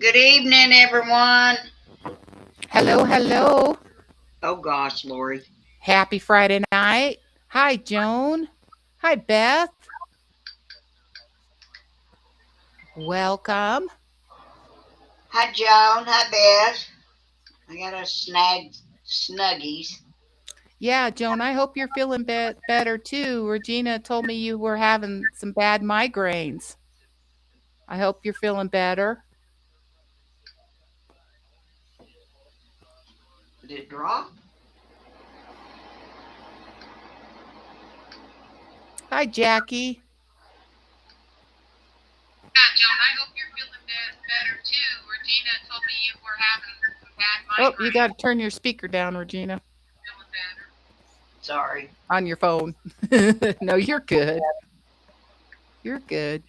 Good evening, everyone. Hello, hello. Oh gosh, Lori. Happy Friday night. Hi, Joan. Hi, Beth. Welcome. Hi, Joan. Hi, Beth. I got a snuggies. Yeah, Joan, I hope you're feeling better too. Regina told me you were having some bad migraines. I hope you're feeling better. Did it drop? Hi, Jackie. Yeah, Joan, I hope you're feeling better too. Regina told me you were having some bad Oh, you got migraines. to turn your speaker down, Regina, Feeling better. Sorry. on your phone. No, you're good. You're good.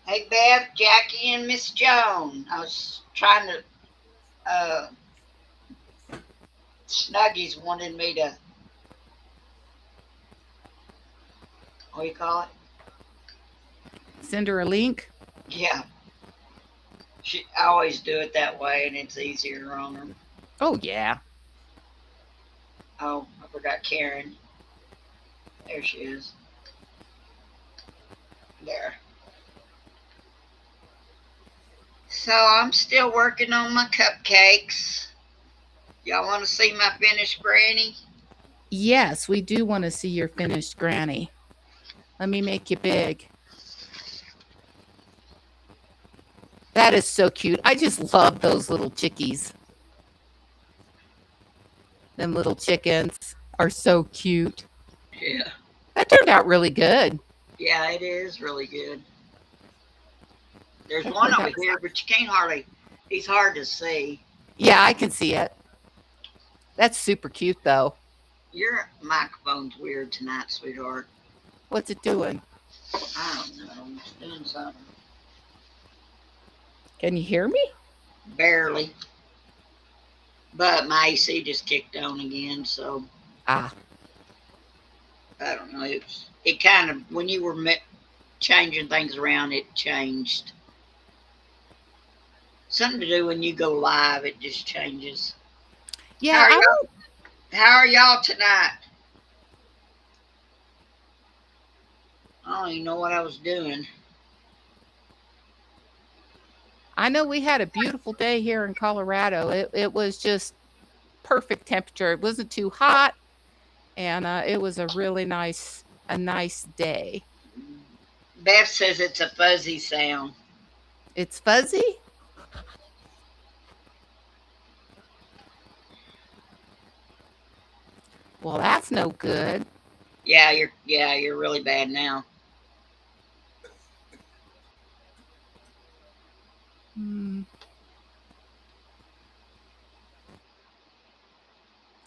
Hey, Beth, Jackie, and Miss Joan. I was trying to. Snuggies wanted me to. What do you call it? Send her a link. Yeah. I always do it that way, and it's easier on them. Oh, yeah. Oh, I forgot Karen. There she is. There. So I'm still working on my cupcakes. Y'all want to see my finished granny? Yes, we do want to see your finished granny. Let me make you big. That is so cute. I just love those little chickies. Them little chickens are so cute. Yeah. That turned out really good. Yeah, it is really good. There's That one turned over out. here, but you can't hardly. He's hard to see. Yeah, I can see it. That's super cute, though. Your microphone's weird tonight, sweetheart. What's it doing? I don't know. It's doing something. Can you hear me? Barely. But my AC just kicked on again, so Ah, I don't know. It kind of when you were changing things around, it changed. Something to do when you go live, it just changes. How yeah. are I y'all? don't. How are y'all tonight? I don't even know what I was doing. I know we had a beautiful day here in Colorado. It was just perfect temperature. It wasn't too hot, and it was a nice day. Beth says it's a fuzzy sound. It's fuzzy. Well, that's no good. Yeah, you're really bad now. Hmm,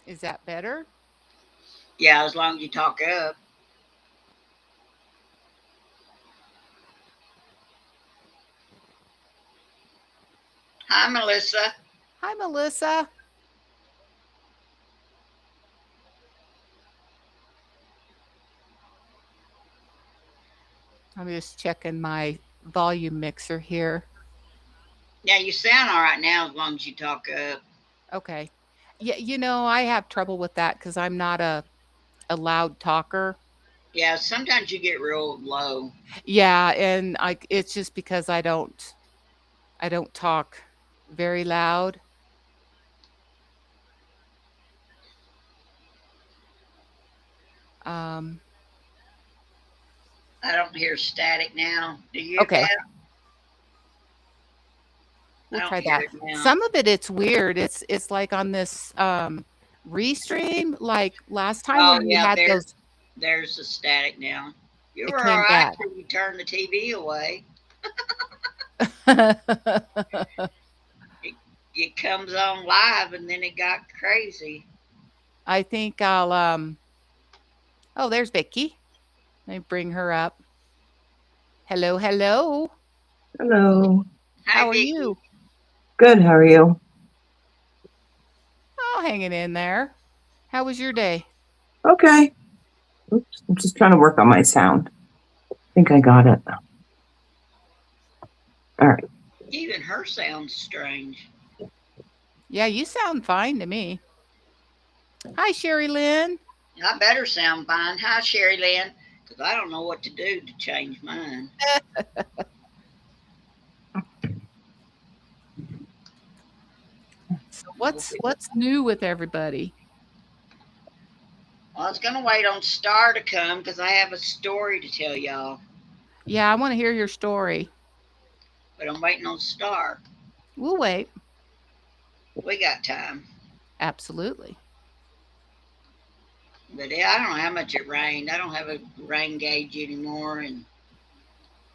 is that better? Yeah, as long as you talk up. Hi, Melissa. Hi, Melissa. I'm just checking my volume mixer here. Yeah, you sound all right now as long as you talk up. Okay. Yeah, I have trouble with that because I'm not a loud talker. Yeah, sometimes you get real low. Yeah, and it's just because I don't talk very loud. Um, I don't hear static now. Do you, okay, Beth? I we'll don't try hear that. it now. Some of it's weird. It's like on this restream, like last time Oh when we yeah, had those. there's the static now. You It were all came right back. till you turned the TV away. It, it comes on live and then it got crazy. I think I'll. Oh, there's Vicky. Let me bring her up. Hello, hello. Hello. Hi, How are Vicki. you? Good. How are you? Oh, hanging in there. How was your day? Okay. Oops. I'm just trying to work on my sound. think I got it. All right. Even her sounds strange. Yeah, you sound fine to me. Hi, Sherry Lynn. I better sound fine. Hi, Sherry Lynn, because I don't know what to do to change mine. So what's new with everybody? Well, I was going to wait on Star to come because I have a story to tell y'all, Yeah, I want to hear your story. but I'm waiting on Star. We'll wait. We got time. Absolutely. But yeah, I don't know how much it rained. I don't have a rain gauge anymore, and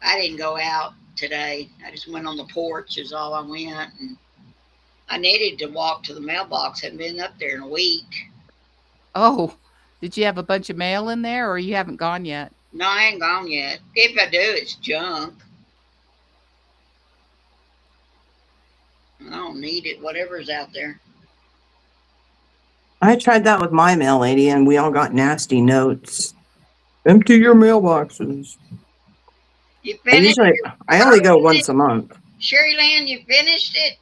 I didn't go out today. I just went on the porch is all I went, and I needed to walk to the mailbox. Hadn't been up there in a week. Oh, did you have a bunch of mail in there or you haven't gone yet? No, I ain't gone yet. If I do, it's junk. I don't need it. Whatever's out there. I tried that with my mail lady, and we all got nasty notes. Empty your mailboxes. You finished? I only go once a month. Sherry Lynn, you finished it?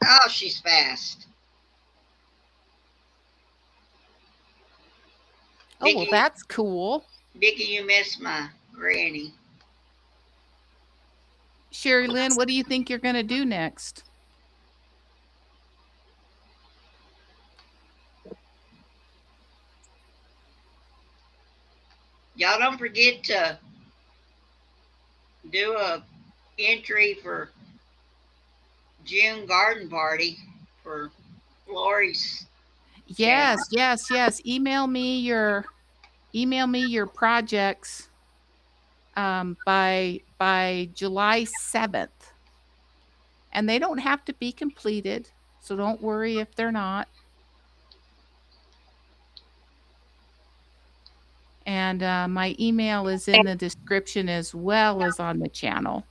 Oh, she's fast. Oh, well, that's cool. Vicki, you missed my granny. Sherry Lynn, what do you think you're going to do next? Y'all don't forget to do a entry for June garden party for Lori's. Yes, yes, yes. Email me your projects by July 7th. And they don't have to be completed, so don't worry if they're not. And my email is in the description as well as on the channel.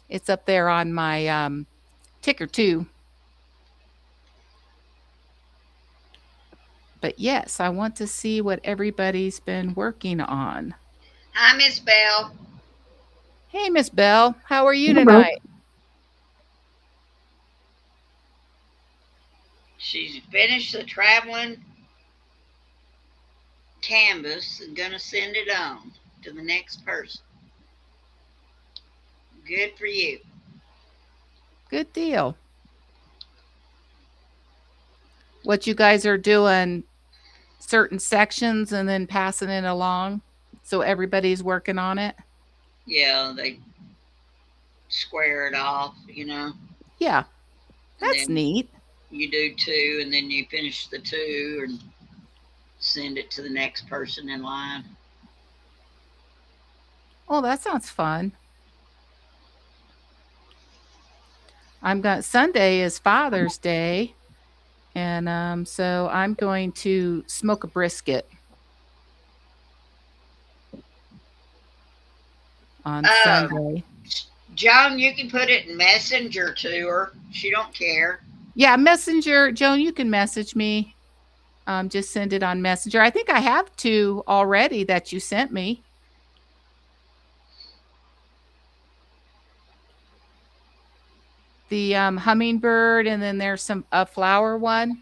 It's up there on my ticker too. But yes, I want to see what everybody's been working on. Hi, Miss Bell. Hey, Miss Bell. How are you tonight? She's finished the traveling canvas and gonna send it on to the next person. Good for you. Good deal. What you guys are doing, certain sections and then passing it along so everybody's working on it? Yeah, they square it off, you know. Yeah, that's neat. You do two, and then you finish the two and send it to the next person in line. Oh, that sounds fun. Sunday is Father's Day, and so I'm going to smoke a brisket on Sunday. Joan, you can put it in Messenger to her. She don't care. Yeah, Messenger. Joan, you can message me. Just send it on Messenger. I think I have two already that you sent me. The hummingbird, and then there's a flower one.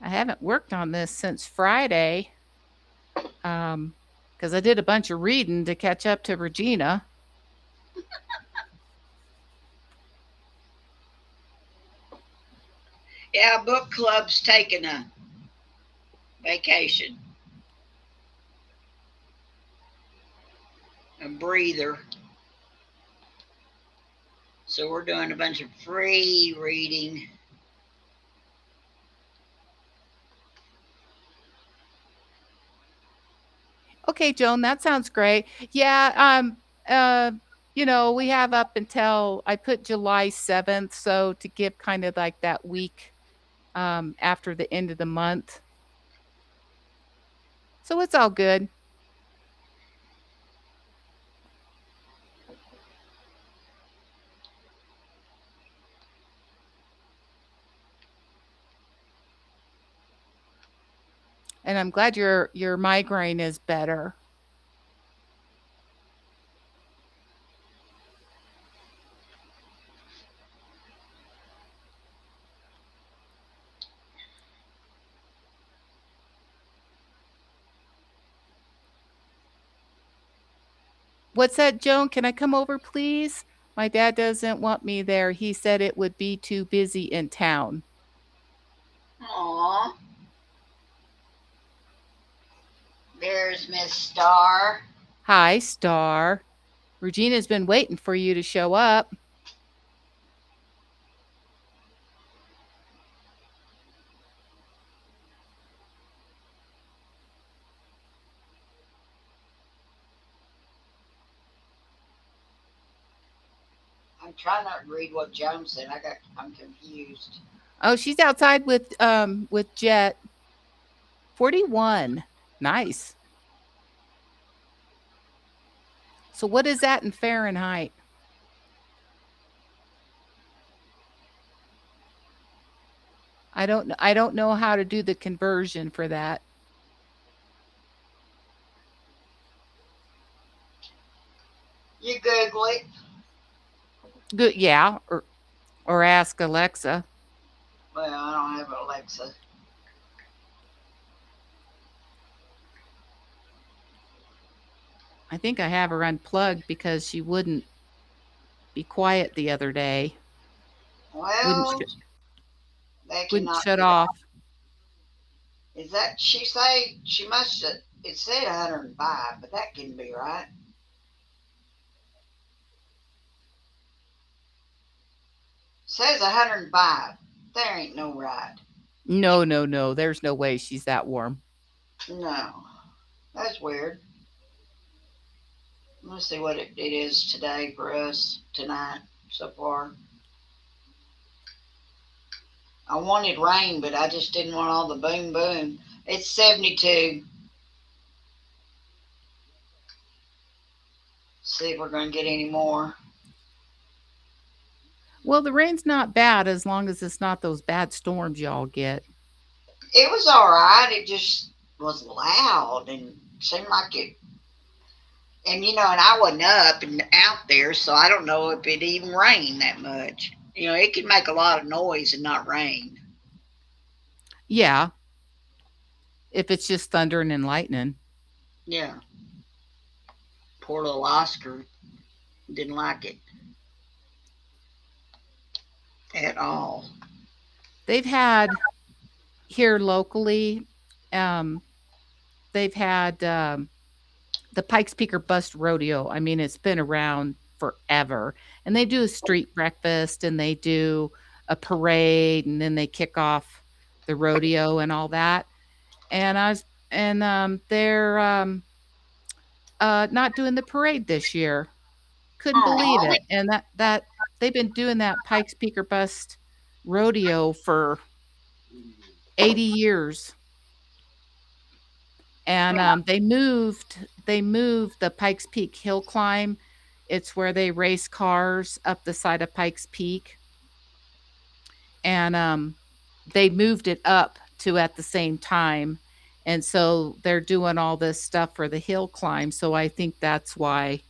I haven't worked on this since Friday because I did a bunch of reading to catch up to Regina. Yeah, book club's taking a vacation, a breather. So we're doing a bunch of free reading. Okay, Joan, that sounds great. Yeah, we have up until I put July 7th, so to give kind of like that week after the end of the month. So it's all good. And I'm glad your migraine is better. What's that, Joan? Can I come over, please? My dad doesn't want me there. He said it would be too busy in town. Aw. There's Miss Star. Hi, Star. Regina's been waiting for you to show up. I'm trying not to read what Joan said. I'm confused. Oh, she's outside with Jet. 41. Nice. So what is that in Fahrenheit? I don't know how to do the conversion for that. You Google it. Good, yeah, or ask Alexa. Well, I don't have Alexa. I think I have her unplugged because she wouldn't be quiet the other day. Well, they Wouldn't cannot shut get off. Is that she say she must have? It said 105, but that couldn't be right. Says 105. There ain't no right. No. There's no way she's that warm. No, that's weird. Let's see what it is today for us tonight so far. I wanted rain, but I just didn't want all the boom boom. It's 72. See if we're going to get any more. Well, the rain's not bad as long as it's not those bad storms y'all get. It was all right. It just was loud and seemed like it. And and I wasn't up and out there, so I don't know if it even rained that much. It can make a lot of noise and not rain. Yeah. If it's just thundering and lightning. Yeah. Poor little Oscar didn't like it at all. They've had here locally, they've had the Pikes Peak or Bust Rodeo. I mean, it's been around forever. And they do a street breakfast and they do a parade and then they kick off the rodeo and all that. And they're not doing the parade this year. Couldn't believe Aw. it. And that they've been doing that Pikes Peak or Bust rodeo for 80 years. And they moved the Pikes Peak hill climb. It's where they race cars up the side of Pikes Peak. And they moved it up to at the same time. And so they're doing all this stuff for the hill climb. So I think that's why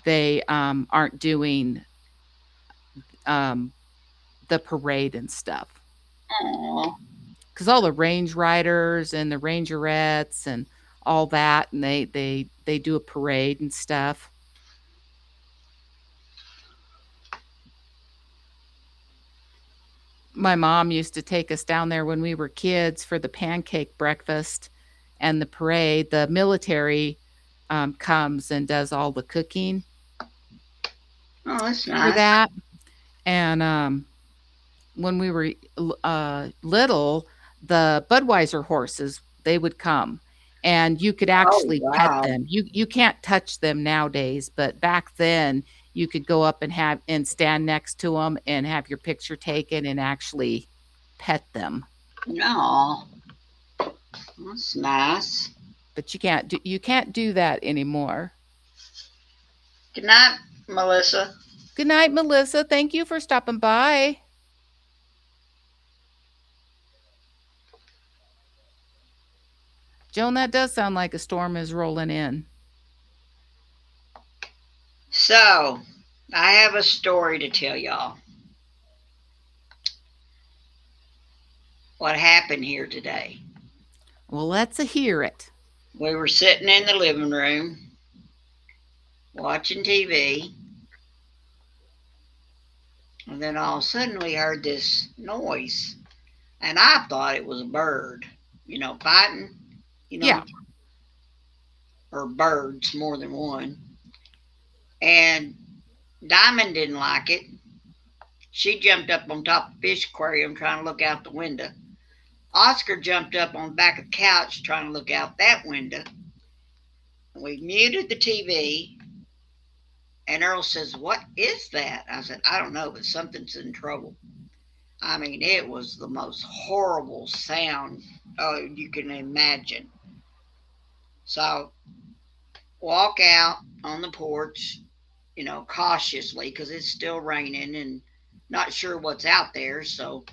they aren't doing the parade and stuff. Because all the range riders and the rangerettes and all that, and they do a parade and stuff. My mom used to take us down there when we were kids for the pancake breakfast and the parade. The military comes and does all the cooking. Oh, that's nice. For that. And when we were little, the Budweiser horses, they would come. and you could Oh, actually pet wow. them. You can't touch them nowadays, but back then you could go up and stand next to them and have your picture taken and actually pet them. No, that's nice. But you can't do that anymore. Good night, Melissa. Good night, Melissa. Thank you for stopping by. Joan, that does sound like a storm is rolling in. So, I have a story to tell y'all. What happened here today? Well, let's hear it. We were sitting in the living room watching TV, and then all of a sudden we heard this noise, and I thought it was a bird, fighting, Yeah. or birds, more than one. And Diamond didn't like it. She jumped up on top of the fish aquarium trying to look out the window. Oscar jumped up on the back of the couch trying to look out that window. We muted the TV, and Earl says, "What is that?" I said, "I don't know, but something's in trouble." I mean, it was the most horrible sound you can imagine. So I walk out on the porch, cautiously, because it's still raining and not sure what's out there. So,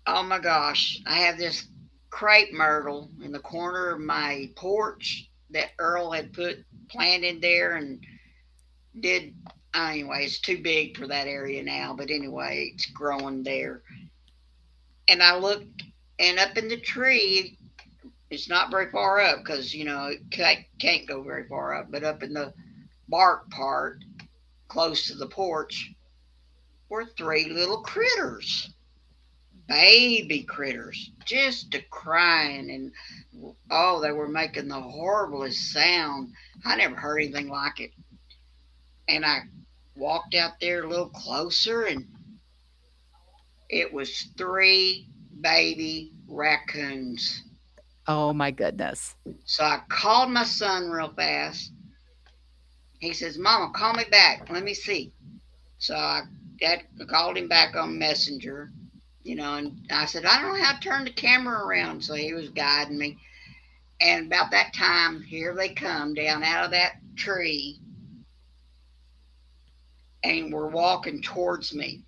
oh my gosh, I have this crepe myrtle in the corner of my porch that Earl had planted there and did. Anyway, it's too big for that area now, but anyway, it's growing there. And I looked, and up in the tree, it's not very far up because, it can't go very far up, but up in the bark part, close to the porch, were 3 little critters, baby critters, just crying. And, they were making the horriblest sound. I never heard anything like it. And I walked out there a little closer, and it was 3 baby raccoons. Oh my goodness. So I called my son real fast. He says, "Mama, call me back. Let me see." So I called him back on Messenger, and I said, "I don't know how to turn the camera around." So he was guiding me. And about that time, here they come down out of that tree and were walking towards me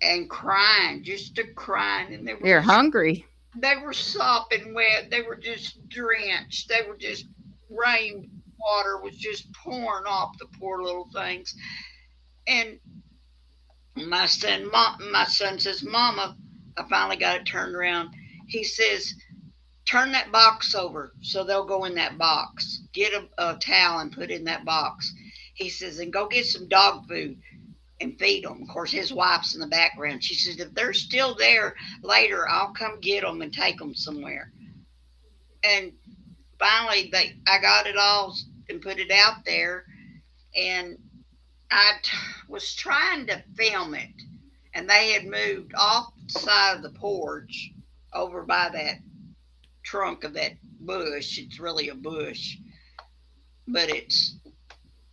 and crying, just crying. And They're hungry. They were sopping wet. They were just drenched. They were just, rain water was just pouring off the poor little things. And my son says, "Mama," I finally got it turned around. He says, "Turn that box over so they'll go in that box. Get a towel and put it in that box." He says, "And go get some dog food and feed them." Of course, his wife's in the background. She says, "If they're still there later, I'll come get them and take them somewhere." And finally, I got it all and put it out there, and I was trying to film it, and they had moved off the side of the porch over by that trunk of that bush. It's really a bush, but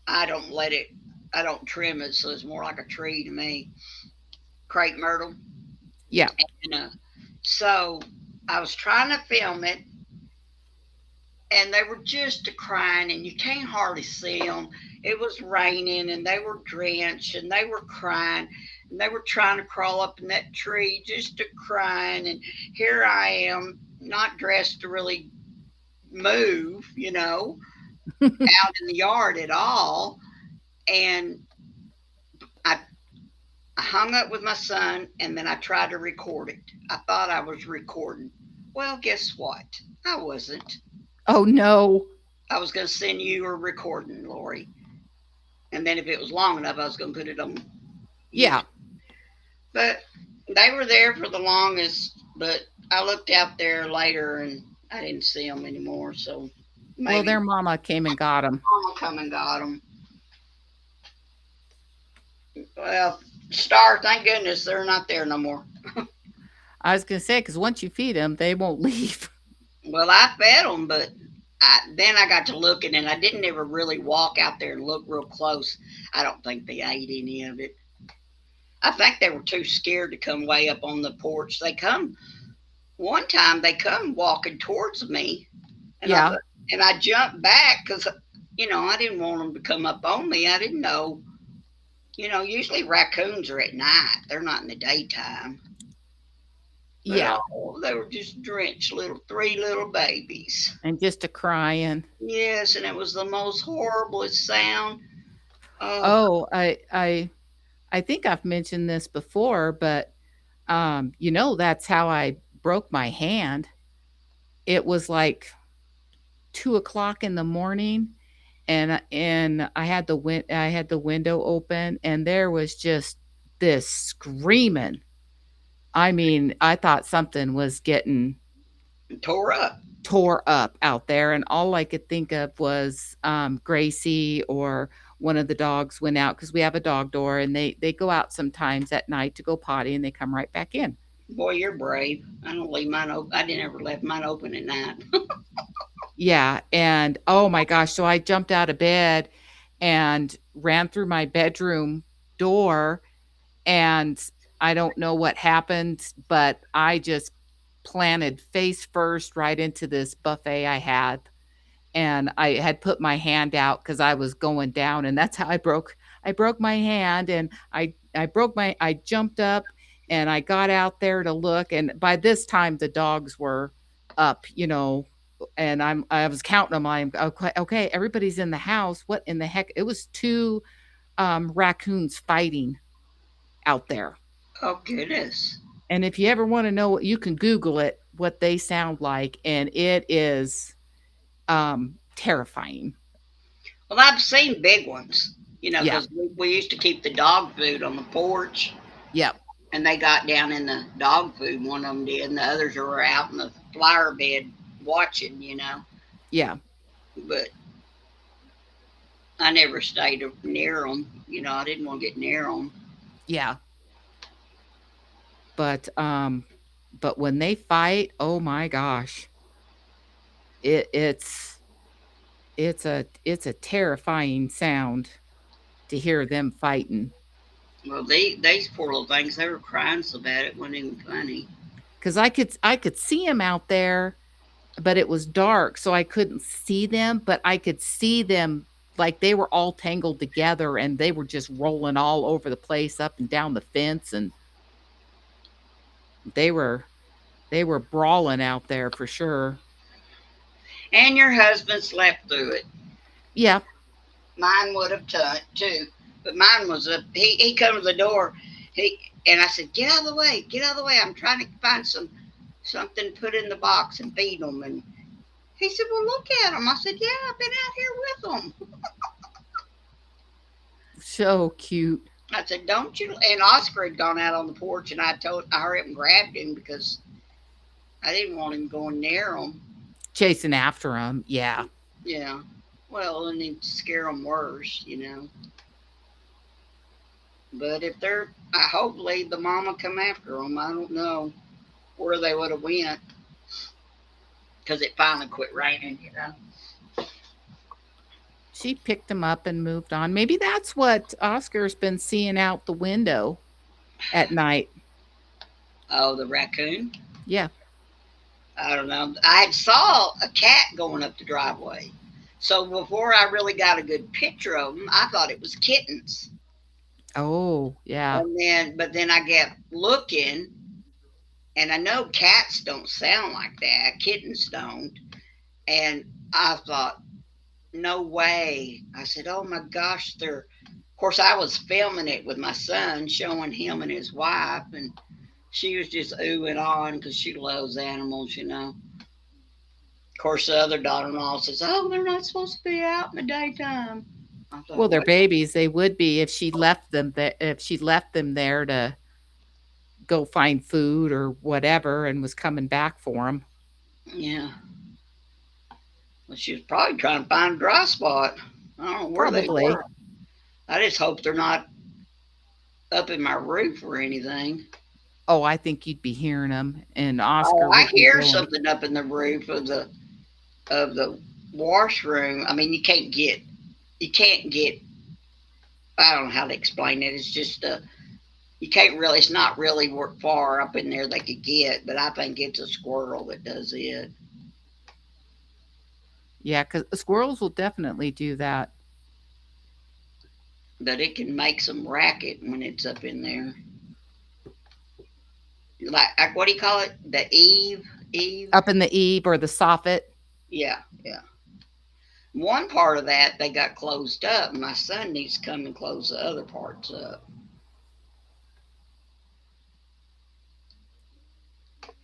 I don't trim it, so it's more like a tree to me. Crepe myrtle. Yeah. And so I was trying to film it, and they were just crying, and you can't hardly see them. It was raining, and they were drenched, and they were crying, and they were trying to crawl up in that tree, just crying. And here I am, not dressed to really move, out in the yard at all. And I hung up with my son, and then I tried to record it. I thought I was recording. Well, guess what? I wasn't. Oh, no. I was going to send you a recording, Lori. And then if it was long enough, I was going to put it on. Yeah. But they were there for the longest, but I looked out there later, and I didn't see them anymore. So maybe Well, their mama came and got them. Mama come and got them. Well, Star, thank goodness they're not there no more. I was gonna say, because once you feed them, they won't leave. Well, I fed them, but then I got to looking, and I didn't ever really walk out there and look real close. I don't think they ate any of it. I think they were too scared to come way up on the porch. One time they come walking towards me, and Yeah. I jumped back because I didn't want them to come up on me. I didn't know. Usually raccoons are at night. They're not in the daytime. But Yeah. they were just drenched three little babies. And just a crying. Yes, and it was the most horriblest sound. Oh, I think I've mentioned this before, but that's how I broke my hand. It was like 2 o'clock in the morning, and I had the window open, and there was just this screaming. I mean, I thought something was getting tore up out there, and all I could think of was Gracie or one of the dogs went out, because we have a dog door, and they go out sometimes at night to go potty, and they come right back in. Boy, you're brave. I don't leave mine open. I didn't ever leave mine open at night. Yeah, and oh my gosh, so I jumped out of bed and ran through my bedroom door, and I don't know what happened, but I just planted face first right into this buffet I had, and I had put my hand out because I was going down, and that's how I broke my hand, and I jumped up, and I got out there to look, and by this time the dogs were up, and I was counting them. I'm okay, everybody's in the house. What in the heck? It was two raccoons fighting out there. Oh, goodness. And if you ever want to know what, you can Google it, what they sound like, and it is terrifying. Well, I've seen big ones, Yeah. because we used to keep the dog food on the porch, Yep. and they got down in the dog food, one of them did, and the others were out in the flower bed watching, Yeah. But I never stayed near them. I didn't want to get near them. Yeah. But when they fight, oh my gosh, it's a terrifying sound to hear them fighting. Well, these poor little things, they were crying so bad it wasn't even funny. Because I could see them out there, but it was dark, so I couldn't see them, but I could see them like they were all tangled together, and they were just rolling all over the place, up and down the fence, and they were brawling out there for sure. And your husband slept through it. Yeah. Mine would have too, but mine was he come to the door, and I said, get out of the way, I'm trying to find something to put in the box and feed them. And he said, well, look at them. I said, yeah, I've been out here with them. So cute. I said, don't you? And Oscar had gone out on the porch, and I hurried up and grabbed him because I didn't want him going near them. Chasing after him. Yeah. Yeah. Well, and it'd scare them worse, But if hopefully the mama come after them. I don't know where they would have went, because it finally quit raining, She picked him up and moved on. Maybe that's what Oscar's been seeing out the window at night. Oh, the raccoon? Yeah. I don't know. I saw a cat going up the driveway. So before I really got a good picture of them, I thought it was kittens. Oh, yeah. But then I kept looking, and I know cats don't sound like that. Kittens don't. And I thought, no way. I said, oh my gosh, of course, I was filming it with my son, showing him and his wife, and she was just oohing on because she loves animals, Of course, the other daughter-in-law says, oh, they're not supposed to be out in the daytime. Thought, well, they're babies. They would be if she left them there to go find food or whatever, and was coming back for them. Yeah. Well, she was probably trying to find a dry spot. I don't know where they were. I just hope they're not up in my roof or anything. Oh, I think you'd be hearing them, and Oh, Oscar I would be hear going. something up in the roof of the washroom. I mean, you can't get. I don't know how to explain it. It's just you can't really. It's not really far up in there they could get, but I think it's a squirrel that does it. Yeah, because squirrels will definitely do that. But it can make some racket when it's up in there. Like what do you call it? The eave, eave. Up in the eave or the soffit. Yeah, yeah. One part of that they got closed up. My son needs to come and close the other parts up.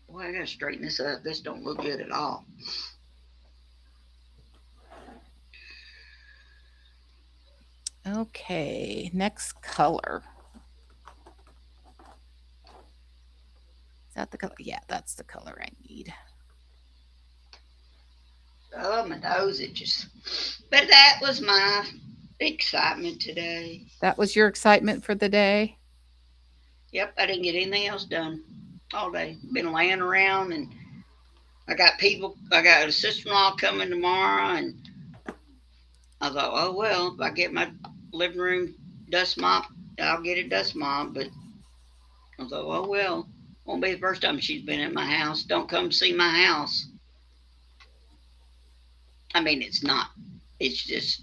Boy, I gotta straighten this up. This don't look good at all. Okay, next color. Is that the color? Yeah, that's the color I need. Oh, my nose itches. But that was my excitement today. That was your excitement for the day? Yep, I didn't get anything else done all day. Been laying around, and I got a sister-in-law coming tomorrow, and I thought, oh, well, if I get my living room dust mop, I'll get a dust mop. But I thought, oh, well, won't be the first time she's been at my house. Don't come see my house. I mean, it's not. It's just,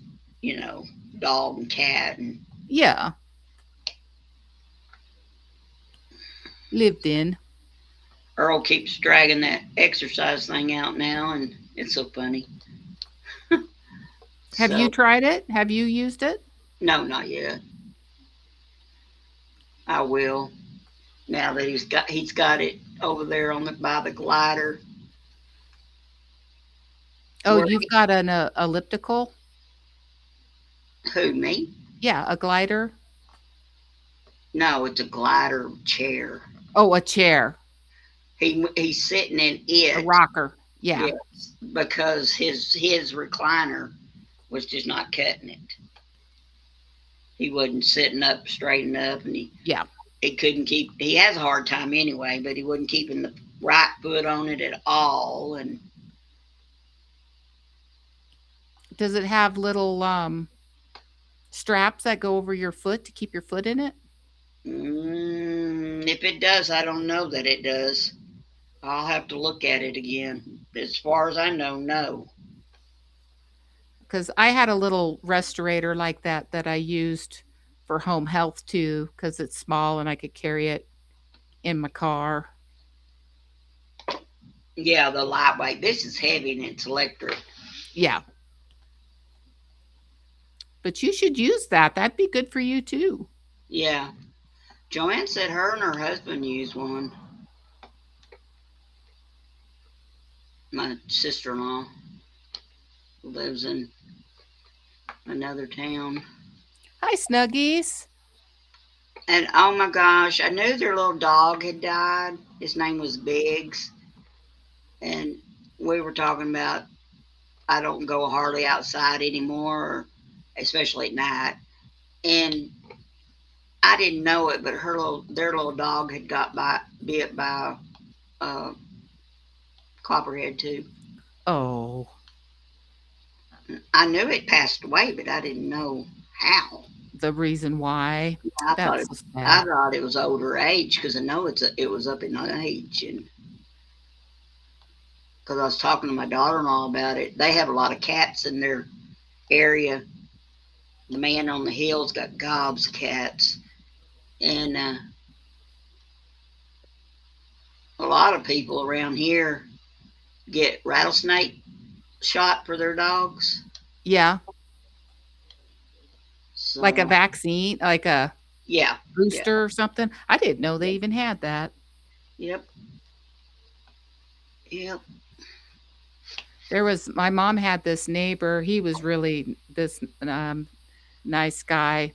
dog and cat. And Yeah. Lived in. Earl keeps dragging that exercise thing out now, and it's so funny. Have you tried it? Have you used it? No, not yet. I will. Now that he's got it over there by the glider. Oh, you've got an elliptical? Who, me? Yeah, a glider. No, it's a glider chair. Oh, a chair. He's sitting in it. A rocker. Yeah. Yes, because his recliner was just not cutting it. He wasn't sitting up straight enough, and he couldn't keep. He has a hard time anyway, but he wasn't keeping the right foot on it at all. And does it have little straps that go over your foot to keep your foot in it? If it does, I don't know that it does. I'll have to look at it again. As far as I know, no. Because I had a little respirator like that I used for home health too, because it's small and I could carry it in my car. Yeah, the lightweight. This is heavy and it's electric. Yeah. But you should use that. That'd be good for you too. Yeah. Joanne said her and her husband used one. My sister-in-law lives in another town. Hi, Snuggies. And oh my gosh, I knew their little dog had died. His name was Biggs. And we were talking about I don't go hardly outside anymore, especially at night. And I didn't know it, but their little dog had got bit by copperhead too. Oh. I knew it passed away, but I didn't know how. The reason why. I thought it was older age, because I know it was up in age, and because I was talking to my daughter-in-law about it. They have a lot of cats in their area. The man on the hill's got gobs of cats, and a lot of people around here get rattlesnake shot for their dogs. Yeah. So, like a vaccine, like a booster or something. I didn't know they even had that. Yep. My mom had this neighbor. He was really this nice guy,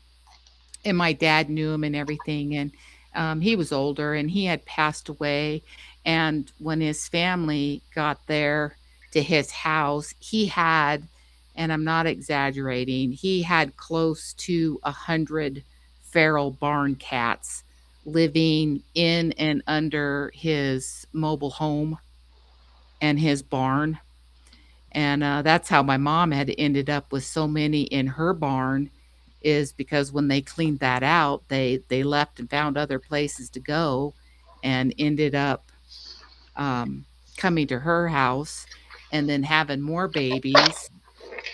and my dad knew him and everything. And he was older, and he had passed away. And when his family got there to his house, he had, and I'm not exaggerating, he had close to 100 feral barn cats living in and under his mobile home and his barn. And that's how my mom had ended up with so many in her barn, is because when they cleaned that out, they left and found other places to go, and ended up um, coming to her house and then having more babies.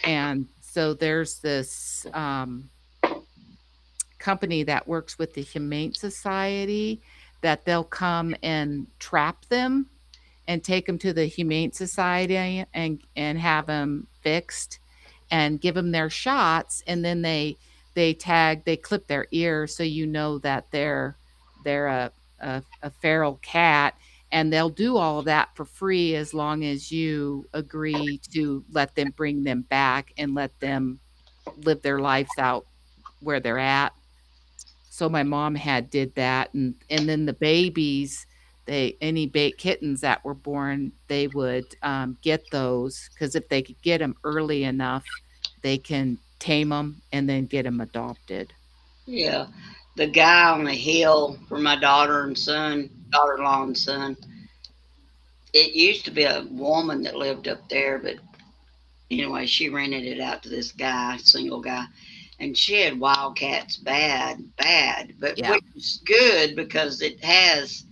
And so there's this company that works with the Humane Society, that they'll come and trap them and take them to the Humane Society and have them fixed and give them their shots, and then they clip their ears so you know that they're a feral cat, and they'll do all of that for free as long as you agree to let them bring them back and let them live their lives out where they're at. So my mom had did that, and then the babies, kittens that were born, they would get those, because if they could get them early enough, they can tame them and then get them adopted. Yeah. The guy on the hill for my daughter-in-law and son, it used to be a woman that lived up there, but anyway, she rented it out to this guy, single guy, and she had wildcats bad, but Yeah. which is good because it has,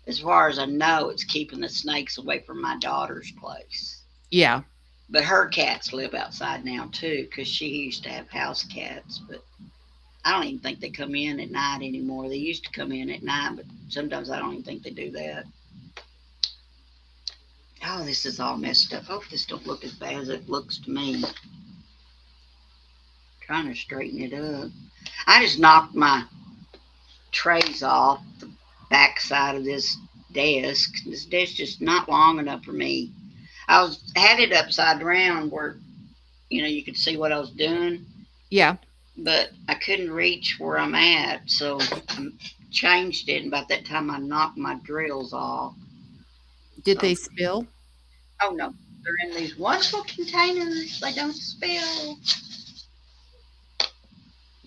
as far as I know, it's keeping the snakes away from my daughter's place. Yeah. But her cats live outside now too, because she used to have house cats, but I don't even think they come in at night anymore. They used to come in at night, but sometimes I don't even think they do that. Oh, this is all messed up. I hope this don't look as bad as it looks to me. Trying to straighten it up. I just knocked my trays off the back side of this desk. This desk just not long enough for me. Had it upside down where you could see what I was doing, Yeah. but I couldn't reach where I'm at, so I changed it. And about that time, I knocked my drills off. Did So, they spill? oh no, they're in these wonderful containers. They don't spill.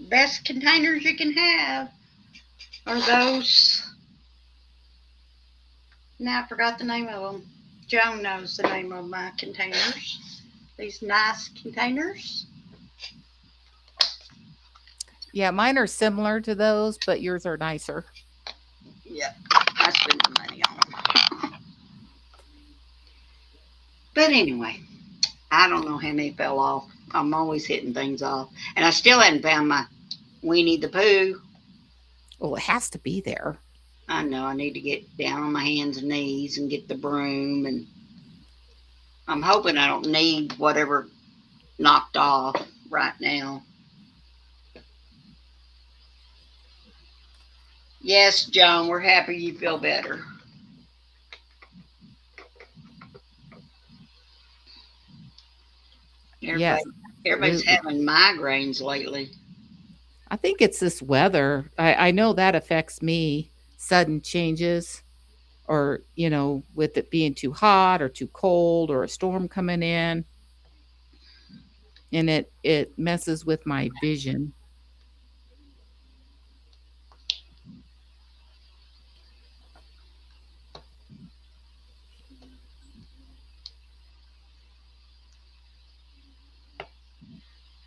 Best containers you can have are those. Now I forgot the name of them. Joan knows the name of my containers. These nice containers. Yeah, mine are similar to those, but yours are nicer. Yeah, I spend the money on them. But anyway, I don't know how many fell off. I'm always hitting things off. And I still hadn't found my Winnie the Pooh. Well, it has to be there. I know I need to get down on my hands and knees and get the broom. And I'm hoping I don't need whatever knocked off right now. Yes, Joan, we're happy you feel better. Yes. Everybody's having migraines lately. I think it's this weather. I know that affects me, sudden changes, or, with it being too hot or too cold or a storm coming in. And it messes with my vision.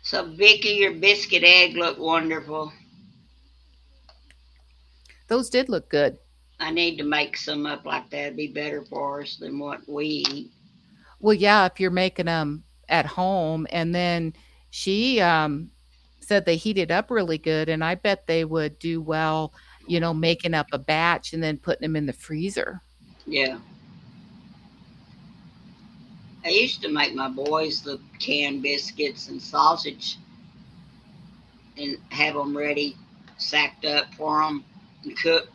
So, Vicki, your biscuit egg looked wonderful. Those did look good. I need to make some up like that. It'd be better for us than what we eat. Well, yeah, if you're making them at home. And then she said they heated up really good, and I bet they would do well, making up a batch and then putting them in the freezer. Yeah. I used to make my boys the canned biscuits and sausage and have them ready, sacked up for them, and cooked,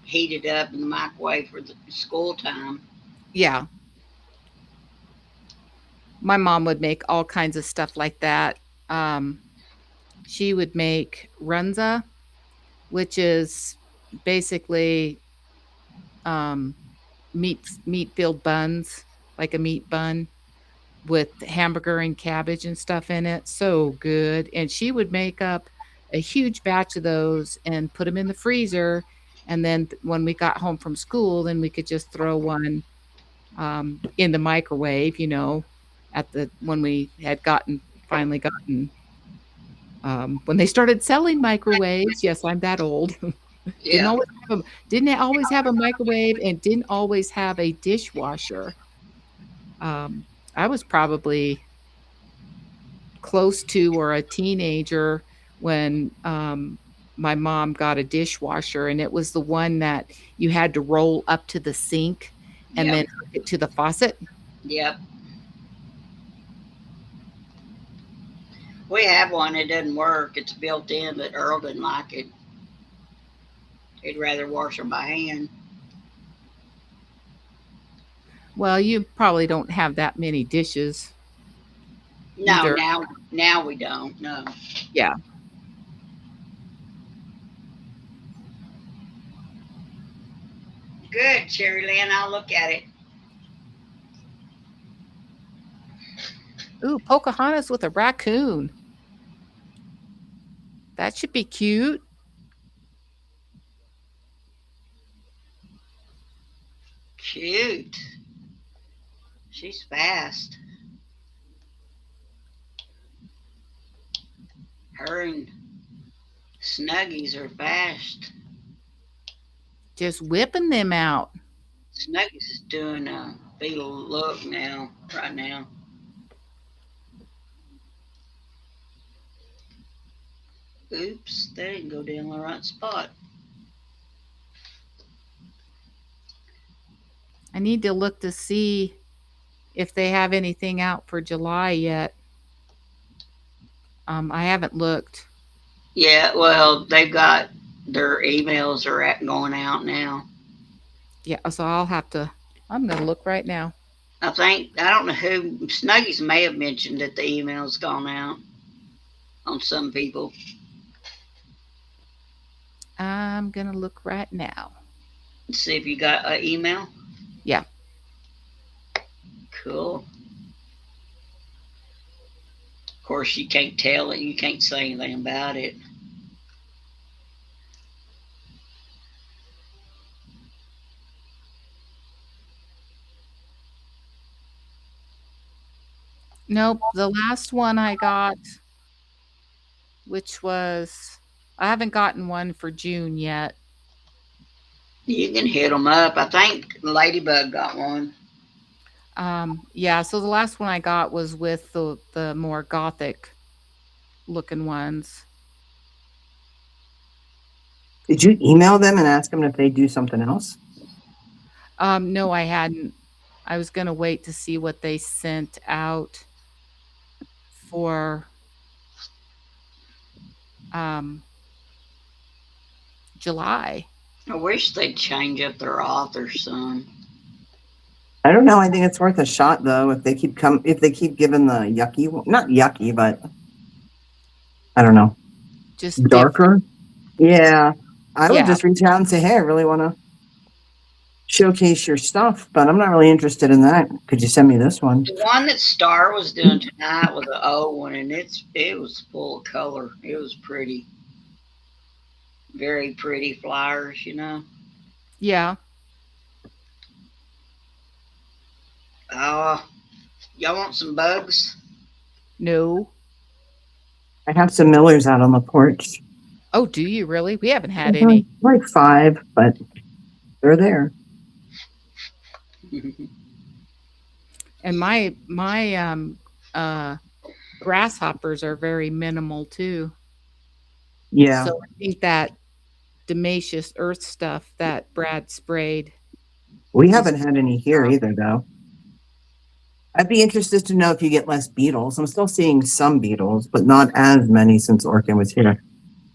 heated up in the microwave for the school time. Yeah. My mom would make all kinds of stuff like that. She would make runza, which is basically meat-filled buns, like a meat bun with hamburger and cabbage and stuff in it. So good. And she would make up a huge batch of those and put them in the freezer, And then when we got home from school, then we could just throw one in the microwave, you know, when we had finally gotten, when they started selling microwaves. Yes, I'm that old. Didn't Yeah. always have a microwave and didn't always have a dishwasher. I was probably close to or a teenager when my mom got a dishwasher, and it was the one that you had to roll up to the sink and Yep. then hook it to the faucet. Yep. We have one. It doesn't work. It's built in, but Earl didn't like it. He'd rather wash them by hand. Well, you probably don't have that many dishes No, either. now we don't. No. Yeah. Good, Cherry Lynn. I'll look at it. Ooh, Pocahontas with a raccoon. That should be cute. Cute. She's fast. Her and Snuggies are fast. Just whipping them out. Snuggies is doing a fetal look right now. Oops, that didn't go down the right spot. I need to look to see if they have anything out for July yet. I haven't looked. Yeah, well, they've got their emails are going out now. Yeah, so I'm going to look right now. I don't know who, Snuggies may have mentioned that the email's gone out on some people. I'm going to look right now. Let's see if you got an email. Yeah. Cool. Of course, you can't tell it. You can't say anything about it. Nope. The last one I got, I haven't gotten one for June yet. You can hit them up. I think Ladybug got one. Yeah, so the last one I got was with the more gothic looking ones. Did you email them and ask them if they do something else? No, I hadn't. I was going to wait to see what they sent out for July. I wish they'd change up their authors some. I don't know. I think it's worth a shot though. If they keep giving the not yucky, but I don't know, just darker. Different. Yeah, I would Yeah. just reach out and say, "Hey, I really want to showcase your stuff, but I'm not really interested in that. Could you send me this one?" The one that Star was doing tonight was an old one, and it was full of color. It was pretty, very pretty flowers, you know. Yeah. Y'all want some bugs? No. I have some Millers out on the porch. Oh, do you really? We haven't had any. Like 5, but they're there. And my grasshoppers are very minimal too. Yeah. So I think that Demacious Earth stuff that Brad sprayed. We haven't had any here either, though. I'd be interested to know if you get less beetles. I'm still seeing some beetles, but not as many since Orkin was here.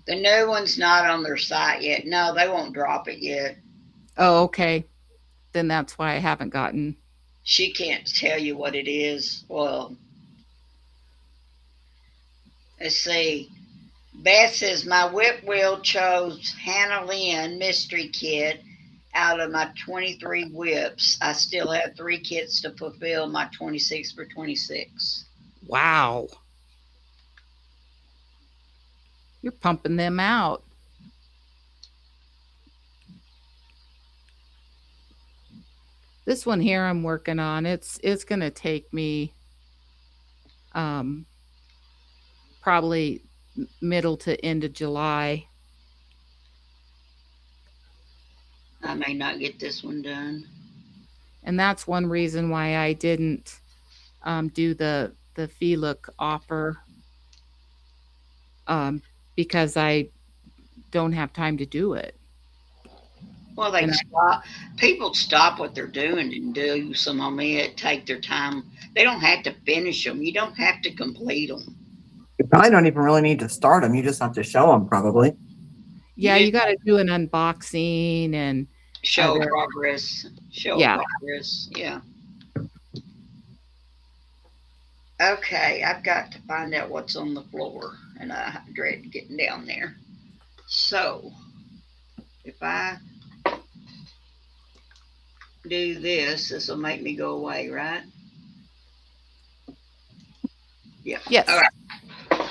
The new one's not on their site yet. No, they won't drop it yet. Oh, okay. Then that's why I haven't gotten. She can't tell you what it is. Well, let's see. Beth says, my whip wheel chose Hannah Lynn mystery kit out of my 23 whips. I still have 3 kits to fulfill my 26 for 26. Wow. You're pumping them out. This one here I'm working on. It's going to take me probably middle to end of July. I may not get this one done. And that's one reason why I didn't do the FELUC offer, because I don't have time to do it. Well, they And stop. People stop what they're doing and do some of it. Take their time. They don't have to finish them. You don't have to complete them. You probably don't even really need to start them. You just have to show them, probably. Yeah, you got to do an unboxing and show other- progress. Show Yeah. progress. Yeah. Okay, I've got to find out what's on the floor, and I dread getting down there. So, if I do this, this will make me go away, right? Yeah. Yes. All right.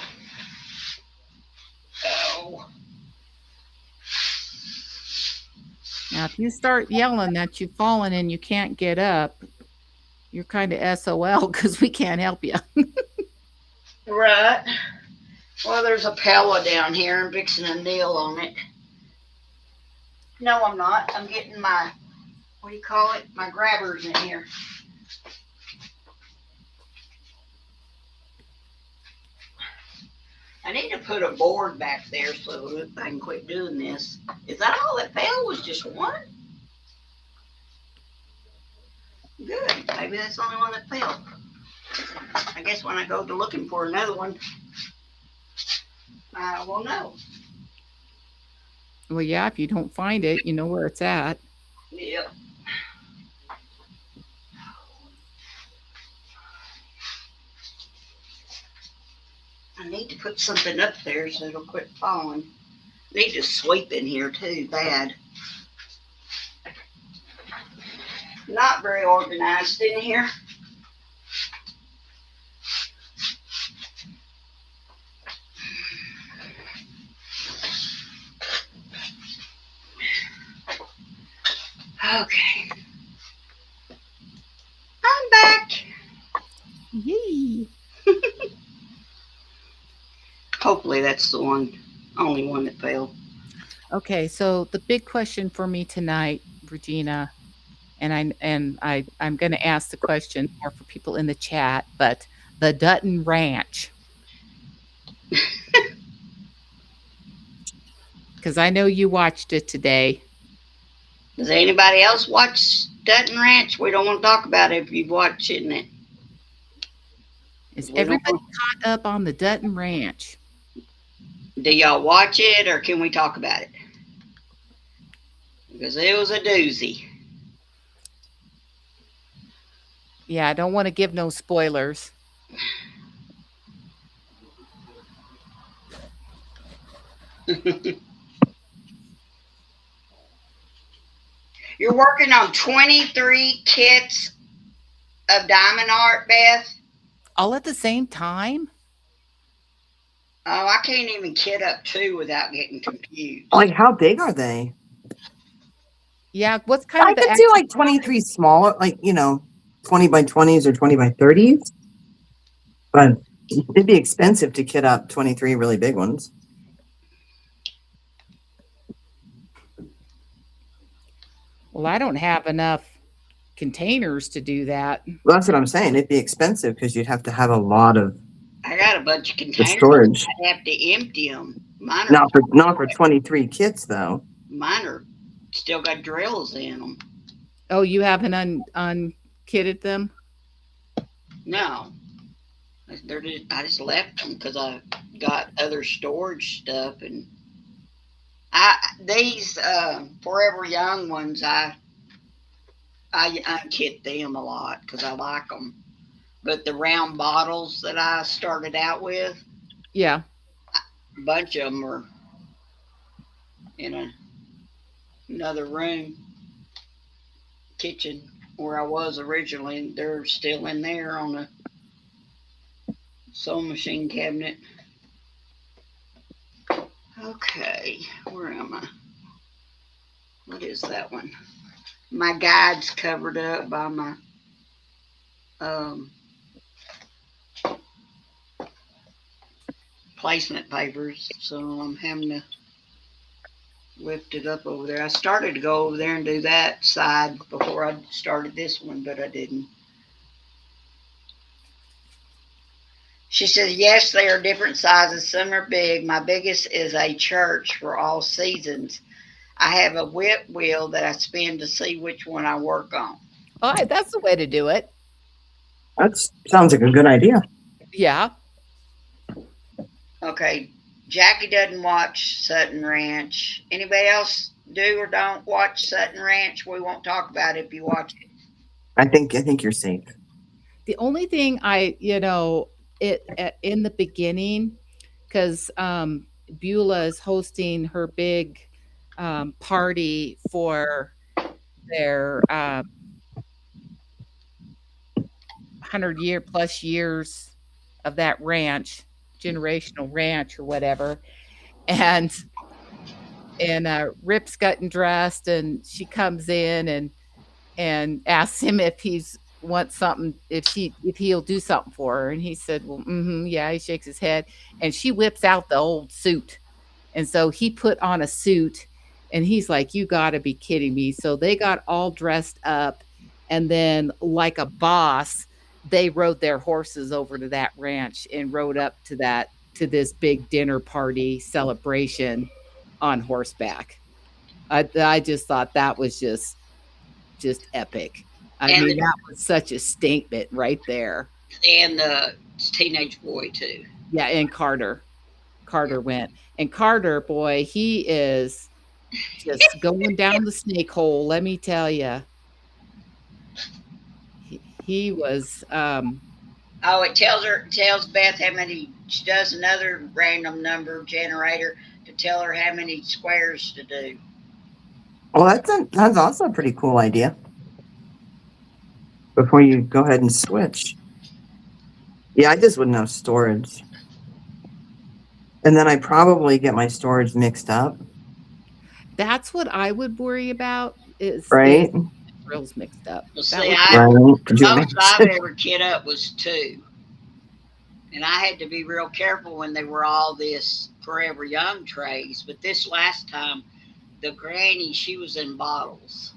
Oh. Now, if you start yelling that you've fallen and you can't get up, you're kind of SOL because we can't help you. Right. Well, there's a Pella down here and fixing a nail on it. No, I'm not. I'm getting my, what do you call it? My grabbers in here. I need to put a board back there so I can quit doing this. Is that all that fell? Was just one? Good. Maybe that's the only one that fell. I guess when I go to looking for another one, I will know. Well, yeah, if you don't find it, you know where it's at. Yep. I need to put something up there so it'll quit falling. Need to sweep in here too, bad. Not very organized in here. Okay. I'm back. Yay. Hopefully that's the only one that fell. Okay, so the big question for me tonight, Regina, and I'm going to ask the question more for people in the chat, but the Dutton Ranch. Because I know you watched it today. Does anybody else watch Dutton Ranch? We don't want to talk about it if you've watched it. Is We don't everybody want- caught up on the Dutton Ranch? Do y'all watch it or can we talk about it? Because it was a doozy. Yeah, I don't want to give no spoilers. You're working on 23 kits of diamond art, Beth? All at the same time? Oh, I can't even kit up 2 without getting confused. Like, how big are they? Yeah, what's kind I of the could do like 23 smaller, like, 20 by 20s or 20 by 30s. But it'd be expensive to kit up 23 really big ones. Well, I don't have enough containers to do that. Well, that's what I'm saying. It'd be expensive because you'd have to have a lot of I got a bunch of the containers. storage. I'd have to empty them. Mine Not for 23 kits though. are still got drills in them. Oh, you haven't unkitted them? No. I just left them because I got other storage stuff, and these Forever Young ones I kit them a lot because I like them. But the round bottles that I started out with, Yeah. a bunch of them were in another room, kitchen where I was originally. They're still in there on a sewing machine cabinet. Okay, where am I? What is that one? my guide's covered up by my um, placement papers, so I'm having to lift it up over there. I started to go over there and do that side before I started this one, but I didn't. She says, yes, they are different sizes. Some are big. My biggest is a church for all seasons. I have a WIP wheel that I spin to see which one I work on. All right, that's the way to do it. That sounds like a good idea. Yeah. Okay, Jackie doesn't watch Sutton Ranch. Anybody else do or don't watch Sutton Ranch? We won't talk about it if you watch it. I think you're safe. The only thing in the beginning, because Beulah is hosting her big party for their 100-year plus years of that ranch, generational ranch or whatever. And Rip's gotten dressed and she comes in and asks him if he's wants something, if he'll do something for her. And he said, well, yeah, he shakes his head. And she whips out the old suit. And so he put on a suit and he's like, you gotta be kidding me. So they got all dressed up, and then like a boss, they rode their horses over to that ranch and rode up to this big dinner party celebration on horseback. I just thought that was just epic. I And mean, that was such a statement right there. And the teenage boy too. Yeah, and Carter went. And Carter, boy, he is just going down the snake hole, let me tell you. He was Oh, it tells Beth how many. She does another random number generator to tell her how many squares to do. Well, that's also a pretty cool idea. Before you go ahead and switch. Yeah, I just wouldn't have storage. And then I probably get my storage mixed up. that's what I would worry about is Right? the drills mixed up. Well, That see, would- Could you most imagine? I've ever kit up was 2, and I had to be real careful when they were all this Forever Young trays. But this last time, the granny, she was in bottles.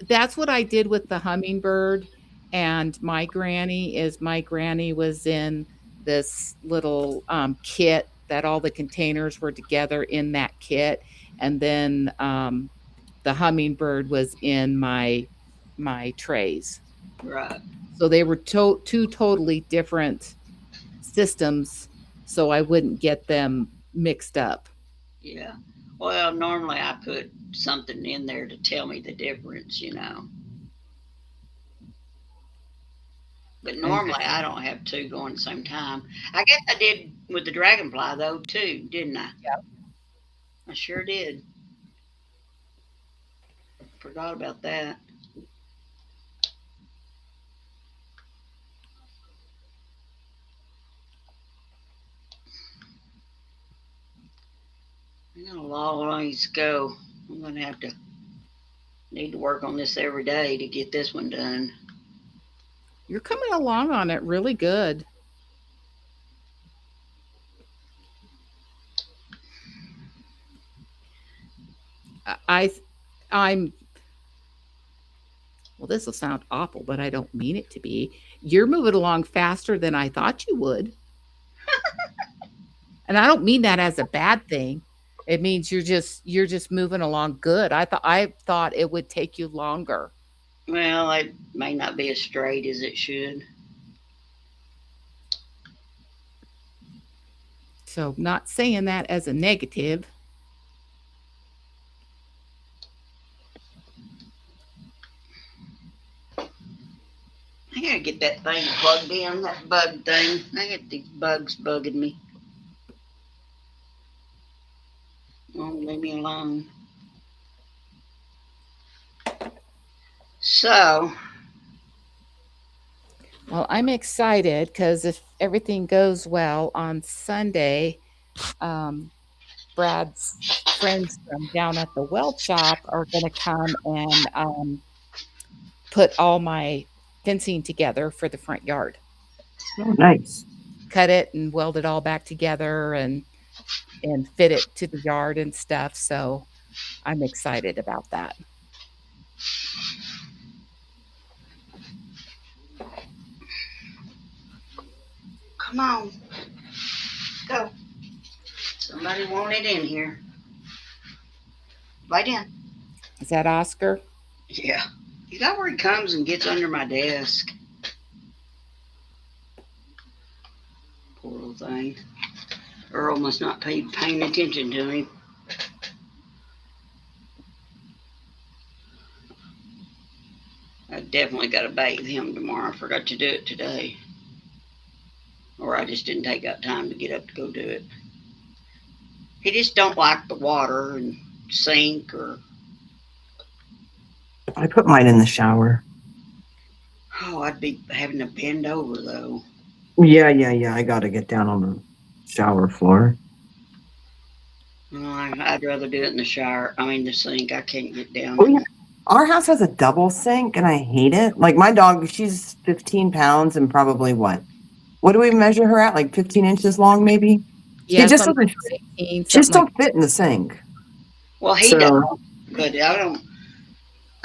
That's what I did with the hummingbird and my granny was in this little kit that all the containers were together in that kit, and then the hummingbird was in my trays. Right. So they were two totally different systems, so I wouldn't get them mixed up. Yeah. Well, normally I put something in there to tell me the difference, But normally I don't have 2 going at the same time. I guess I did with the dragonfly though too, didn't I? Yeah. I sure did. Forgot about that. I got a long ways to go. I'm gonna need to work on this every day to get this one done. You're coming along on it really good. I'm well, this will sound awful, but I don't mean it to be. You're moving along faster than I thought you would. And I don't mean that as a bad thing. It means you're just moving along good. I thought it would take you longer. Well, it may not be as straight as it should. So, not saying that as a negative. I gotta get that thing plugged in, that bug thing. I got these bugs bugging me. Won't leave me alone. So, Well, I'm excited because if everything goes well on Sunday, Brad's friends from down at the weld shop are going to come and put all my fencing together for the front yard. Oh, nice. Cut it and weld it all back together and fit it to the yard and stuff. So I'm excited about that. Come on. Go. Somebody want it in here. Lay down. Is that Oscar? Yeah. You got where he comes and gets under my desk. Poor little thing. Earl must not paying attention to him. I definitely got to bathe him tomorrow. I forgot to do it today. Or I just didn't take out time to get up to go do it. He just don't like the water and sink or... I put mine in the shower. Oh, I'd be having to bend over, though. Yeah. I got to get down on the shower floor. I'd rather do it in the shower. I mean, the sink. I can't get down. Oh, yeah. Our house has a double sink, and I hate it. Like, my dog, she's 15 pounds and probably what do we measure her at? Like 15 inches long, maybe? Yeah, She just doesn't, she just don't fit in the sink. Well, he So- don't, but I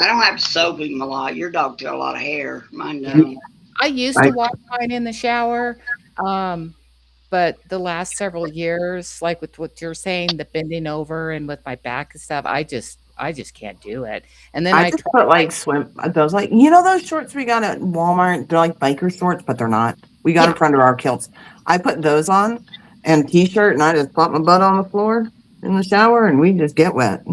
don't have to soap him a lot. Your dog's got a lot of hair. Mine don't. I used to wash mine in the shower, but the last several years, like with what you're saying, the bending over and with my back and stuff, I just can't do it. And then I just put like those, like, those shorts we got at Walmart. They're like biker shorts, but they're not. We got them for under our kilts. I put those on and t-shirt, and I just plop my butt on the floor in the shower, and we just get wet.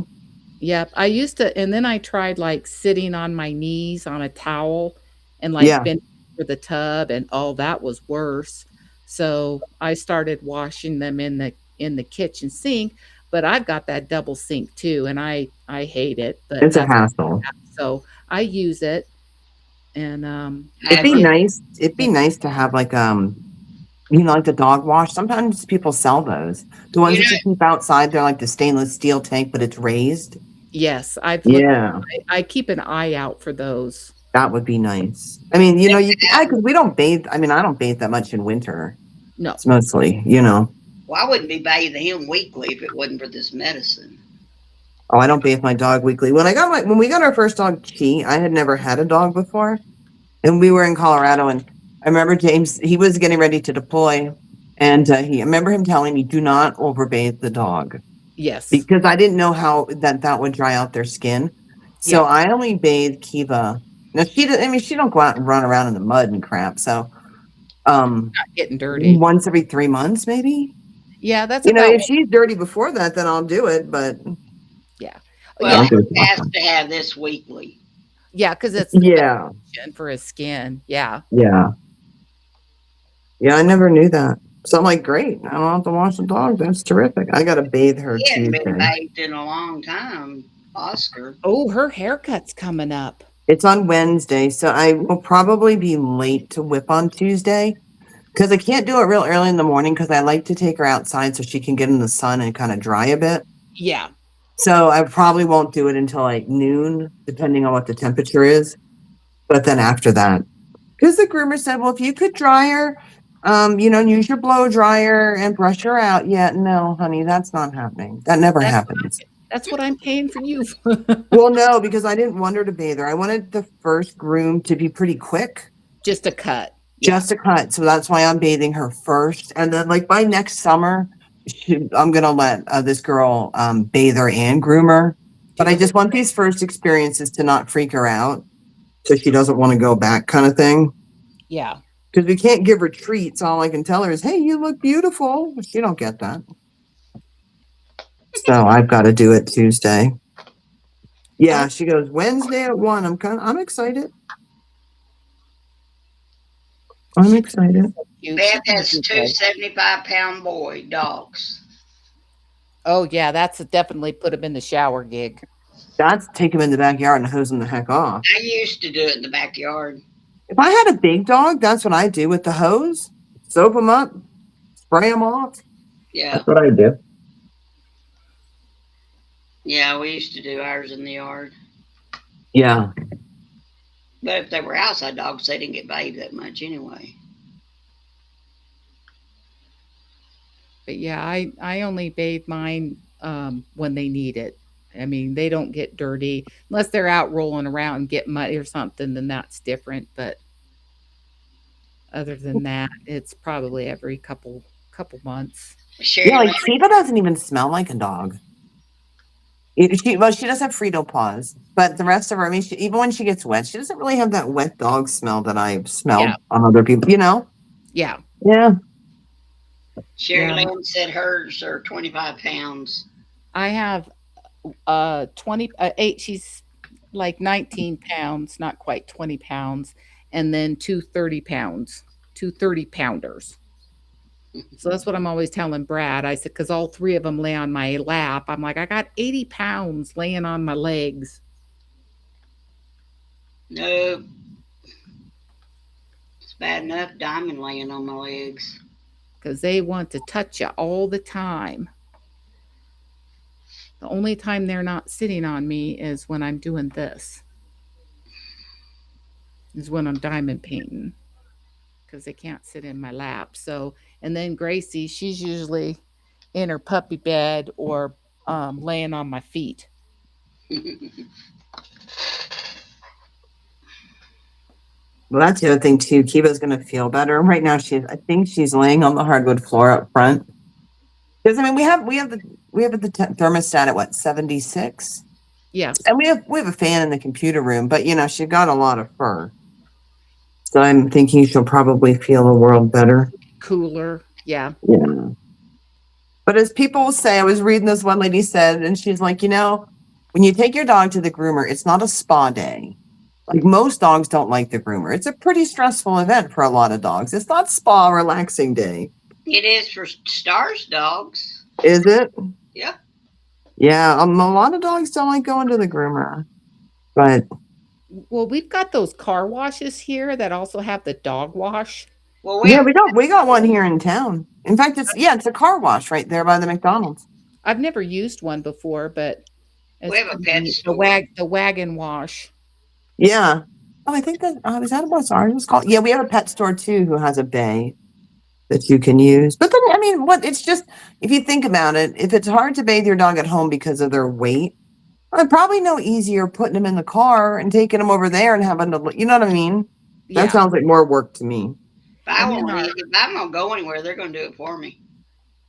Yep. I used to, and then I tried like sitting on my knees on a towel and like bending over the tub, and that was worse. So I started washing them in the kitchen sink, but I've got that double sink too, and I hate it. But It's a hassle. So I use it, and It'd be nice to have like like the dog wash. Sometimes people sell those. The ones that you keep outside, they're like the stainless steel tank, but it's raised. Yes, I keep an eye out for those. That would be nice. I mean, because we don't bathe. I mean, I don't bathe that much in winter. No. It's mostly, Well, I wouldn't be bathing him weekly if it wasn't for this medicine. Oh, I don't bathe my dog weekly. When we got our first dog, Chi, I had never had a dog before. And we were in Colorado, and I remember James, he was getting ready to deploy. And I remember him telling me, do not overbathe the dog. Yes. Because I didn't know how that would dry out their skin. So I only bathe Kiva. Now, she don't go out and run around in the mud and crap. So, not getting dirty. Once every 3 months, maybe. Yeah, that's if she's dirty before that, then I'll do it. But yeah, well, he has to have this weekly. Yeah, because it's for his skin. Yeah. Yeah, I never knew that. So I'm like, great. I don't have to wash the dog. That's terrific. I got to bathe her He hasn't been Tuesday. bathed in a long time, Oscar. Oh, her haircut's coming up. It's on Wednesday, so I will probably be late to WIP on Tuesday because I can't do it real early in the morning because I like to take her outside so she can get in the sun and kind of dry a bit. Yeah. So I probably won't do it until like noon, depending on what the temperature is. But then after that, because the groomer said, well, if you could dry her, use your blow dryer and brush her out. Yeah, no, honey, that's not happening. That never happens. That's what I'm paying for you for. Well, no, because I didn't want her to bathe her. I wanted the first groom to be pretty quick. Just a cut. Just a cut. So that's why I'm bathing her first. And then like by next summer, I'm going to let this girl bathe her and groom her. But I just want these first experiences to not freak her out. So she doesn't want to go back kind of thing. Yeah. Because we can't give her treats. All I can tell her is, hey, you look beautiful. But she don't get that. So I've got to do it Tuesday. Yeah, she goes Wednesday at 1. I'm excited. I'm excited. Beth has 2 75-pound boy dogs. Oh yeah, that's definitely put him in the shower gig. That's take him in the backyard and hose him the heck off. I used to do it in the backyard. If I had a big dog, that's what I do with the hose. Soap them up, spray them off. Yeah. That's what I do. Yeah, we used to do ours in the yard. Yeah. But if they were outside dogs, they didn't get bathed that much anyway. But yeah, I only bathe mine when they need it. I mean, they don't get dirty unless they're out rolling around and get muddy or something, then that's different. But other than that, it's probably every couple months. Yeah, Sherry like Lynn, Shiva doesn't even smell like a dog. Well, she does have Frito paws, but the rest of her, I mean, even when she gets wet, she doesn't really have that wet dog smell that I've Yeah, smelled on other people, yeah, Yeah. Sherry yeah. Lynn said hers are 25 pounds. I have 8, she's like 19 pounds, not quite 20 pounds, and then 2 30 pounds, 2 30 pounders. So that's what I'm always telling Brad. I said, because all three of them lay on my lap. I'm like, I got 80 pounds laying on my legs No, it's bad enough Diamond laying on my legs. because they want to touch you all the time. The only time they're not sitting on me is when I'm doing this, is when I'm diamond painting because they can't sit in my lap. So, and then Gracie, she's usually in her puppy bed or laying on my feet. Well, that's the other thing too. Kiva's going to feel better. Right now, I think she's laying on the hardwood floor up front. Because I mean, we have the thermostat at what, 76, Yeah, and we have a fan in the computer room. But she got a lot of fur, so I'm thinking she'll probably feel a world better. cooler. Yeah. Yeah. But as people will say, I was reading this one lady said, and she's like, when you take your dog to the groomer, it's not a spa day. Like most dogs don't like the groomer. It's a pretty stressful event for a lot of dogs. It's not spa relaxing day. It is for Stars dogs. Is it? Yeah. Yeah, a lot of dogs don't like going to the groomer. But Well, we've got those car washes here that also have the dog wash. Well, yeah, we got one here in town. In fact, it's a car wash right there by the McDonald's. I've never used one before, but we it's have a pretty pet neat. store. The wagon wash. Yeah. Oh, I think that is that what ours is called? Yeah, we have a pet store too who has a bay that you can use. But then, I mean, it's just, if you think about it, if it's hard to bathe your dog at home because of their weight, it's probably no easier putting them in the car and taking them over there and having to, you know what I mean? That Yeah. sounds like more work to me. If I'm going to go anywhere, they're going to do it for me.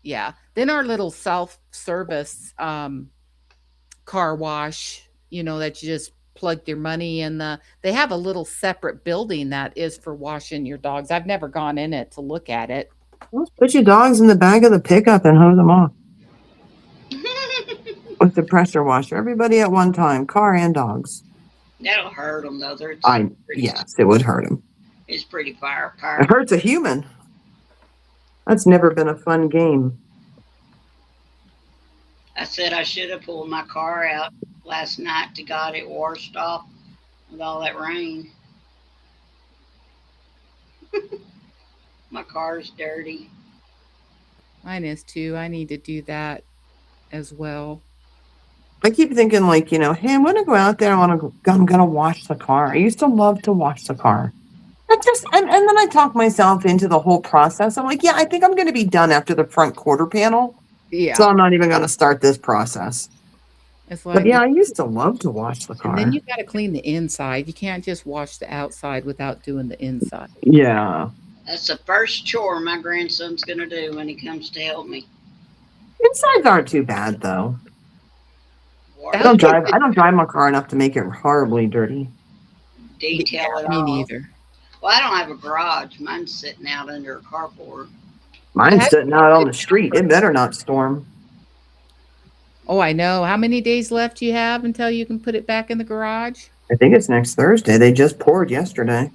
Yeah. Then our little self-service car wash, that you just plug your money in they have a little separate building that is for washing your dogs. I've never gone in it to look at it. Well, put your dogs in the back of the pickup and hose them off with the pressure washer. Everybody at one time, car and dogs. That'll hurt them though. Yes, it would hurt them. It's pretty powerful. It hurts a human. That's never been a fun game. I said I should have pulled my car out last night to got it washed off with all that rain. My car's dirty. Mine is too. I need to do that as well. I keep thinking hey, I'm going to go out there. I'm going to wash the car. I used to love to wash the car. And then I talk myself into the whole process. I'm like, yeah, I think I'm going to be done after the front quarter panel. Yeah. So I'm not even going to start this process. It's like, but yeah, I used to love to wash the car. And then you got to clean the inside. You can't just wash the outside without doing the inside. Yeah. That's the first chore my grandson's going to do when he comes to help me. Insides aren't too bad though. I don't drive my car enough to make it horribly dirty. Detail it Me all. neither. Well, I don't have a garage. Mine's sitting out under a carport. Mine's sitting out on the street. It better not storm. Oh, I know. How many days left do you have until you can put it back in the garage? I think it's next Thursday. They just poured yesterday.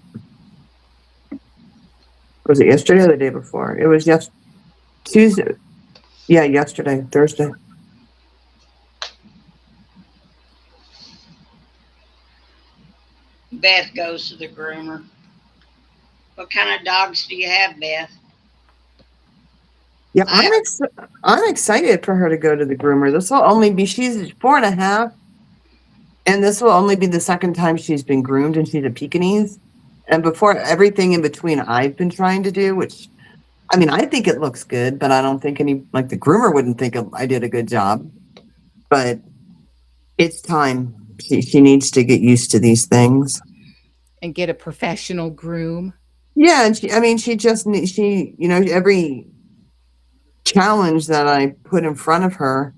Was it yesterday or the day before? It was Tuesday. Yeah, yesterday, Thursday. Beth goes to the groomer. What kind of dogs do you have, Beth? Yeah, I'm excited for her to go to the groomer. This will only be, she's 4.5, and this will only be the second time she's been groomed, and she's a Pekingese. And before, everything in between I've been trying to do, which, I mean, I think it looks good, but I don't think like the groomer wouldn't think I did a good job. But it's time. She needs to get used to these things. And get a professional groom. Yeah, and she just every challenge that I put in front of her,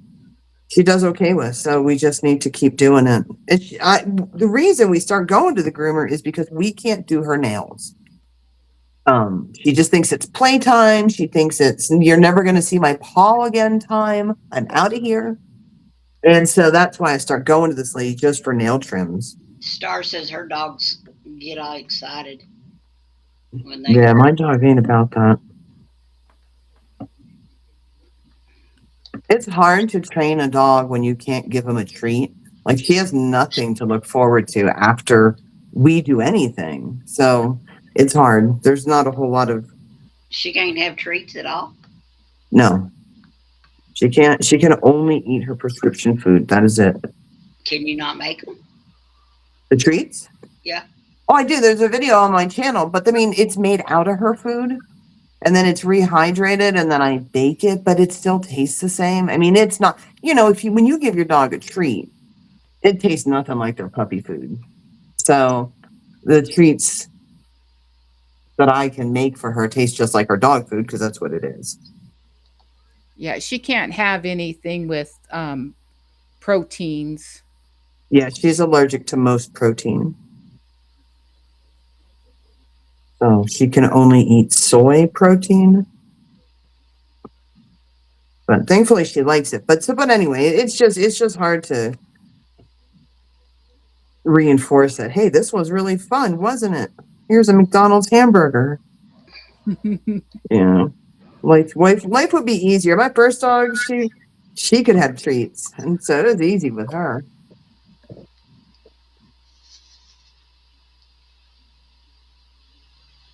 she does okay with. So we just need to keep doing it. The reason we start going to the groomer is because we can't do her nails. She just thinks it's playtime. She thinks you're never going to see my paw again time. I'm out of here. And so that's why I start going to this lady just for nail trims. Star says her dogs get all excited when they. Yeah, my dog ain't about that. It's hard to train a dog when you can't give him a treat. Like, she has nothing to look forward to after we do anything. So it's hard. There's not a whole lot of. She can't have treats at all? No. She can't. She can only eat her prescription food. That is it. Can you not make them? The treats? Yeah. Oh, I do. There's a video on my channel, but I mean, it's made out of her food, and then it's rehydrated, and then I bake it, but it still tastes the same. I mean, it's not, when you give your dog a treat, it tastes nothing like their puppy food. So the treats that I can make for her taste just like her dog food, because that's what it is. Yeah, she can't have anything with proteins. Yeah, she's allergic to most protein. So she can only eat soy protein. But thankfully she likes it. But anyway, it's just hard to reinforce that, hey, this was really fun, wasn't it? Here's a McDonald's hamburger. Yeah. Life would be easier. My first dog, she could have treats, and so it was easy with her.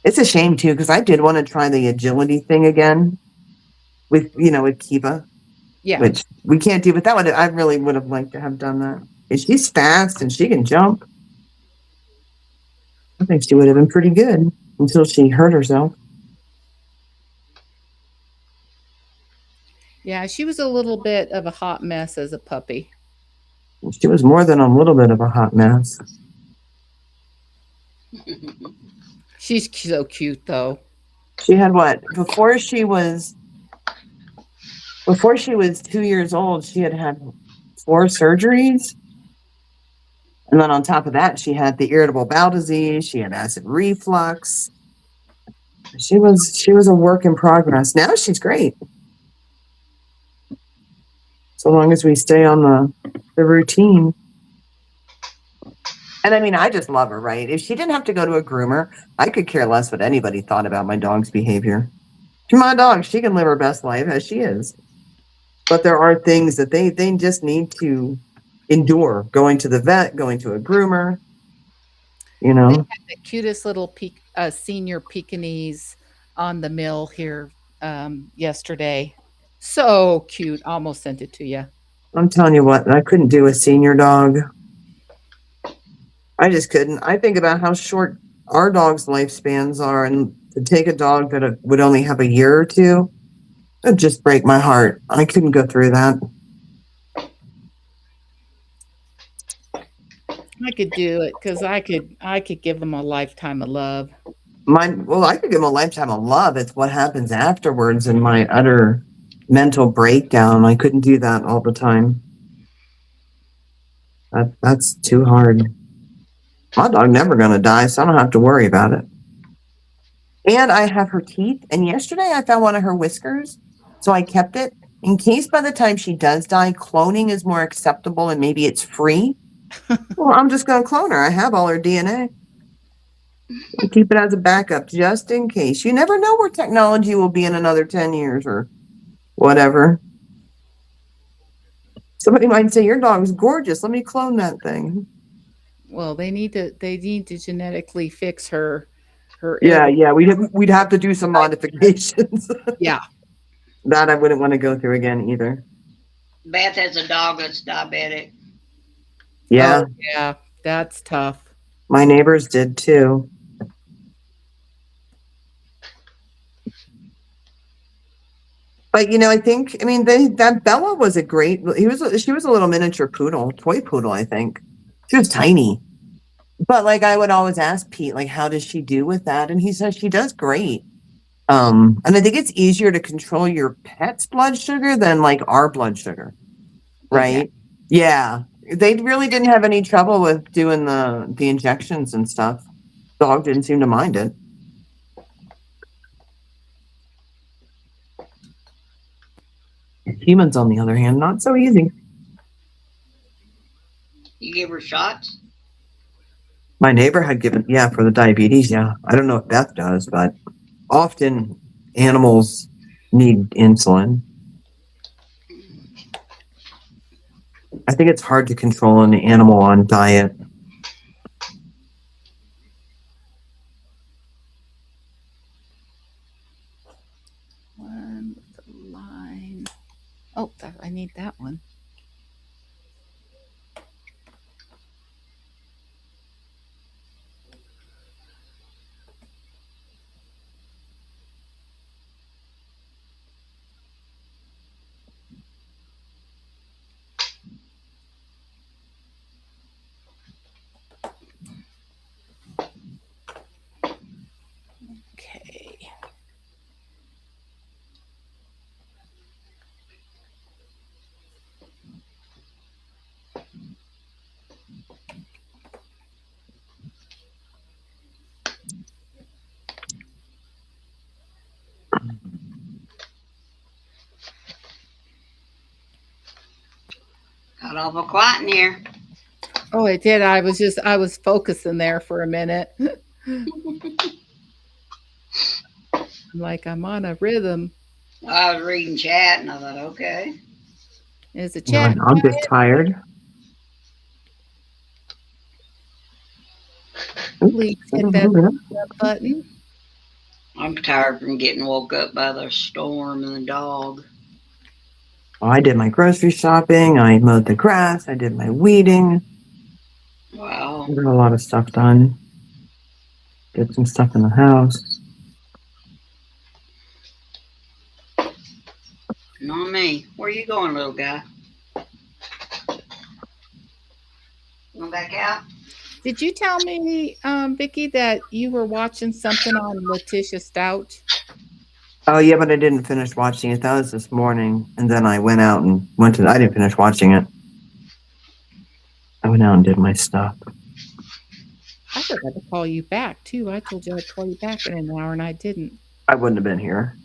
It's a shame too, because I did want to try the agility thing again with Kiva. Yeah. Which we can't do, but that I really would have liked to have done that. And she's fast and she can jump. I think she would have been pretty good until she hurt herself. Yeah, she was a little bit of a hot mess as a puppy. She was more than a little bit of a hot mess. She's so cute, though. She had what? Before she was 2 years old, she had 4 surgeries. And then on top of that, she had the irritable bowel disease. She had acid reflux. She was a work in progress. Now she's great. So long as we stay on the routine. And I mean, I just love her, right? If she didn't have to go to a groomer, I could care less what anybody thought about my dog's behavior. She's my dog. She can live her best life as she is. But there are things that they just need to endure. Going to the vet, going to a groomer, They had the cutest little senior Pekingese on the mill here yesterday. So cute. Almost sent it to you. I'm telling you what, I couldn't do a senior dog. I just couldn't. I think about how short our dog's lifespans are, and to take a dog that would only have a year or two, it'd just break my heart. I couldn't go through that. I could do it because I could give them a lifetime of love. I could give them a lifetime of love. It's what happens afterwards and my utter mental breakdown. I couldn't do that all the time. That's too hard. My dog never gonna die, so I don't have to worry about it. And I have her teeth. And yesterday I found one of her whiskers, so I kept it in case by the time she does die, cloning is more acceptable and maybe it's free. Well, I'm just gonna clone her. I have all her DNA. I'll keep it as a backup just in case. You never know where technology will be in another 10 years or whatever. Somebody might say your dog's gorgeous. Let me clone that thing. Well, they need to genetically fix her. Yeah. We'd have to do some modifications. Yeah. That I wouldn't want to go through again either. Beth has a dog that's diabetic. Yeah, Oh, yeah, that's tough. my neighbors did too. But I think that Bella was a great. She was a little miniature poodle, toy poodle. I think she was tiny. But like I would always ask Pete, like, how does she do with that? And he says she does great. And I think it's easier to control your pet's blood sugar than like our blood sugar, Oh, yeah. right? Yeah, they really didn't have any trouble with doing the injections and stuff. Dog didn't seem to mind it. Humans, on the other hand, not so easy. You give her shots? My neighbor had given, yeah, for the diabetes. Yeah, I don't know if Beth does, but often animals need insulin. I think it's hard to control an animal on diet. One with the line. Oh, I need that one. Okay. Got awful quiet in here. Oh, it did. I was focusing there for a minute. Like I'm on a rhythm. I was reading chat and I thought, okay. Is the chat? I'm just tired. Please hit that button. I'm tired from getting woke up by the storm and the dog. I did my grocery shopping. I mowed the grass. I did my weeding. Wow. I got a lot of stuff done. Did some stuff in the house. Not me. Where are you going, little guy? Going back out? Did you tell me, Vicki, that you were watching something on Letitia Stout? Oh yeah, but I didn't finish watching it. That was this morning, and then I went out and I didn't finish watching it. I went out and did my stuff. I forgot to call you back too. I told you I'd call you back in an hour, and I didn't. I wouldn't have been here.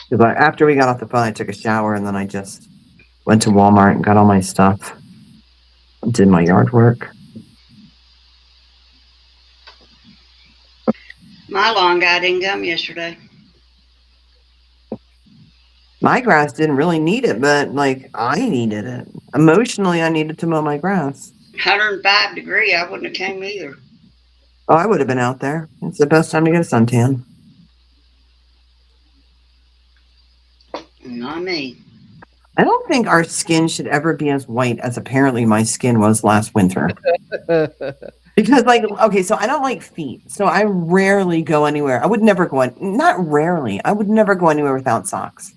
Because after we got off the phone, I took a shower, and then I just went to Walmart and got all my stuff. Did my yard work. My lawn guy didn't come yesterday. My grass didn't really need it, but like I needed it. Emotionally, I needed to mow my grass. 105 degree, I wouldn't have came either. Oh, I would have been out there. It's the best time to get a suntan. Not me. I don't think our skin should ever be as white as apparently my skin was last winter. Because okay, so I don't like feet. So I rarely go anywhere. I would never go not rarely. I would never go anywhere without socks.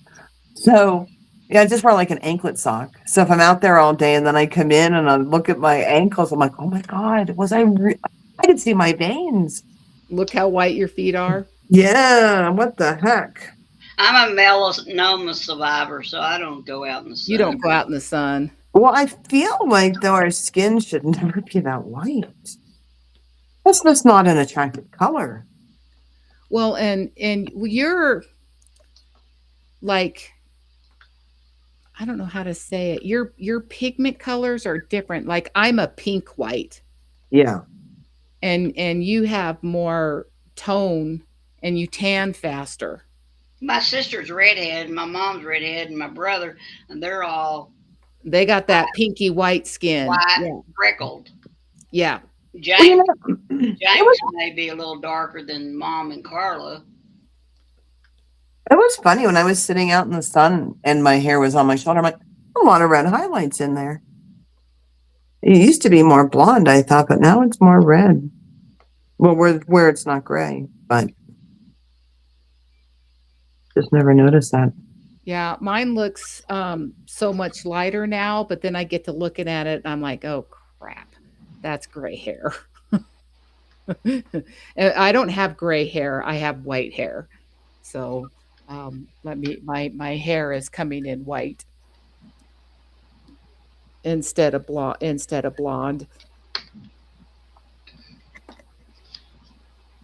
So yeah, I just wear like an anklet sock. So if I'm out there all day and then I come in and I look at my ankles, I'm like, oh my God, I could see my veins. Look how white your feet are. Yeah, what the heck? I'm a melanoma survivor, so I don't go out in the sun. You don't go out in the sun. Well, I feel like though our skin should never be that white. That's just not an attractive color. Well, and you're like, I don't know how to say it. Your pigment colors are different. Like I'm a pink white. Yeah. And you have more tone and you tan faster. My sister's redhead, my mom's redhead, and my brother, and they got that pinky white skin. White, freckled. Yeah. James may be a little darker than Mom and Carla. It was funny when I was sitting out in the sun and my hair was on my shoulder. I'm like, a lot of red highlights in there. It used to be more blonde, I thought, but now it's more red. Well, where it's not gray, but just never noticed that. Yeah, mine looks so much lighter now, but then I get to looking at it and I'm like, oh crap, that's gray hair. I don't have gray hair. I have white hair. So my hair is coming in white instead of blonde.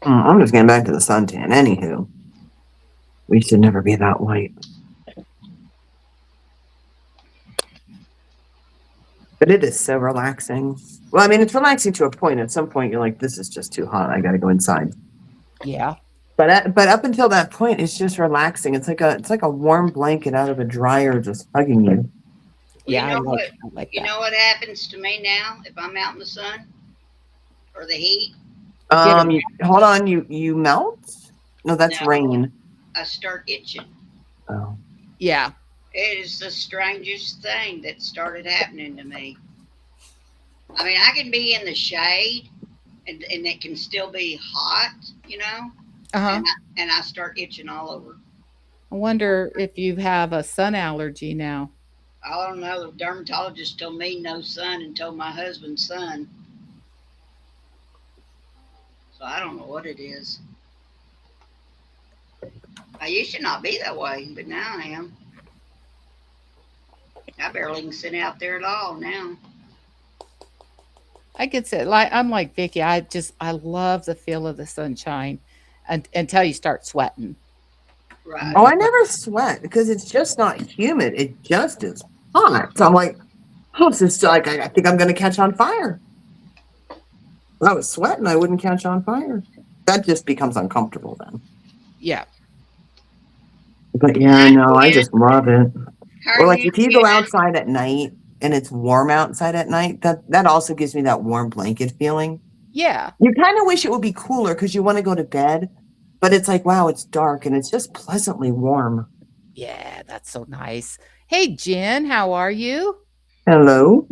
I'm just getting back to the suntan. Anywho, we should never be that white. But it is so relaxing. Well, I mean, it's relaxing to a point. At some point, you're like, this is just too hot. I got to go inside. Yeah. But up until that point, it's just relaxing. It's like a warm blanket out of a dryer just hugging you. Yeah, You know I like You that. know what happens to me now if I'm out in the sun or the heat? Hold on. You melt? No, that's No. rain. I start itching. Oh. Yeah. It is the strangest thing that started happening to me. I mean, I can be in the shade and it can still be hot, you know, Uh-huh. and I start itching all over. I wonder if you have a sun allergy now. I don't know. The dermatologist told me no sun and told my husband sun. So I don't know what it is. I used to not be that way, but now I am. I barely can sit out there at all now. I could say I'm like Vicky. I love the feel of the sunshine until you start sweating. Right. Oh, I never sweat because it's just not humid. It just is hot. So I'm like, oh, it's just like I think I'm going to catch on fire. If I was sweating, I wouldn't catch on fire. That just becomes uncomfortable then. Yeah. But yeah, no, I just love it. How Or are like you if you go doing? outside at night and it's warm outside at night, that also gives me that warm blanket feeling. Yeah. You kind of wish it would be cooler because you want to go to bed, but it's like, wow, it's dark and it's just pleasantly warm. Yeah, that's so nice. Hey, Jen, how are you? Hello.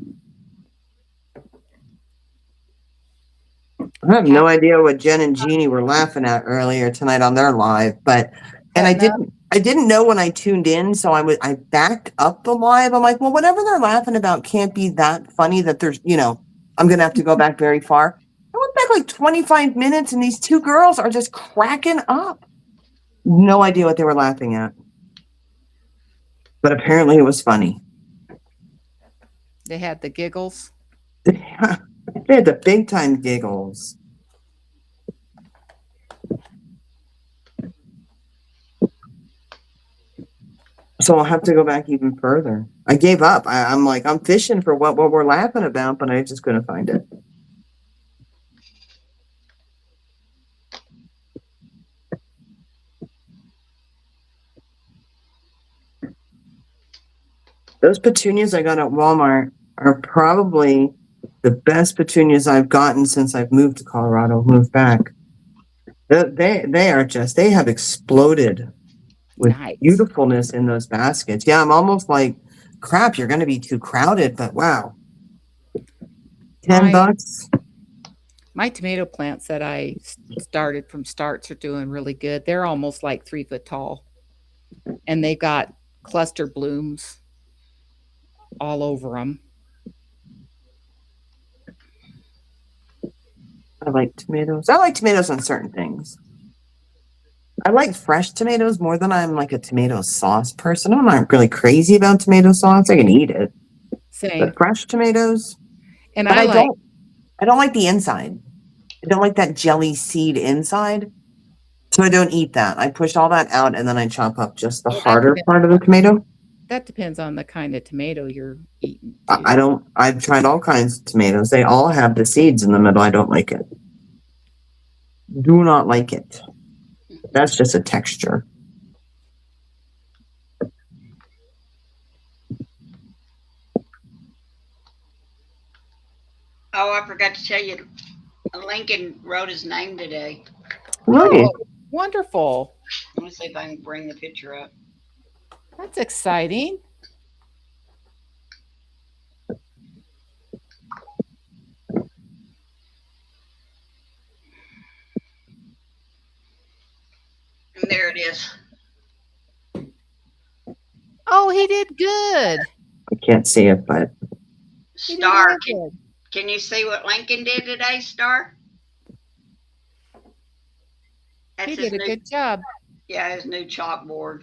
I have no idea what Jen and Jeannie were laughing at earlier tonight on their live, but and I didn't know when I tuned in, so I backed up the live. I'm like, well, whatever they're laughing about can't be that funny that there's, I'm gonna have to go back very far. I went back like 25 minutes and these two girls are just cracking up. No idea what they were laughing at. But apparently it was funny. They had the giggles. They had the big time giggles. So I'll have to go back even further. I gave up. I'm like, I'm fishing for what we're laughing about, but I just couldn't find it. Those petunias I got at Walmart are probably the best petunias I've gotten since I've moved to Colorado, moved back. They have exploded with Nice. beautifulness in those baskets. Yeah, I'm almost like, crap, you're going to be too crowded, but wow. $10. My tomato plants that I started from starts are doing really good. They're almost like 3 foot tall. And they've got cluster blooms all over them. I like tomatoes. I like tomatoes on certain things. I like fresh tomatoes more than I'm like a tomato sauce person. I'm not really crazy about tomato sauce. I can eat it. Same. But fresh tomatoes. And But I like I don't like the inside. I don't like that jelly seed inside. So I don't eat that. I push all that out and then I chop up just the harder part of the tomato. that depends on the kind of tomato you're eating. I've tried all kinds of tomatoes. They all have the seeds in the middle. I don't like it. Do not like it. That's just a texture. Oh, I forgot to tell you, Lincoln wrote his name today. Really? Oh, wonderful. Let me see if I can bring the picture up. That's exciting. And there it is. Oh, he did good. I can't see it, but He did Star, real good. can you see what Lincoln did today, Star? That's He his did a new, good job. yeah, his new chalkboard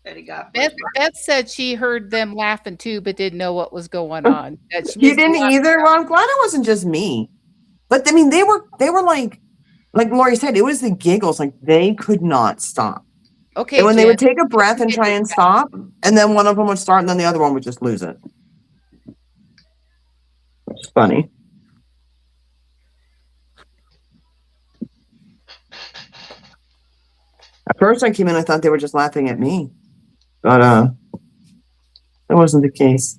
that he got. For Beth, his birthday. Beth said she heard them laughing too, but didn't know what was going on. That she you missed a didn't lot. either. Well, I'm glad it wasn't just me. But I mean, they were like Lori said, it was the giggles. Like they could not stop. Okay, And when they Jen, would take a breath and try and stop, and then one of them would start, and then the other one would just lose it. It's funny. At first, I came in, I thought they were just laughing at me, but that wasn't the case.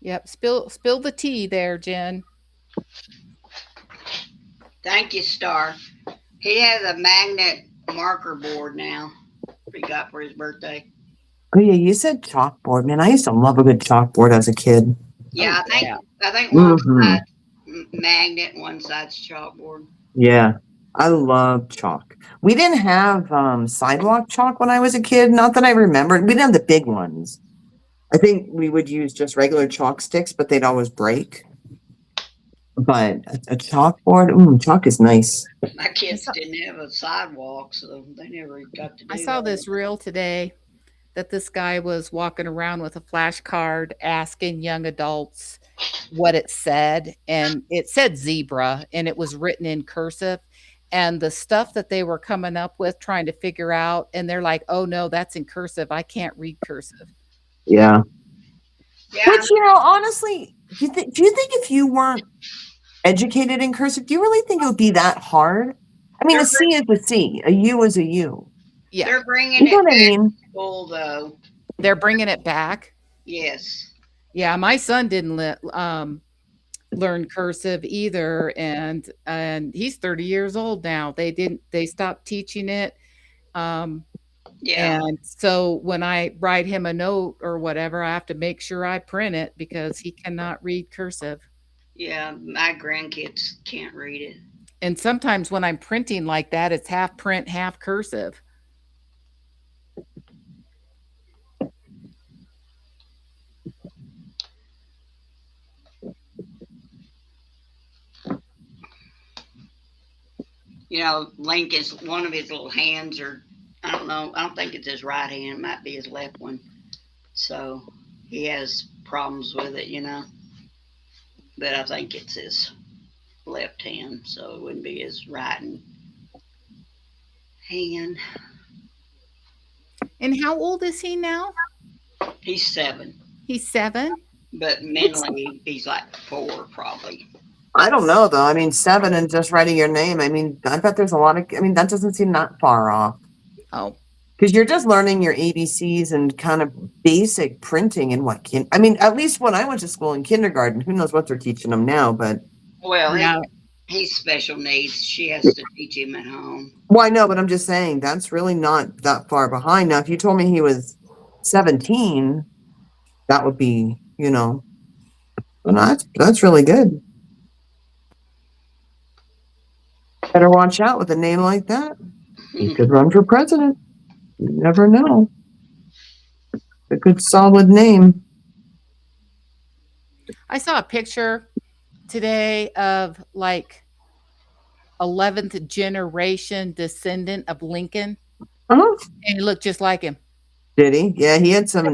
Yep, spill the tea there, Jen. Thank you, Star. He has a magnet marker board now. He got for his birthday. Oh yeah, you said chalkboard, man. I used to love a good chalkboard as a kid. Yeah, Oh, yeah. I think one Mhm. side's magnet, one side's chalkboard. Yeah, I love chalk. We didn't have sidewalk chalk when I was a kid. Not that I remembered. We didn't have the big ones. I think we would use just regular chalk sticks, but they'd always break. But a chalkboard, chalk is nice. My kids didn't have a sidewalk, so they never got to do I saw that. this reel today that this guy was walking around with a flashcard asking young adults what it said. And it said zebra and it was written in cursive. And the stuff that they were coming up with trying to figure out, and they're like, oh no, that's in cursive. I can't read cursive. Yeah. Yeah, Which, honestly, do you think if you weren't educated in cursive, do you really think it would be that hard? I mean, a C is a C, a U is a U. Yeah, they're bringing You know it what I back mean? to school, though. they're bringing it back. Yes. Yeah, my son didn't learn cursive either, and he's 30 years old now. They stopped teaching it. Yeah. And so when I write him a note or whatever, I have to make sure I print it because he cannot read cursive. Yeah. My grandkids can't read it. And sometimes when I'm printing like that, it's half print, half cursive. Lincoln's one of his little hands, or I don't know. I don't think it's his right hand. It might be his left one. So he has problems with it, But I think it's his left hand, so it wouldn't be his right hand. And how old is he now? He's 7, He's 7? but mentally he's like 4, probably. I don't know, though. I mean, 7 and just writing your name. I mean, I bet there's a lot of, that doesn't seem that far off. Oh, Because you're just learning your ABCs and kind of basic printing and at least when I went to school in kindergarten, who knows what they're teaching them now, but. Well, yeah. he's special needs. She has to teach him at home. Well, I know, but I'm just saying that's really not that far behind. Now, if you told me he was 17, that would be, well, that's really good. Better watch out with a name like that. He could run for president. You never know. A good solid name. I saw a picture today of like 11th generation descendant of Lincoln, Oh, and he looked just like him. did he? Yeah, he had some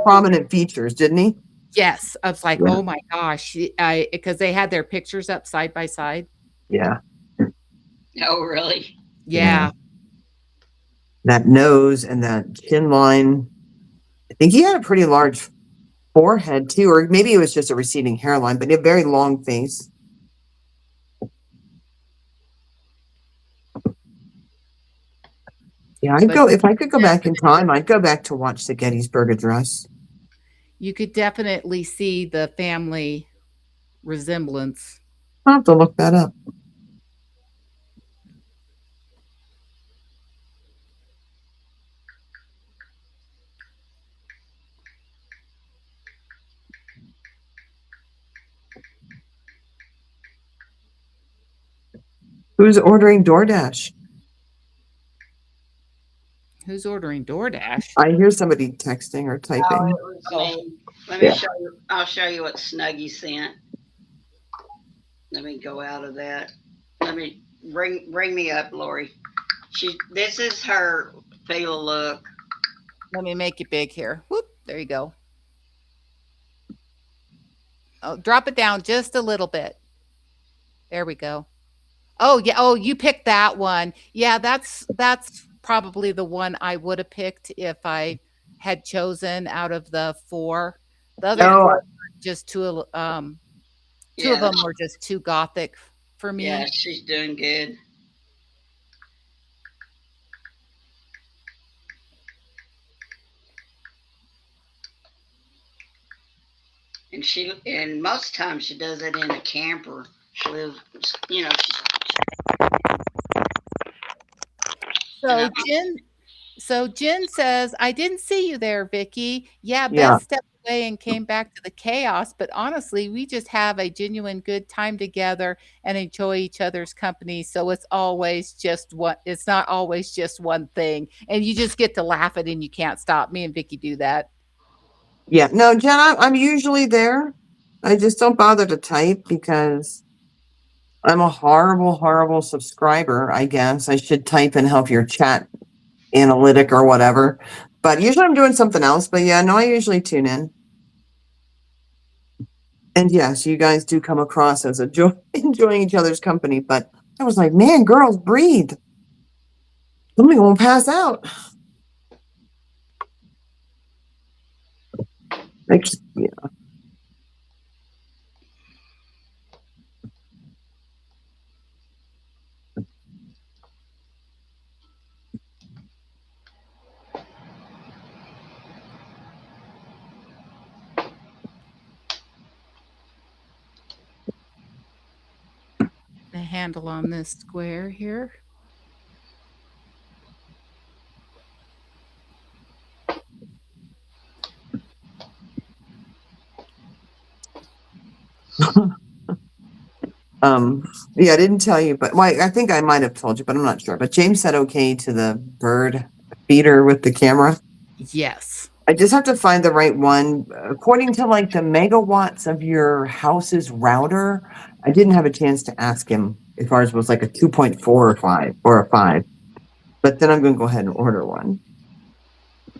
prominent features, didn't he? Yes. I was like, Yeah. oh my gosh. Because they had their pictures up side by side. Yeah. Oh, really? Yeah. That nose and that chin line. I think he had a pretty large forehead too, or maybe it was just a receding hairline, but a very long face. Yeah, if I could go back in time, I'd go back to watch the Gettysburg Address. You could definitely see the family resemblance. I'll have to look that up. Who's ordering DoorDash? Who's ordering DoorDash? I hear somebody texting or Oh, typing. it was me. Let me show you. I'll show you what Snuggie sent. Let me go out of that. Let me bring me up, Lori. This is her feel look. Let me make it big here. Whoop, there you go. Oh, drop it down just a little bit. There we go. Oh, yeah. Oh, you picked that one. Yeah, that's probably the one I would have picked if I had chosen out of the 4. The other 4 were just two of them were just too gothic for me. Yeah, she's doing good. And most times she does it in a camper. She lives, So Jen says, I didn't see you there, Vicki. Yeah, Beth stepped away and came back to the chaos, but honestly, we just have a genuine good time together and enjoy each other's company. So it's not always just one thing. And you just get to laugh at it and you can't stop. Me and Vicki do that. Yeah, no, Jen, I'm usually there. I just don't bother to type because I'm a horrible, horrible subscriber, I guess. I should type and help your chat analytic or whatever. But usually I'm doing something else. But yeah, no, I usually tune in. And yes, you guys do come across as enjoying each other's company. But I was like, man, girls, breathe. Somebody won't pass out. Like, yeah. The handle on this square here. Yeah, I didn't tell you, but I think I might have told you, but I'm not sure. But James said okay to the bird feeder with the camera. Yes. I just have to find the right one. According to like the megawatts of your house's router, I didn't have a chance to ask him if ours was like a 2.4 or 5 or a 5. But then I'm going to go ahead and order one.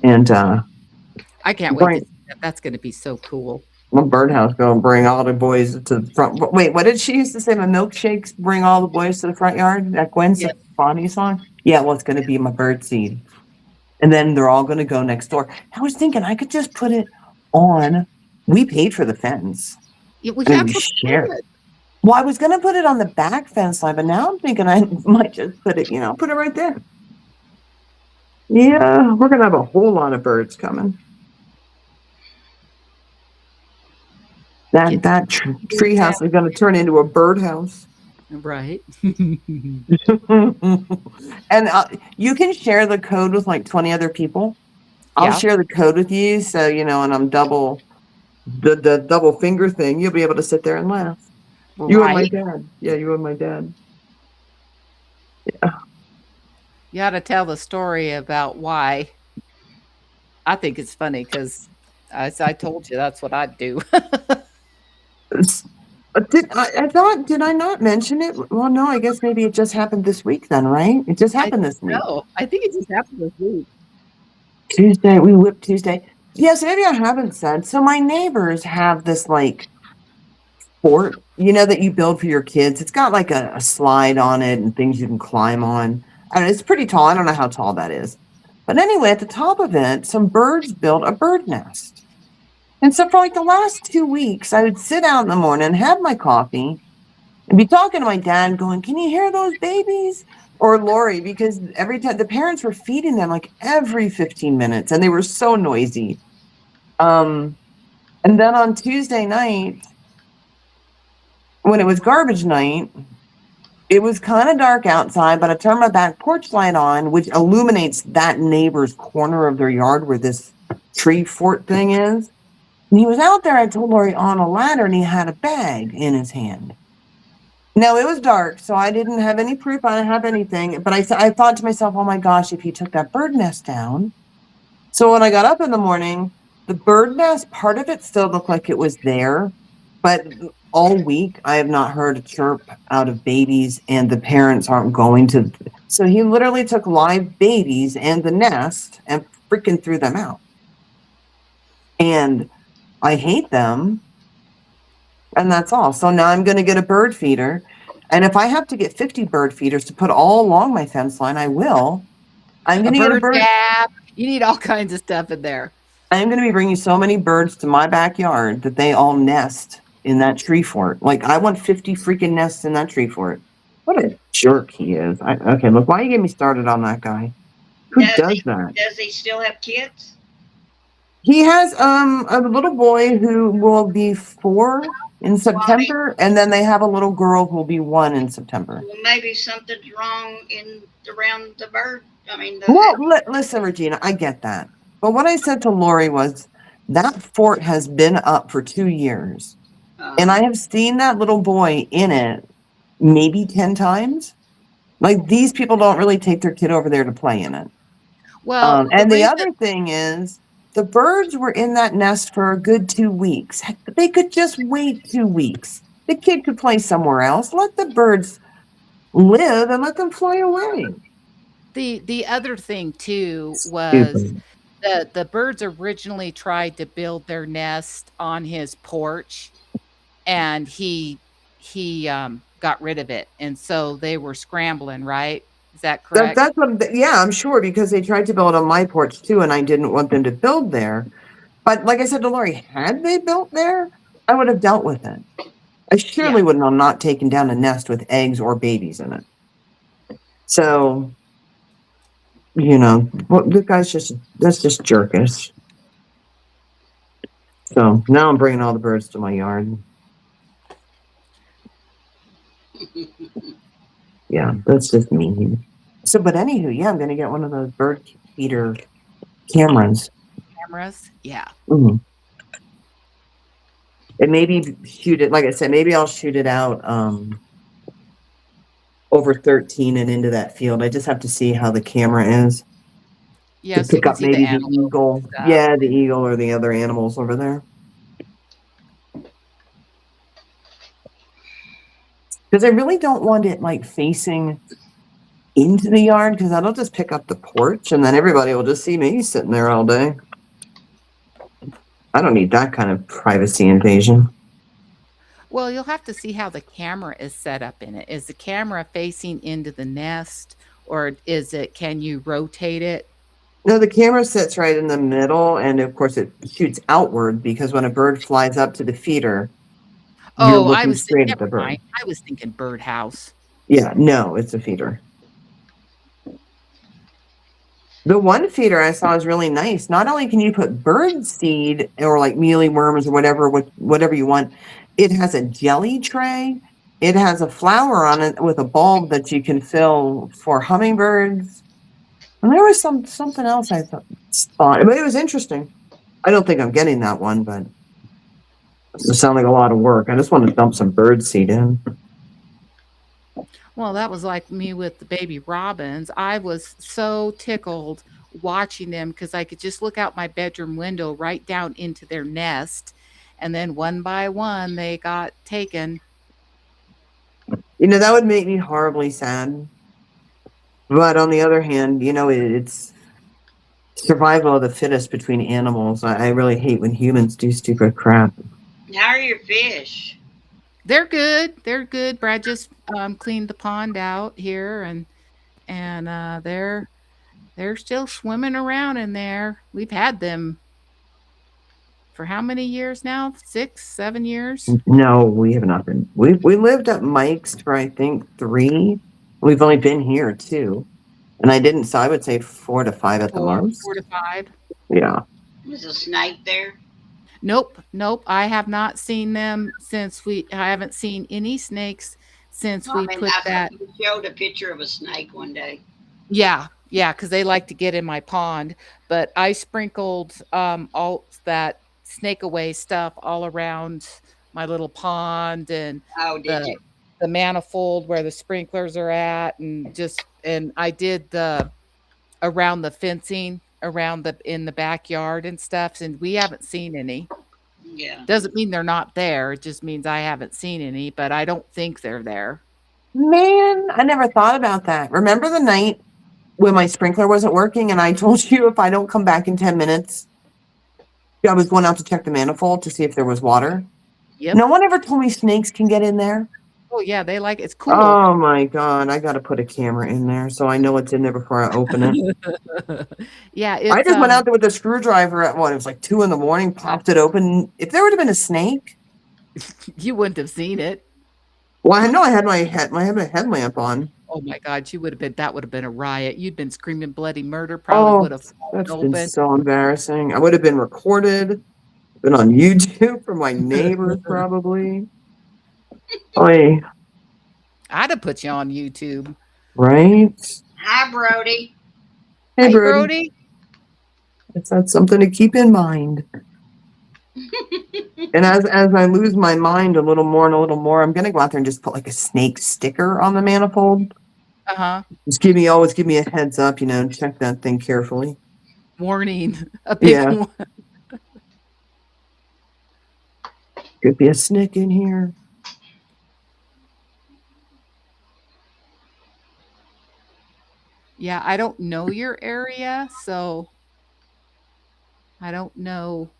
And I can't wait to see that. That's going to be so cool. My birdhouse going to bring all the boys to the front. Wait, what did she used to say? My milkshakes bring all the boys to the front yard? That Gwen Stefani song? Yeah, well, it's going to be my bird seed. And then they're all going to go next door. I was thinking I could just put it on. We paid for the fence. Yeah, we have to share it. Well, I was going to put it on the back fence line, but now I'm thinking I might just put it, put it right there. Yeah, we're going to have a whole lot of birds coming. That tree house is going to turn into a birdhouse. Right. And you can share the code with like 20 other people. I'll share the code with you. So, and I'm the double finger thing. You'll be able to sit there and laugh. Right. You and my dad. Yeah, you and my dad. Yeah. You ought to tell the story about why. I think it's funny because, as I told you, that's what I'd do. Did I not mention it? Well, no, I guess maybe it just happened this week then, right? It just happened this week. No, I think it just happened this week. Tuesday, we WIP Tuesday. Yes, maybe I haven't said. So my neighbors have this like fort, that you build for your kids. It's got like a slide on it and things you can climb on. I mean, it's pretty tall. I don't know how tall that is. But anyway, at the top of it, some birds built a bird nest. And so for like the last 2 weeks, I would sit out in the morning, have my coffee, and be talking to my dad going, can you hear those babies? Or Lori, because every time the parents were feeding them like every 15 minutes and they were so noisy. And then on Tuesday night, when it was garbage night, it was kind of dark outside, but I turned my back porch light on, which illuminates that neighbor's corner of their yard where this tree fort thing is. And he was out there, I told Lori, on a ladder, and he had a bag in his hand. No, it was dark, so I didn't have any proof. I didn't have anything. But I thought to myself, oh my gosh, if he took that bird nest down. So when I got up in the morning, the bird nest, part of it still looked like it was there. But all week, I have not heard a chirp out of babies, and the parents aren't going to. So he literally took live babies and the nest and freaking threw them out. And I hate them. And that's all. So now I'm going to get a bird feeder. And if I have to get 50 bird feeders to put all along my fence line, I will. I'm going to get a bird gap. You need all kinds of stuff in there. I'm going to be bringing so many birds to my backyard that they all nest in that tree fort. Like, I want 50 freaking nests in that tree fort. What a jerk he is. Okay, look, why you get me started on that guy? Who does that? Does he still have kids? He has a little boy who will be 4 in September, and then they have a little girl who will be 1 in September. Well, maybe something's wrong around the bird. I mean, listen, Regina, I get that. But what I said to Lori was that fort has been up for 2 years. And I have seen that little boy in it maybe 10 times. Like, these people don't really take their kid over there to play in it. Well, and the other thing is, the birds were in that nest for a good 2 weeks. They could just wait 2 weeks. The kid could play somewhere else. Let the birds live and let them fly away. The other thing too was the birds originally tried to build their nest on his porch, and he got rid of it, and so they were scrambling, right? Is that correct? That's what, yeah, I'm sure, because they tried to build on my porch too, and I didn't want them to build there. But like I said to Lori, had they built there, I would have dealt with it. I surely would have not taken down a nest with eggs or babies in it. So, you know, the guy's that's just jerkish. So now I'm bringing all the birds to my yard. Yeah, that's just mean. So, but anywho, yeah, I'm going to get one of those bird feeder cameras. Yeah. Mm-hmm. And maybe shoot it, like I said, maybe I'll shoot it out over 13 and into that field. I just have to see how the camera is. Yeah, to pick up maybe the eagle. Yeah, the eagle or the other animals over there. Because I really don't want it like facing into the yard, because that'll just pick up the porch and then everybody will just see me sitting there all day. I don't need that kind of privacy invasion. Well, you'll have to see how the camera is set up in it. Is the camera facing into the nest, or can you rotate it? No, the camera sits right in the middle, and of course it shoots outward, because when a bird flies up to the feeder, oh, I was straight at the bird. I was thinking birdhouse. Yeah, no, it's a feeder. The one feeder I saw is really nice. Not only can you put bird seed or like mealy worms or whatever you want, it has a jelly tray. It has a flower on it with a bulb that you can fill for hummingbirds. And there was something else I thought, but it was interesting. I don't think I'm getting that one, but it doesn't sound like a lot of work. I just want to dump some bird seed in. Well, that was like me with the baby robins. I was so tickled watching them, because I could just look out my bedroom window right down into their nest, and then one by one they got taken. You know, that would make me horribly sad. But on the other hand, you know, it's survival of the fittest between animals. I really hate when humans do stupid crap. How are your fish? They're good. They're good. Brad just cleaned the pond out here, and they're still swimming around in there. We've had them for how many years now? 6, 7 years? No, we have not been. We lived at Mike's for I think 3. We've only been here 2, and I would say 4 to 5 at the most. 4 to 5. Yeah. Is a snake there? Nope. I have not seen them since I haven't seen any snakes since we put that. You showed a picture of a snake one day. Yeah, because they like to get in my pond. But I sprinkled all that snake away stuff all around my little pond, and did you? the manifold where the sprinklers are at, and I did the around the fencing around the in the backyard and stuff, and we haven't seen any. Yeah. Doesn't mean they're not there. It just means I haven't seen any, but I don't think they're there. Man, I never thought about that. Remember the night when my sprinkler wasn't working and I told you if I don't come back in 10 minutes, I was going out to check the manifold to see if there was water? Yep. No one ever told me snakes can get in there. Oh yeah, they like it's cool. Oh my God, I got to put a camera in there so I know what's in there before I open it. Yeah, I it's just went out there with a screwdriver at what? It was like 2 a.m, popped it open. If there would have been a snake, you wouldn't have seen it. well, I know I had my headlamp on. Oh my God, you would have been that would have been a riot. You'd been screaming bloody murder, probably Oh, would have fallen that's open. been so embarrassing. I would have been recorded, been on YouTube for my neighbors probably. Oy, I'd have put you on YouTube. right? Hi, Brody. Hey, Hey, Brody. That's something to keep in mind. And as I lose my mind a little more and a little more, I'm gonna go out there and just put like a snake sticker on the manifold. Uh-huh. Just always give me a heads up, check that thing carefully. Warning. A big Yeah. one. Could be a snake in here. Yeah, I don't know your area, so I don't know,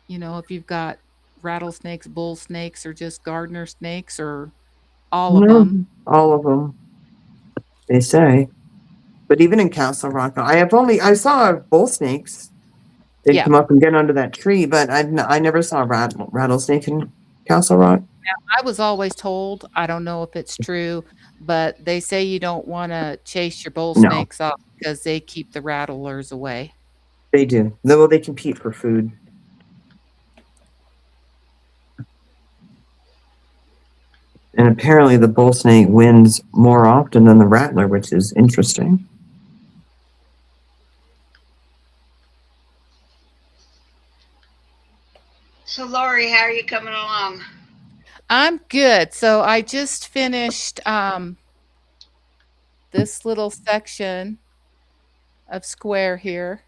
if you've got rattlesnakes, bull snakes, or just gardener snakes, or all of them. All of them, they say. But even in Castle Rock, I saw bull snakes. They'd Yeah. come up and get under that tree, but I never saw a rattlesnake in Castle Rock. Now, I was always told, I don't know if it's true, but they say you don't want to chase your bull No. snakes off because they keep the rattlers away. They do. Well, they compete for food. And apparently the bull snake wins more often than the rattler, which is interesting. So, Lori, how are you coming along? I'm good. So I just finished this little section of square here.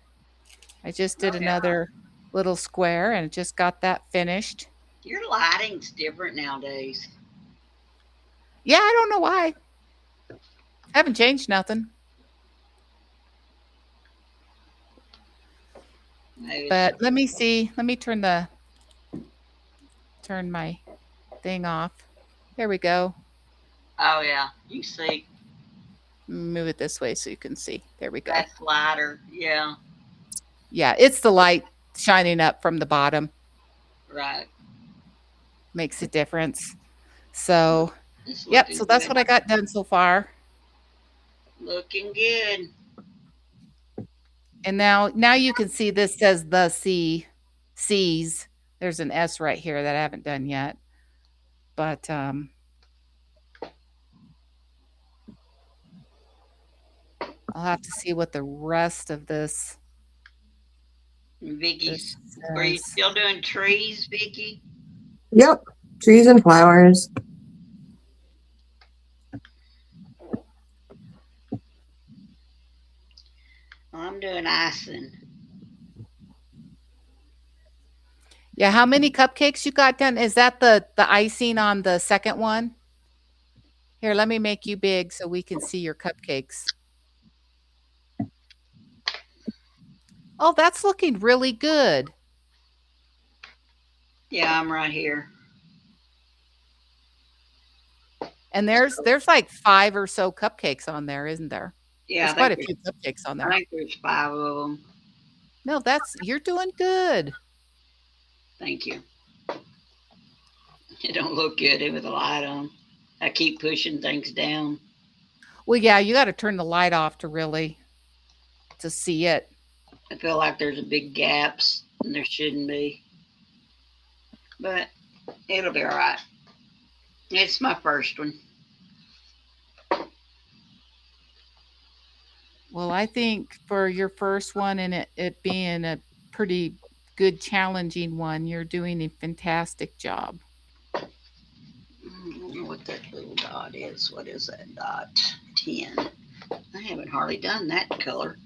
I just did another little square and just got that finished. Your lighting's different nowadays. Yeah, I don't know why. Haven't changed nothing. Maybe But let me see. Let me turn my thing off. There we go. oh, yeah. You see, Move it this way so you can see. There we go. that's lighter. Yeah, Yeah, it's the light shining up from the bottom. right. Makes a difference. So, It's yep. looking So that's good. what I got done so far. Looking good. And now you can see this says the C's. There's an S right here that I haven't done yet. But I'll have to see what the rest of this Vicki, this are you says. still doing trees, Vicki? Yep. Trees and flowers. I'm doing icing. Yeah, how many cupcakes you got done? Is that the icing on the second one? Here, let me make you big so we can see your cupcakes. Oh, that's looking really good. Yeah, I'm right here. And there's like 5 or so cupcakes on there, isn't there? Yeah, There's quite a few cupcakes on I there. think there's 5 of them. No, you're doing good. Thank you. It don't look good with the light on. I keep pushing things down. Well, yeah, you got to turn the light off to see it. I feel like there's a big gaps, and there shouldn't be. But it'll be all right. It's my first one. Well, I think for your first one and it being a pretty good challenging one, you're doing a fantastic job. what that little dot is. What is that dot? 10. I haven't hardly done that color.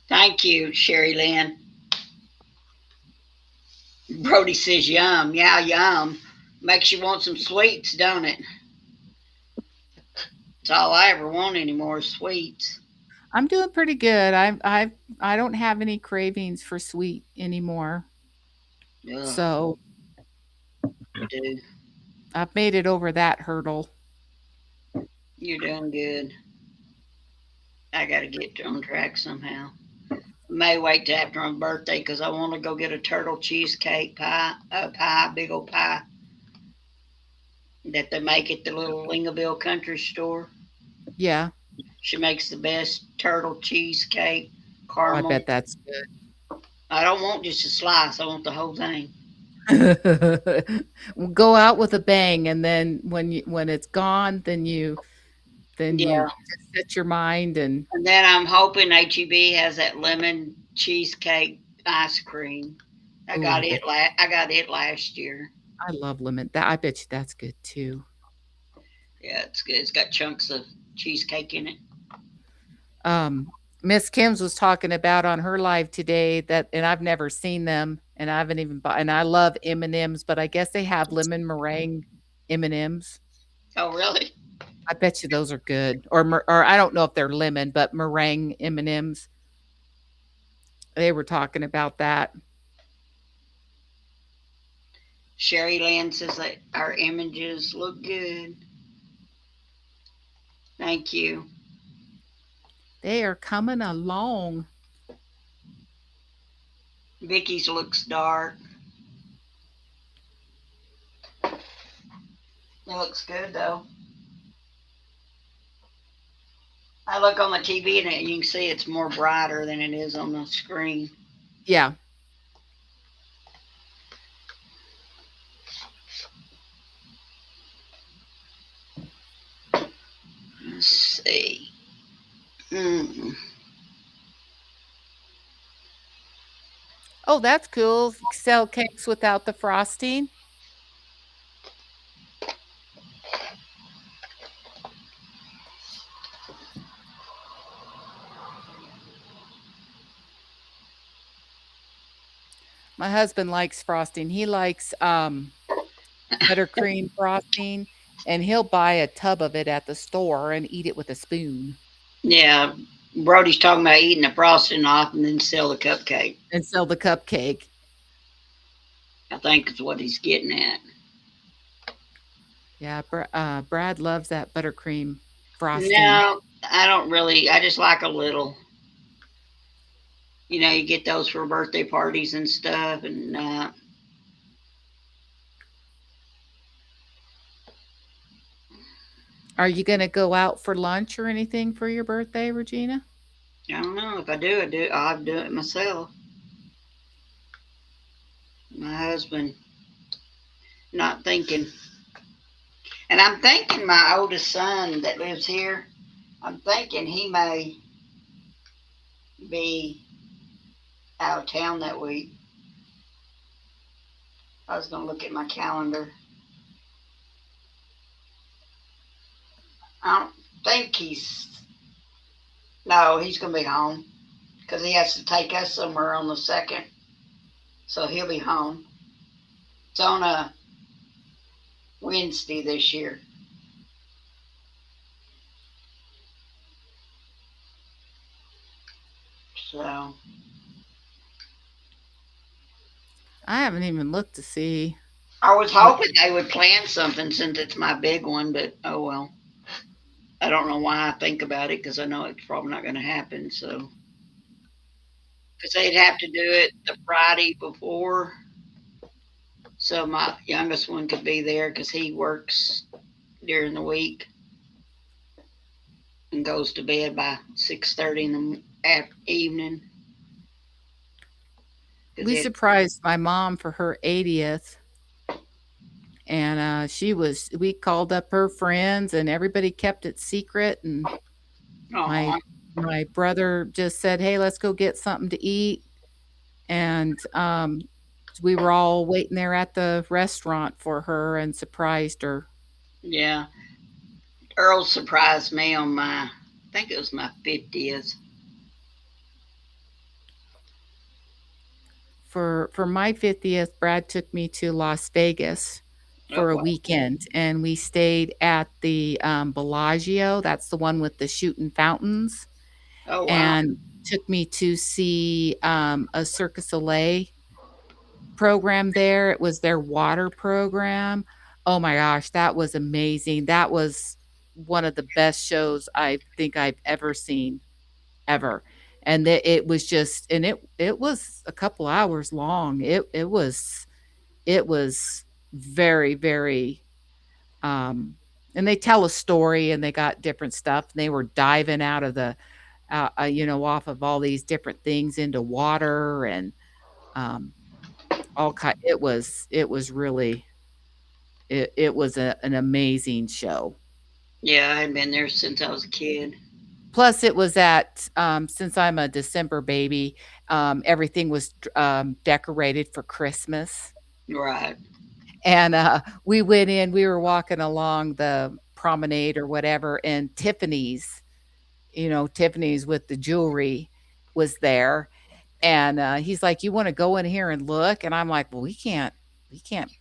Thank you, Sherry Lynn. Brody says yum. Yeah, yum. Makes you want some sweets, don't it? It's all I ever want anymore is sweets. I'm doing pretty good. I don't have any cravings for sweet anymore. Ugh, So you do. I've made it over that hurdle. You're doing good. I got to get on track somehow. May wait till after my birthday because I want to go get a turtle cheesecake pie, big old pie that they make at the little Lingaville Country Store. Yeah. She makes the best turtle cheesecake, Oh, I caramel. bet that's I don't want just a slice. I want the whole thing. good. Go out with a bang, and then when it's gone, then you Yeah. just set your mind and And then I'm hoping HEB has that lemon cheesecake ice cream. I oh, got it. I got it last year. I love lemon. That I bet you that's good too. Yeah, it's good. It's got chunks of cheesecake in it. Miss Kim's was talking about on her live today that, and I've never seen them, and I haven't even bought. And I love M&Ms, but I guess they have lemon meringue M&Ms. Oh, really? I bet you those are good, or I don't know if they're lemon, but meringue M&Ms. They were talking about that. Sherry Lynn says that our images look good. Thank you. They are coming along. Vicky's looks dark. It looks good though. I look on the TV and you can see it's more brighter than it is on the screen. Yeah. Let's see. Oh, that's cool. Sell cakes without the frosting. My husband likes frosting. He likes buttercream frosting, and he'll buy a tub of it at the store and eat it with a spoon. Yeah, Brody's talking about eating the frosting off and then sell the cupcake. And sell the cupcake. I think is what he's getting at. Yeah, Brad loves that buttercream frosting. No, I don't really. I just like a little. You know, you get those for birthday parties and stuff, and Are you going to go out for lunch or anything for your birthday, Regina? I don't know if I do. I'll have to do it myself. My husband not thinking, and I'm thinking my oldest son that lives here. I'm thinking he may be out of town that week. I was going to look at my calendar. I don't think no, he's going to be home because he has to take us somewhere on the 2nd. So he'll be home. It's on a Wednesday this year. So I haven't even looked to see. I was hoping they would plan something since it's my big one, but oh well. I don't know why I think about it because I know it's probably not going to happen. So, because they'd have to do it the Friday before, so my youngest one could be there because he works during the week and goes to bed by 6:30 in the evening. We surprised my mom for her 80th. And we called up her friends and everybody kept it secret. And my brother just said, hey, let's go get something to eat. And we were all waiting there at the restaurant for her and surprised her. Yeah. Earl surprised me on I think it was my 50th. For my 50th, Brad took me to Las Vegas Oh, for a wow. weekend, and we stayed at the Bellagio. That's the one with the shooting fountains, Oh, wow. and took me to see a Circus Soleil program there. It was their water program. Oh my gosh, that was amazing. That was one of the best shows I think I've ever seen, ever. And it was just, and it was a couple hours long. It was very, very, um and they tell a story, and they got different stuff, and they were diving out of the off of all these different things into water, and um it was really, it was an amazing show. Yeah, I had been there since I was a kid. Plus, it was since I'm a December baby, everything was decorated for Christmas. Right. And we went in, we were walking along the promenade or whatever, and Tiffany's with the jewelry was there. And he's like, "You want to go in here and look?" And I'm like, "Well, we can't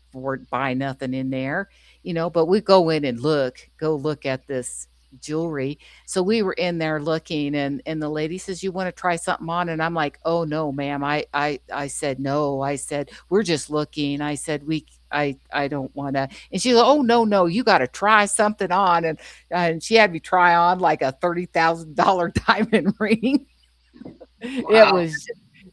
afford buy nothing in there, but we go in and go look at this jewelry." So we were in there looking, and the lady says, "You want to try something on?" And I'm like, "Oh no, ma'am." I said, "No." I said, "We're just looking." I said, I don't want to. And she's like, "Oh no, no, you got to try something on." And she had me try on like a $30,000 diamond ring. It Wow. was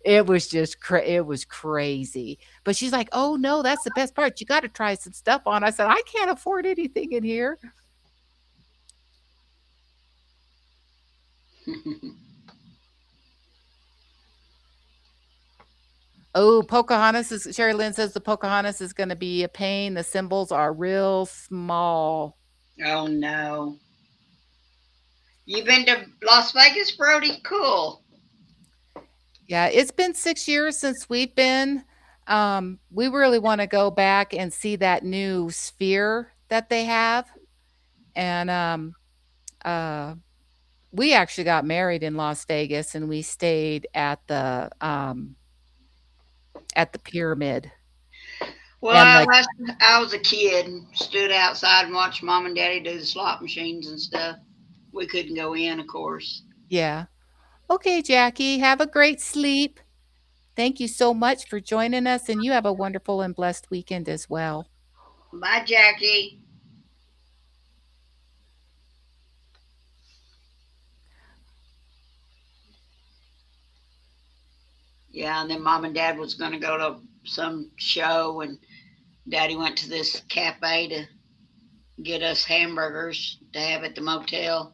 it was just it was crazy. But she's like, "Oh, no, that's the best part. You gotta try some stuff on." I said, "I can't afford anything in here." Oh, Sherry Lynn says the Pocahontas is gonna be a pain. The symbols are real small. Oh, no. You been to Las Vegas, Brody? Cool. Yeah, it's been 6 years since we've been. We really wanna go back and see that new sphere that they have, and, uh we actually got married in Las Vegas, and we stayed at the pyramid, and Well, I was a kid and stood outside and watched Mom and Daddy do the slot machines and stuff. We couldn't go in, of course. yeah. Okay, Jackie, have a great sleep. Thank you so much for joining us, and you have a wonderful and blessed weekend as well. Bye, Jackie. Yeah, and then Mom and Dad was going to go to some show, and Daddy went to this cafe to get us hamburgers to have at the motel.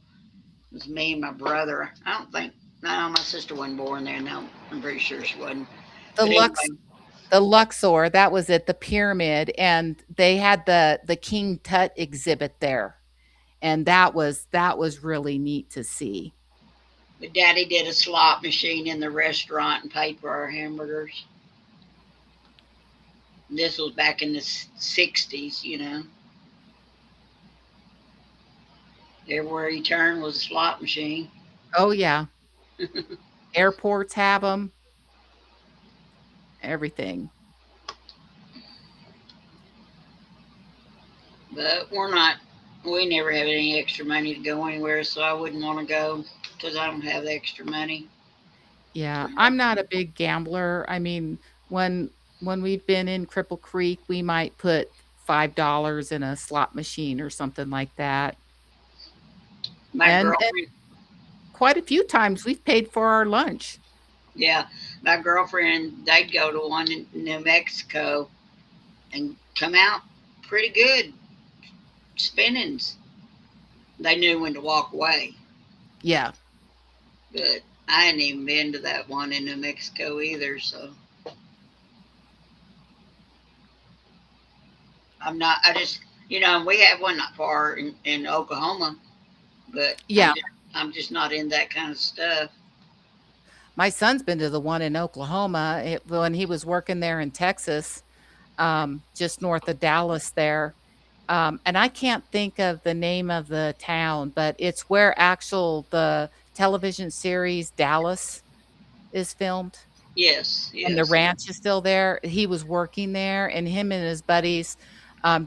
It was me and my brother. I don't think, no, my sister wasn't born there. No, I'm pretty sure she wasn't. The But Lux anyway, the Luxor, that was at the pyramid, and they had the King Tut exhibit there, and that was really neat to see. but Daddy did a slot machine in the restaurant and paid for our hamburgers. This was back in the 60s. Everywhere he turned was a slot machine. Oh, yeah. Airports have them. Everything. But we never have any extra money to go anywhere, so I wouldn't want to go because I don't have the extra money. Yeah, I'm not a big gambler. I mean, when we've been in Cripple Creek, we might put $5 in a slot machine or something like that. My And girlfriend, quite a few times we've paid for our lunch. yeah, my girlfriend, they'd go to one in New Mexico and come out pretty good spinnings. They knew when to walk away. Yeah. But I hadn't even been to that one in New Mexico either, so I'm not. I just, we have one not far in Oklahoma, but Yeah. I'm just not in that kind of stuff. My son's been to the one in Oklahoma when he was working there in Texas, just north of Dallas there. And I can't think of the name of the town, but it's where the television series Dallas is filmed. Yes, And the yes. ranch is still there. He was working there, and him and his buddies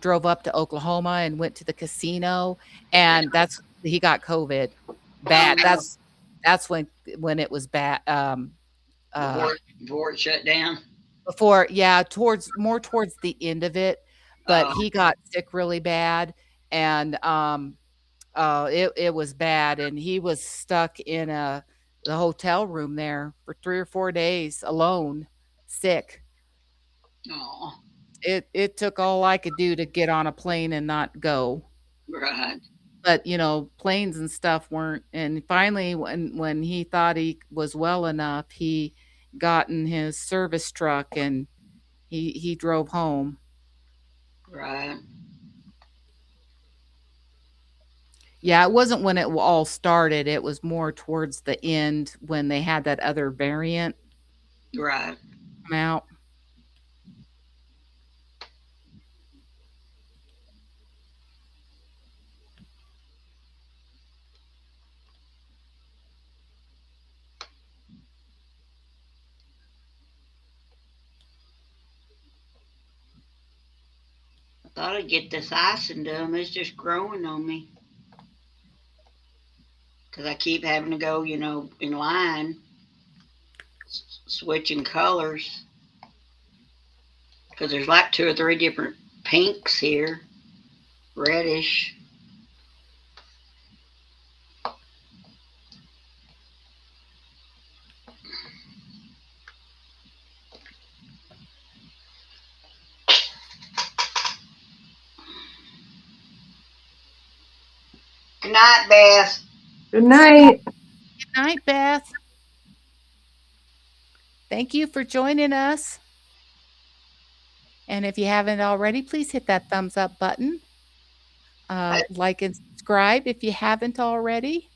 drove up to Oklahoma and went to the casino, Yeah. and he got COVID Oh bad. no. That's when it was bad. Uh, Before it shut down. Before, yeah, towards the end of it, but Oh, he got sick really bad, and it was bad, and he was stuck in the hotel room there for 3 or 4 days alone, sick. oh, It took all I could do to get on a plane and not go. right, But, planes and stuff weren't, and finally, when he thought he was well enough, he got in his service truck and he drove home. right. Yeah, it wasn't when it all started, it was more towards the end when they had that other variant Right. come out. I thought I'd get this icing done. It's just growing on me. Because I keep having to go, in line, switching colors. Because there's like 2 or 3 different pinks here, reddish. Good night, Beth. Good night. Good night, Beth. Thank you for joining us. And if you haven't already, please hit that thumbs up button. Like and subscribe if you haven't already.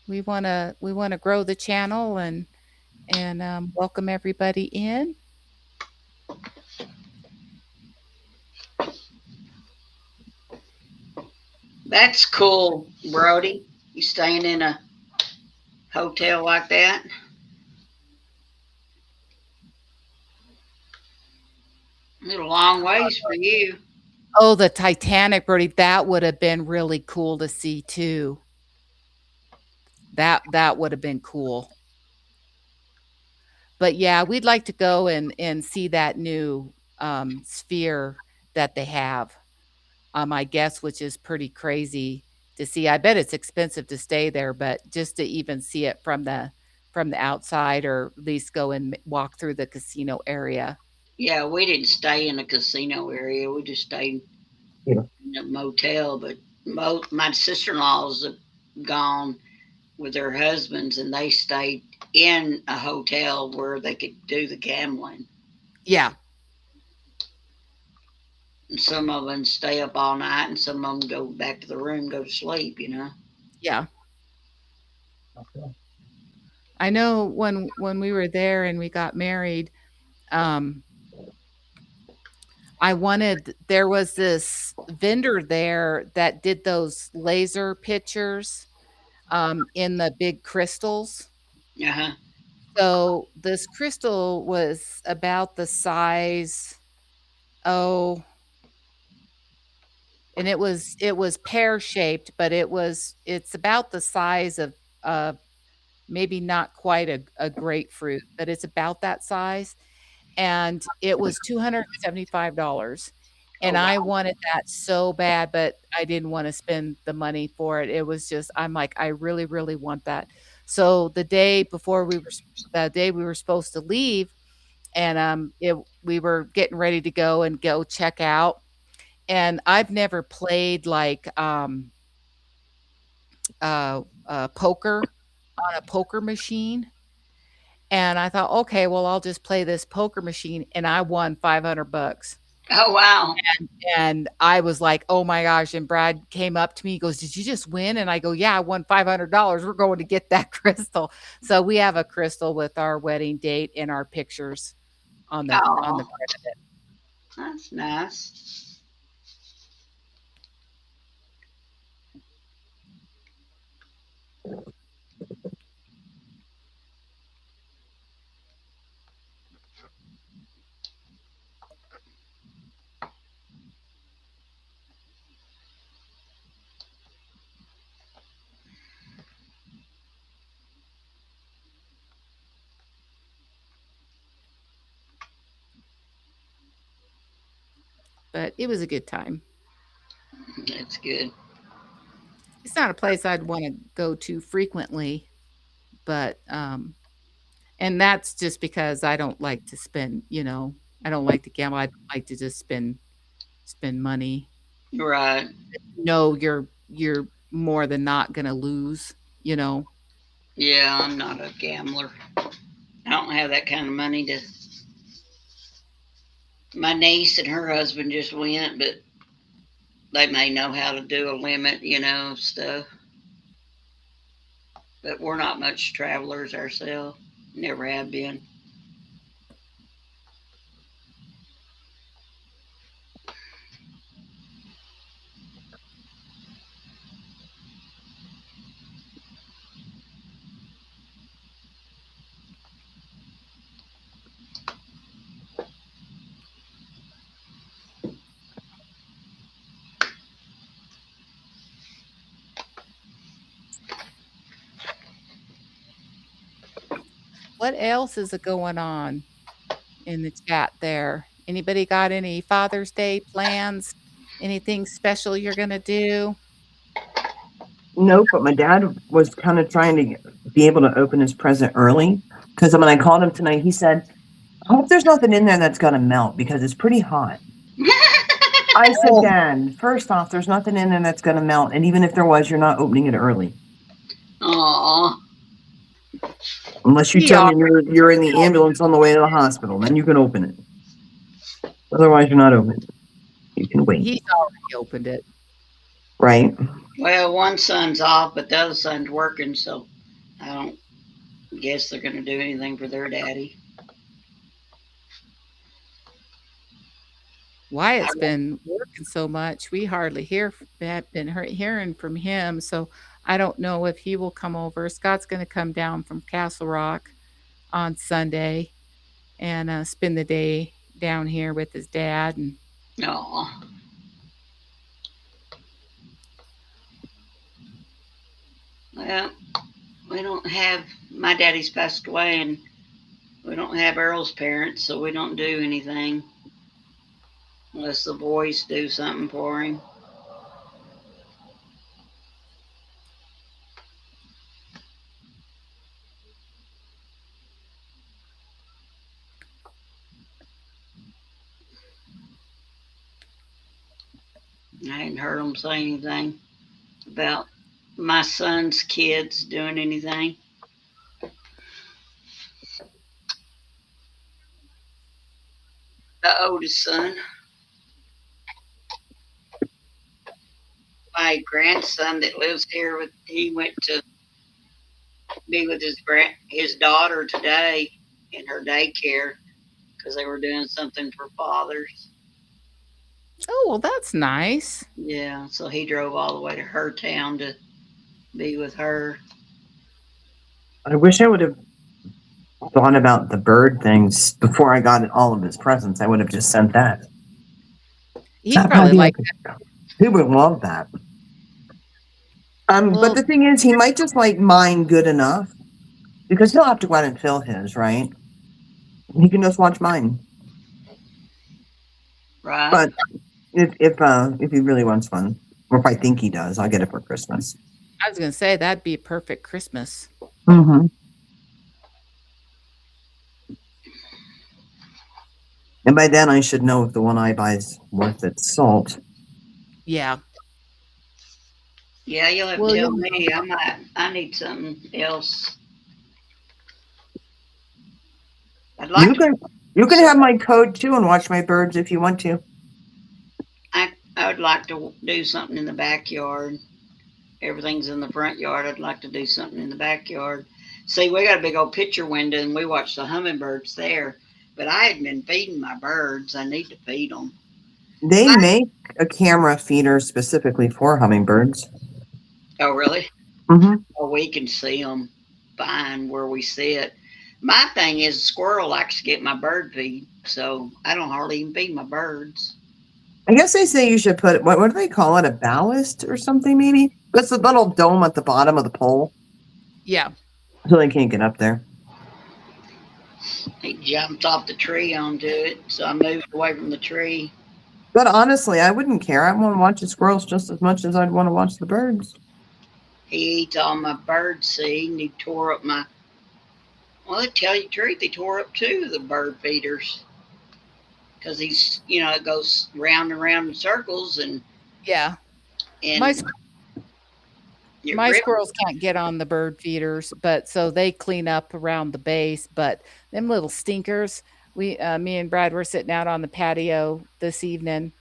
We wanna grow the channel and welcome everybody in. That's cool, Brody. You staying in a hotel like that? It's a long ways for you. Oh, the Titanic, Brody, that would have been really cool to see too. That would have been cool. But yeah, we'd like to go and see that new sphere that they have. I guess, which is pretty crazy to see. I bet it's expensive to stay there, but just to even see it from the outside, or at least go and walk through the casino area. Yeah, we didn't stay in a casino area. We just stayed in a motel. But my sister-in-laws have gone with their husbands, and they stayed in a hotel where they could do the gambling. Yeah. And some of them stay up all night, and some of them go back to the room, go to sleep. Yeah. I know when we were there and we got married, there was this vendor there that did those laser pictures in the big crystals. Uh-huh. So this crystal was about the size, and it was pear shaped, but it's about the size of maybe not quite a grapefruit, but it's about that size. And it was $275. And Oh, wow. I wanted that so bad, but I didn't want to spend the money for it. It was just, I'm like, I really, really want that. So the day we were supposed to leave, and we were getting ready to go check out. And I've never played like poker on a poker machine. And I thought, okay, well, I'll just play this poker machine, and I won $500. Oh, wow. And I was like, oh my gosh. And Brad came up to me, he goes, did you just win? And I go, yeah, I won $500. We're going to get that crystal. So we have a crystal with our wedding date and our pictures on the front of it. That's nice. but it was a good time. That's good. It's not a place I'd want to go to frequently, but and that's just because I don't like to spend, I don't like to gamble. I don't like to just spend money. Right. No, you're more than not gonna lose, you know. Yeah, I'm not a gambler. I don't have that kind of money to. My niece and her husband just went, but they may know how to do a limit, stuff. But we're not much travelers ourselves. Never have been. What else is going on in the chat there? Anybody got any Father's Day plans? Anything special you're gonna do? Nope, but my dad was kind of trying to be able to open his present early because when I called him tonight, he said, I hope there's nothing in there that's going to melt because it's pretty hot. I said, Dad, first off, there's nothing in there that's going to melt. And even if there was, you're not opening it early. Aw. Unless you tell me you're in the ambulance on the way to the hospital, then you can open it. Otherwise, you're not opening it. You can wait. He's already opened it. Right. Well, one son's off, but the other son's working, so I don't guess they're going to do anything for their daddy. Wyatt's been working so much, we hardly been hearing from him, so I don't know if he will come over. Scott's going to come down from Castle Rock on Sunday and spend the day down here with his dad. And Aw. Well, we don't have, my daddy's passed away, and we don't have Earl's parents, so we don't do anything unless the boys do something for him. I hadn't heard them say anything about my son's kids doing anything. The oldest son. My grandson that lives here, he went to be with his daughter today in her daycare because they were doing something for fathers. oh, well, that's nice. Yeah, so he drove all the way to her town to be with her. I wish I would have thought about the bird things before I got all of his presents. I would have just sent that. He'd probably like that. He would love that. But the thing is, he might just like mine good enough because he'll have to go out and fill his, right? He can just watch mine. Right. But if he really wants one, or if I think he does, I'll get it for Christmas. I was going to say that'd be a perfect Christmas. Mm-hmm. And by then, I should know if the one I buy is worth its salt. Yeah. Yeah, you'll have to tell me. I need something else. I'd like you can have my code too and watch my birds if you want to. I would like to do something in the backyard. Everything's in the front yard. I'd like to do something in the backyard. See, we got a big old picture window, and we watch the hummingbirds there. But I hadn't been feeding my birds. I need to feed them. They make a camera feeder specifically for hummingbirds. Oh, really? Mm-hmm. Well, we can see them fine where we sit. My thing is, a squirrel likes to get my bird feed, so I don't hardly even feed my birds. I guess they say you should put, what do they call it, a ballast or something maybe? That's the little dome at the bottom of the pole. Yeah. So they can't get up there. He jumped off the tree onto it, so I moved away from the tree. But honestly, I wouldn't care. I want to watch the squirrels just as much as I'd want to watch the birds. He eats all my bird seed, and he tore up my. Well, to tell you the truth, he tore up two of the bird feeders because it goes round and round in circles, and Yeah. and My it my ripped. squirrels can't get on the bird feeders, but so they clean up around the base. But them little stinkers, me and Brad were sitting out on the patio this evening,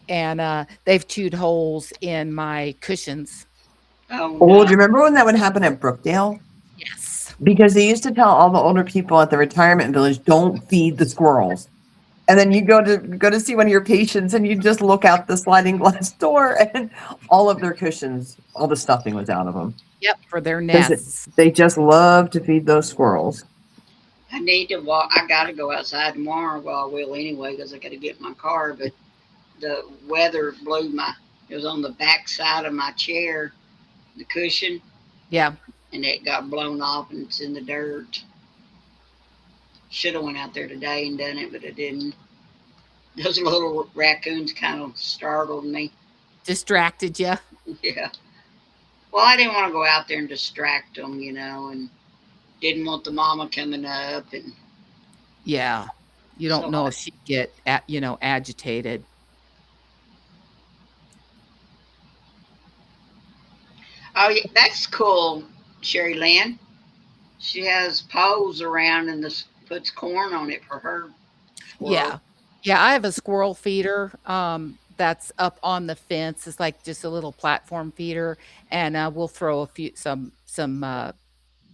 and they've chewed holes in my cushions. Oh Oh, no! do you remember when that would happen at Brookdale? Yes. Because they used to tell all the older people at the retirement village, don't feed the squirrels. And then you go to see one of your patients and you just look out the sliding glass door and all of their cushions, all the stuffing was out of them. Yep, for their 'Cause nests. they just love to feed those squirrels. I need to walk. I got to go outside tomorrow. Well, I will anyway because I got to get in my car. But the weather blew my. It was on the back side of my chair, the cushion, Yeah. and it got blown off and it's in the dirt. Should have went out there today and done it, but I didn't. Those little raccoons kind of startled me. Distracted you. Yeah. Well, I didn't want to go out there and distract them, and didn't want the mama coming up, and Yeah. You don't so know if she'd get agitated. oh yeah, that's cool, Sherry Lynn. She has poles around and puts corn on it for her squirrel. Yeah. Yeah, I have a squirrel feeder, that's up on the fence. It's like just a little platform feeder, and, we'll throw some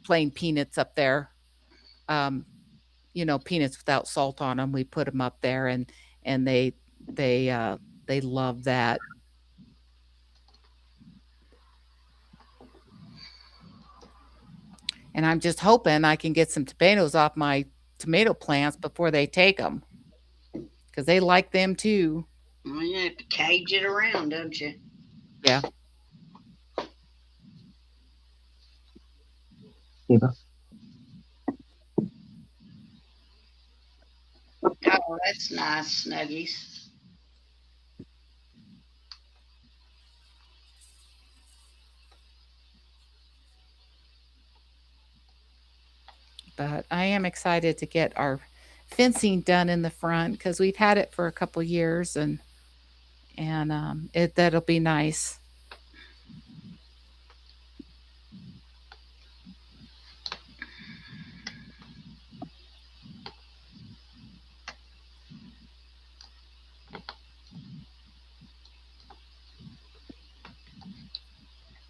plain peanuts up there. Um, peanuts without salt on them. We put them up there, and they love that. And I'm just hoping I can get some tomatoes off my tomato plants before they take them, because they like them too. Well, you have to cage it around, don't you? Yeah. Eva. Oh, that's nice, Snuggies. But I am excited to get our fencing done in the front because we've had it for a couple years, and that'll be nice.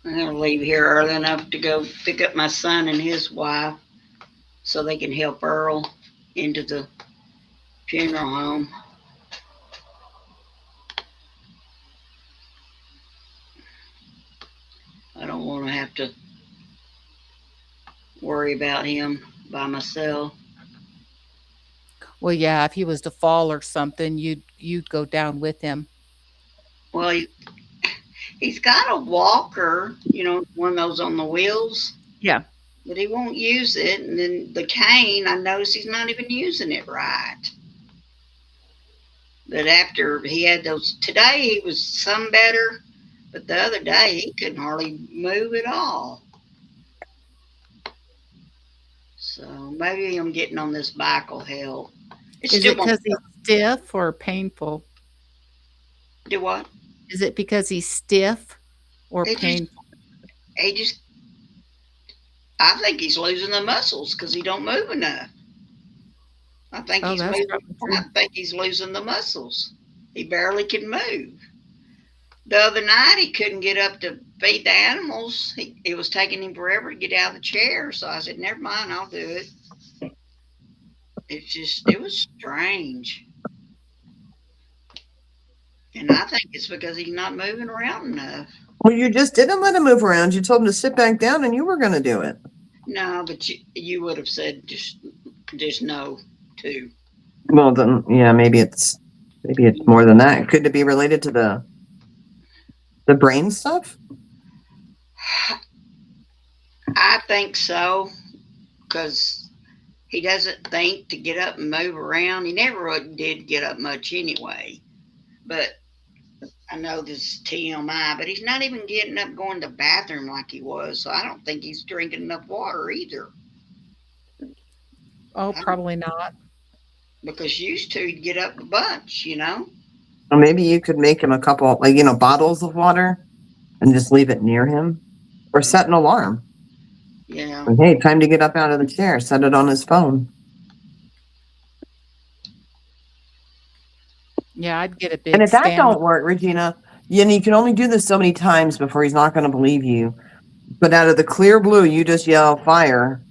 I'm gonna leave here early enough to go pick up my son and his wife so they can help Earl into the funeral home. I don't want to have to worry about him by myself. Well, yeah, if he was to fall or something, you'd go down with him. Well, he's got a walker, one of those on the wheels, Yeah. but he won't use it. And then the cane, I notice he's not even using it right. But after he had those, today he was some better, but the other day he couldn't hardly move at all. So maybe I'm getting on this bike will help. Is it because he's stiff or painful? Do what? Is it because he's stiff or He just- painful? I think he's losing the muscles because he don't move enough. I think Oh, he's that's moving. probably true. I think he's losing the muscles. He barely can move. The other night he couldn't get up to feed the animals. It was taking him forever to get out of the chair. So I said, "Never mind, I'll do it." It was strange. And I think it's because he's not moving around enough. Well, you just didn't let him move around. You told him to sit back down and you were going to do it. No, but you would have said just no too. Well, then, yeah, maybe it's more than that. Could it be related to the brain stuff? I think so, because he doesn't think to get up and move around. He never did get up much anyway. But I know this is TMI, but he's not even getting up going to the bathroom like he was. So I don't think he's drinking enough water either. Oh, probably not. Because used to he'd get up a bunch, Or maybe you could make him a couple, like, bottles of water and just leave it near him, or set an alarm. Yeah. Like, hey, time to get up out of the chair. Set it on his phone. Yeah, I'd get a big And if that stand. don't work, Regina, you can only do this so many times before he's not going to believe you. But out of the clear blue, you just yell fire.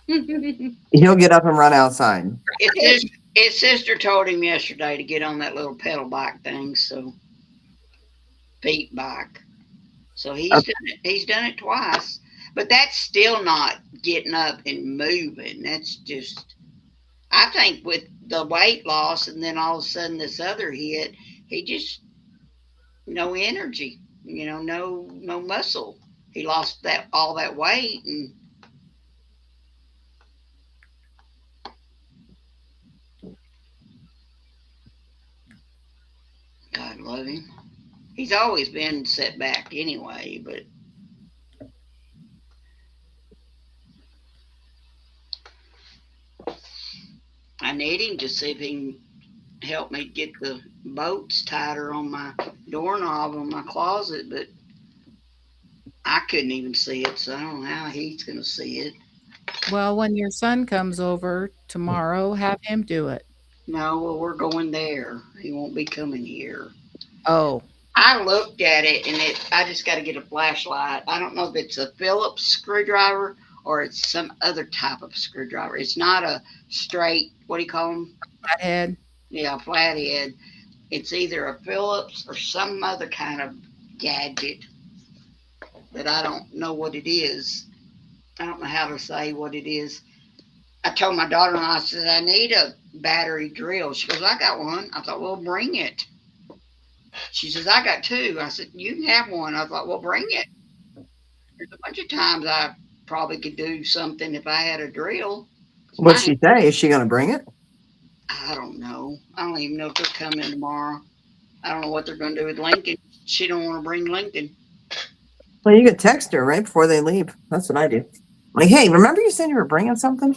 He'll get up and run outside. His sister told him yesterday to get on that little pedal bike thing, so feet bike. So he's done it twice. But that's still not getting up and moving. That's just, I think with the weight loss and then all of a sudden this other hit, he just, no energy, no muscle. He lost all that weight, and God love him. He's always been set back anyway, but I need him to see if he can help me get the bolts tighter on my doorknob on my closet, but I couldn't even see it, so I don't know how he's going to see it. Well, when your son comes over tomorrow, have him do it. No, well, we're going there. He won't be coming here. Oh, I looked at it, and I just got to get a flashlight. I don't know if it's a Phillips screwdriver or it's some other type of screwdriver. It's not a straight, what do you call them? flathead. Yeah, flathead. It's either a Phillips or some other kind of gadget that I don't know what it is. I don't know how to say what it is. I told my daughter-in-law, I said, I need a battery drill. She goes, I got one. I thought, well, bring it. She says, I got two. I said, you can have one. I thought, well, bring it. There's a bunch of times I probably could do something if I had a drill. What'd she say? Is she going to bring it? I don't know. I don't even know if they're coming tomorrow. I don't know what they're going to do with Lincoln. She don't want to bring Lincoln. Well, you could text her right before they leave. That's what I do. Like, hey, remember you said you were bringing something?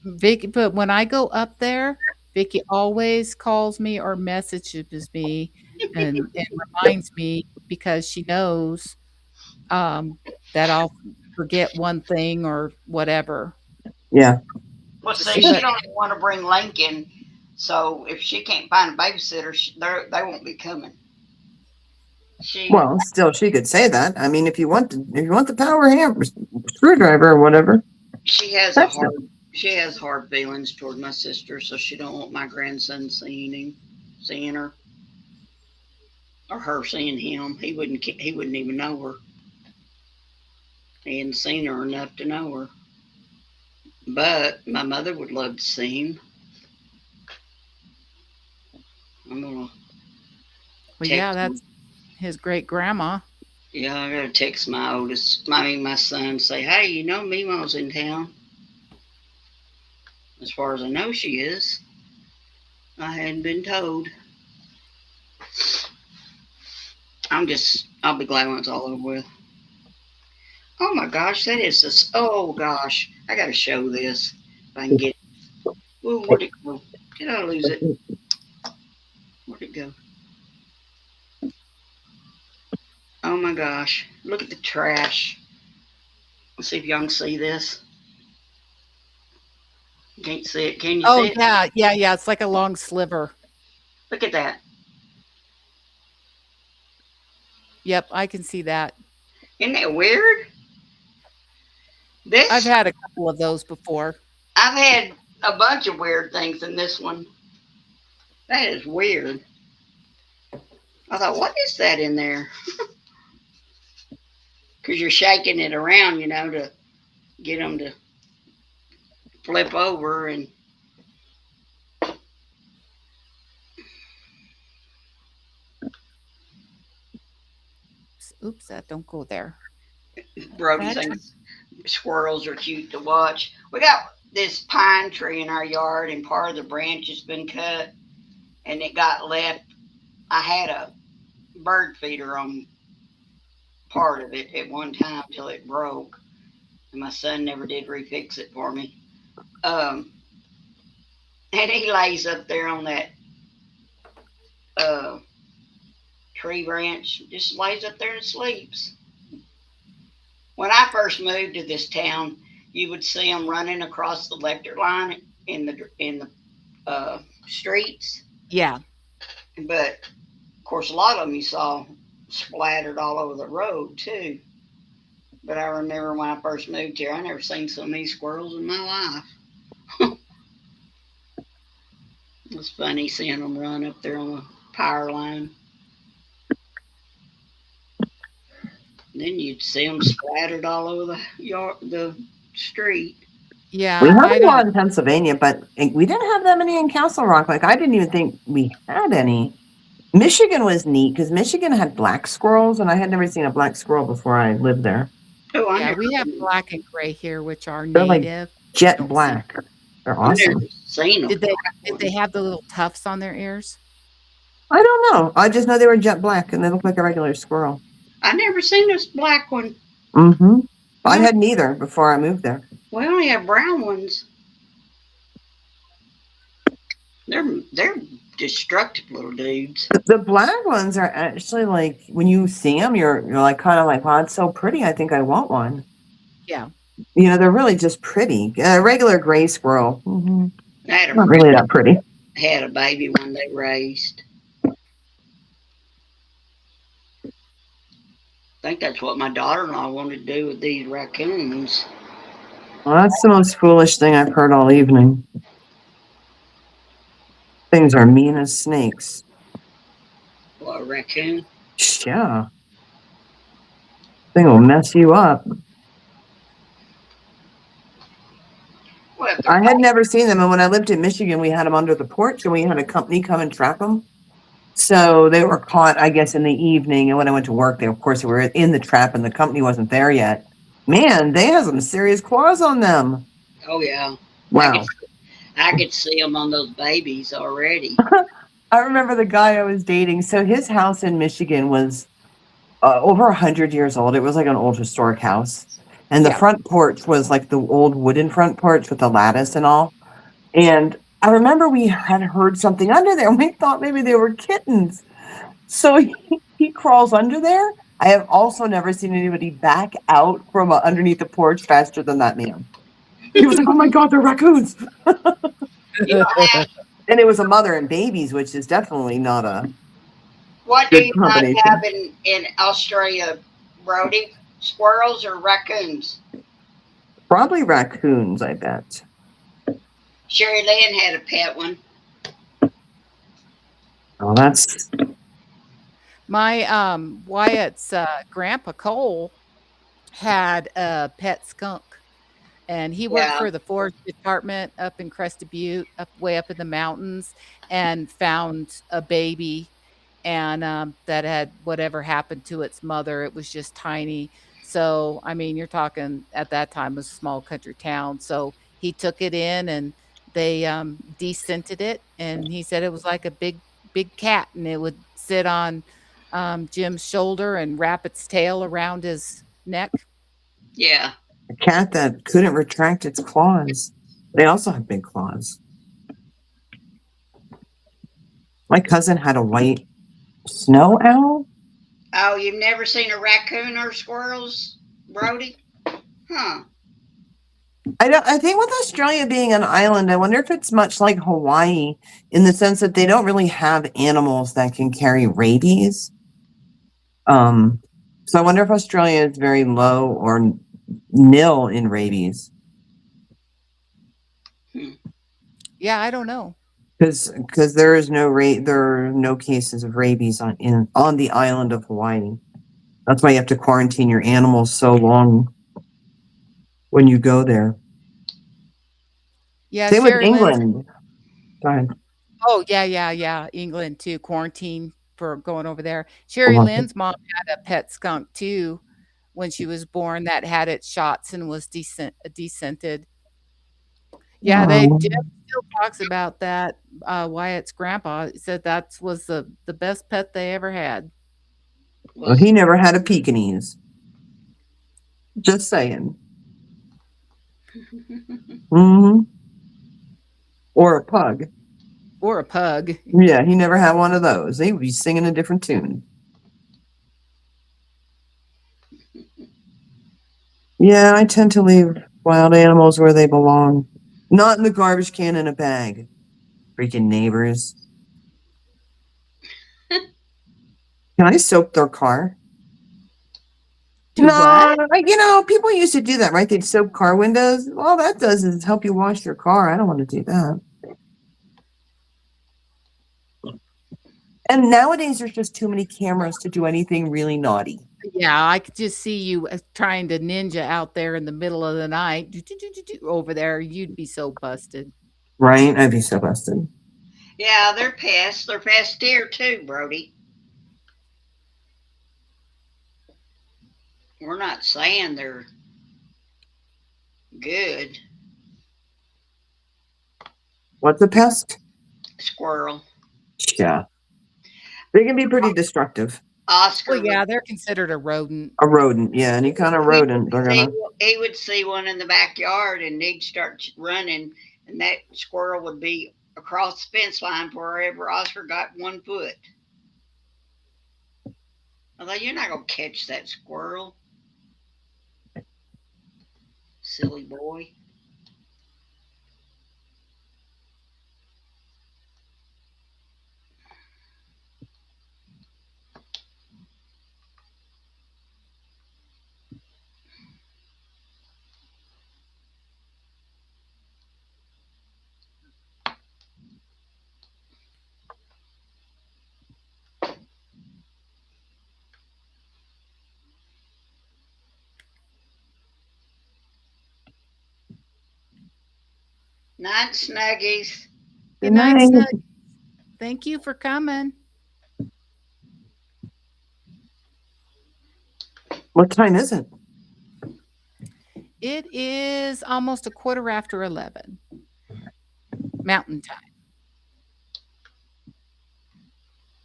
Vicky, but when I go up there, Vicky always calls me or messages me and reminds me because she knows that I'll forget one thing or whatever. Yeah. Well, see, she don't even want to bring Lincoln, so if she can't find a babysitter, they won't be coming. Well, still, she could say that. I mean, if you want the power hammer, screwdriver, or whatever. She has hard feelings toward my sister, so she don't want my grandson seeing her, or her seeing him. He wouldn't even know her. He hadn't seen her enough to know her. But my mother would love to see him. I'm gonna. Well, yeah, that's his great grandma. Yeah, I gotta text my son, say, hey, Mima's in town. As far as I know, she is. I hadn't been told. I'll be glad when it's all over with. Oh my gosh, that is this. Oh gosh, I gotta show this if I can get it. Ooh, where'd it go? Did I lose it? Where'd it go? Oh my gosh, look at the trash. Let's see if y'all can see this. You can't see it, can you see it? Oh, yeah, it's like a long sliver. Look at that. Yep, I can see that. Isn't that weird? I've had a couple of those before. I've had a bunch of weird things in this one. That is weird. I thought, what is that in there? Because you're shaking it around, to get them to flip over and. Oops, that don't go there. Brody thinks squirrels are cute to watch. We got this pine tree in our yard, and part of the branch has been cut, and it got left I had a bird feeder on part of it at one time till it broke, and my son never did refix it for me. Um, and he lays up there on that uh, tree branch, just lays up there and sleeps. When I first moved to this town, you would see them running across the electric line in the streets, Yeah. but of course, a lot of them you saw splattered all over the road too. But I remember when I first moved here, I never seen so many squirrels in my life. It was funny seeing them run up there on the power line. Then you'd see them splattered all over the street. Yeah, We have I a lot don't. in Pennsylvania, but we didn't have that many in Castle Rock. Like, I didn't even think we had any. Michigan was neat because Michigan had black squirrels, and I had never seen a black squirrel before I lived there. Oh, Yeah, we have black and gray here, which are They're like native. jet Don't see. black. They're I never awesome. seen them. Did they have the little tufts on their ears? I don't know. I just know they were jet black, and they look like a regular squirrel. I never seen this black one. Mm-hmm. I had neither before I moved there. We only have brown ones. They're destructive little dudes. The black ones are actually like when you see them, you're like kind of like, wow, it's so pretty. I think I want one. Yeah. You know, they're really just pretty. A regular gray squirrel, I had a not friend really that pretty. had a baby one they raised. I think that's what my daughter-in-law wanted to do with these raccoons. Well, that's the most foolish thing I've heard all evening. Things are mean as snakes. What, a raccoon? Yeah. Thing will mess you up. Well, I had never seen them, and when I lived in Michigan, we had them under the porch, and we had a company come and trap them. So they were caught, I guess, in the evening, and when I went to work, they, of course, they were in the trap, and the company wasn't there yet. Man, they had some serious claws on them. oh yeah. Wow. I could see them on those babies already. I remember the guy I was dating. So his house in Michigan was over 100 years old. It was like an old historic house. And the front porch was like the old wooden front porch with the lattice and all. And I remember we had heard something under there, and we thought maybe they were kittens. So he crawls under there. I have also never seen anybody back out from underneath the porch faster than that man. He was like, oh my God, they're raccoons. You don't have, And it was a mother and babies, which is definitely not a what do good you not combination. have in Australia, Brody? Squirrels or raccoons? Probably raccoons, I bet. Sherry Lynn had a pet one. Oh, that's My Wyatt's grandpa Cole had a pet skunk, and he worked Yeah. for the forest department up in Crested Butte, way up in the mountains, and found a baby, and that had whatever happened to its mother. It was just tiny. So I mean, you're talking at that time it was a small country town. So he took it in and they descented it, and he said it was like a big cat, and it would sit on Jim's shoulder and wrap its tail around his neck. Yeah. a cat that couldn't retract its claws. They also have big claws. My cousin had a white snow owl. Oh, you've never seen a raccoon or squirrels, Brody? Huh. I think with Australia being an island, I wonder if it's much like Hawaii in the sense that they don't really have animals that can carry rabies. So I wonder if Australia is very low or nil in rabies. Yeah, I don't know. Because there is there are no cases of rabies on the island of Hawaii. That's why you have to quarantine your animals so long when you go there. Yeah, Same with Sherry Lynn's. England. Go ahead. Oh, yeah. England too, quarantine for going over there. Sherry Okay. Lynn's mom had a pet skunk too when she was born that had its shots and was decented. Yeah, Jim Oh, still talks about that, Wyatt's grandpa said that was the best pet they ever had. well, Was he never had a Pekingese. Just saying. Hmm. Or a pug. Or a pug. Yeah, he never had one of those. He would be singing a different tune. Yeah, I tend to leave wild animals where they belong. Not in the garbage can in a bag. Freaking neighbors. Can I soak their car? Do what? People used to do that, right? They'd soak car windows. All that does is help you wash your car. I don't want to do that. And nowadays, there's just too many cameras to do anything really naughty. Yeah, I could just see you trying to ninja out there in the middle of the night over there. You'd be so busted. Right? I'd be so busted. yeah, they're pests. They're pest deer too, Brody. We're not saying they're good. What's a pest? Squirrel. Yeah. They can be pretty destructive. Oscar Well, yeah, would they're considered a rodent. A rodent, yeah, any kind of rodent, they're gonna. he would see one in the backyard and he'd start running, and that squirrel would be across the fence line wherever Oscar got 1 foot. I thought, you're not gonna catch that squirrel, silly boy. Night, Snuggies. Good night, Snug. Thank you for coming. What time is it? It is almost 11:15 Mountain Time.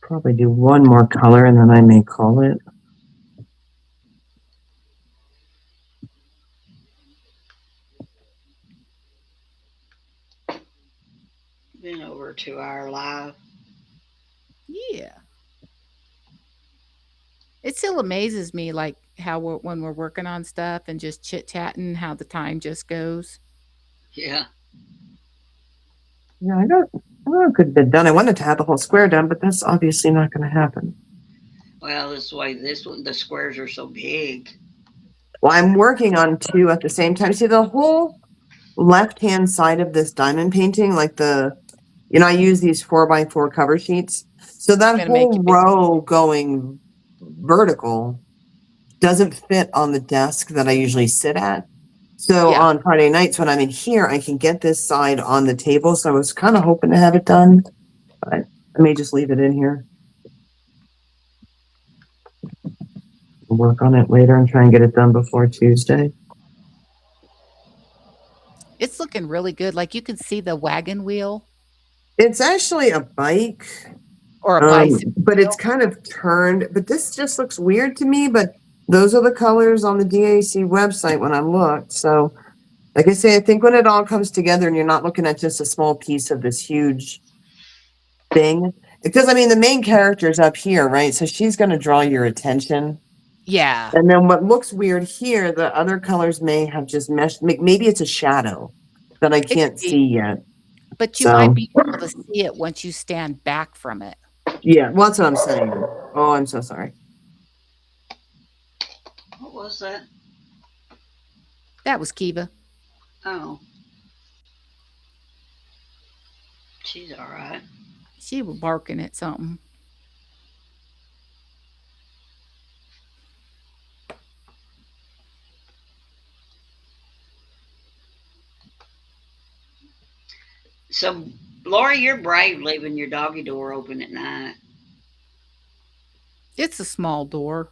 Probably do one more color and then I may call it. Been over a 2-hour live. Yeah. It still amazes me, like how when we're working on stuff and just chit chatting, how the time just goes. Yeah. Yeah, I know it could have been done. I wanted to have the whole square done, but that's obviously not going to happen. Well, this way, the squares are so big. Well, I'm working on 2 at the same time. See, the whole left-hand side of this diamond painting, like I use these 4x4 cover sheets. So that Gonna make whole you busy. row going vertical doesn't fit on the desk that I usually sit at. So Yeah. on Friday nights when I'm in here, I can get this side on the table. So I was kind of hoping to have it done, but I may just leave it in here. Work on it later and try and get it done before Tuesday. It's looking really good. Like you can see the wagon wheel It's actually a bike, or a bicycle. but it's kind of turned. But this just looks weird to me. But those are the colors on the DAC website when I looked. So, like I say, I think when it all comes together and you're not looking at just a small piece of this huge thing, because I mean the main character is up here, right? So she's going to draw your attention. Yeah. And then what looks weird here, the other colors may have just meshed. Maybe it's a shadow that I can't see yet. But you might be able to see it once you stand back from it. Yeah, well, that's what I'm saying. Oh, I'm so sorry. What was that? That was Kiva. Oh. She's all right. She was barking at something. So, Lori, you're brave leaving your doggy door open at night. It's a small door.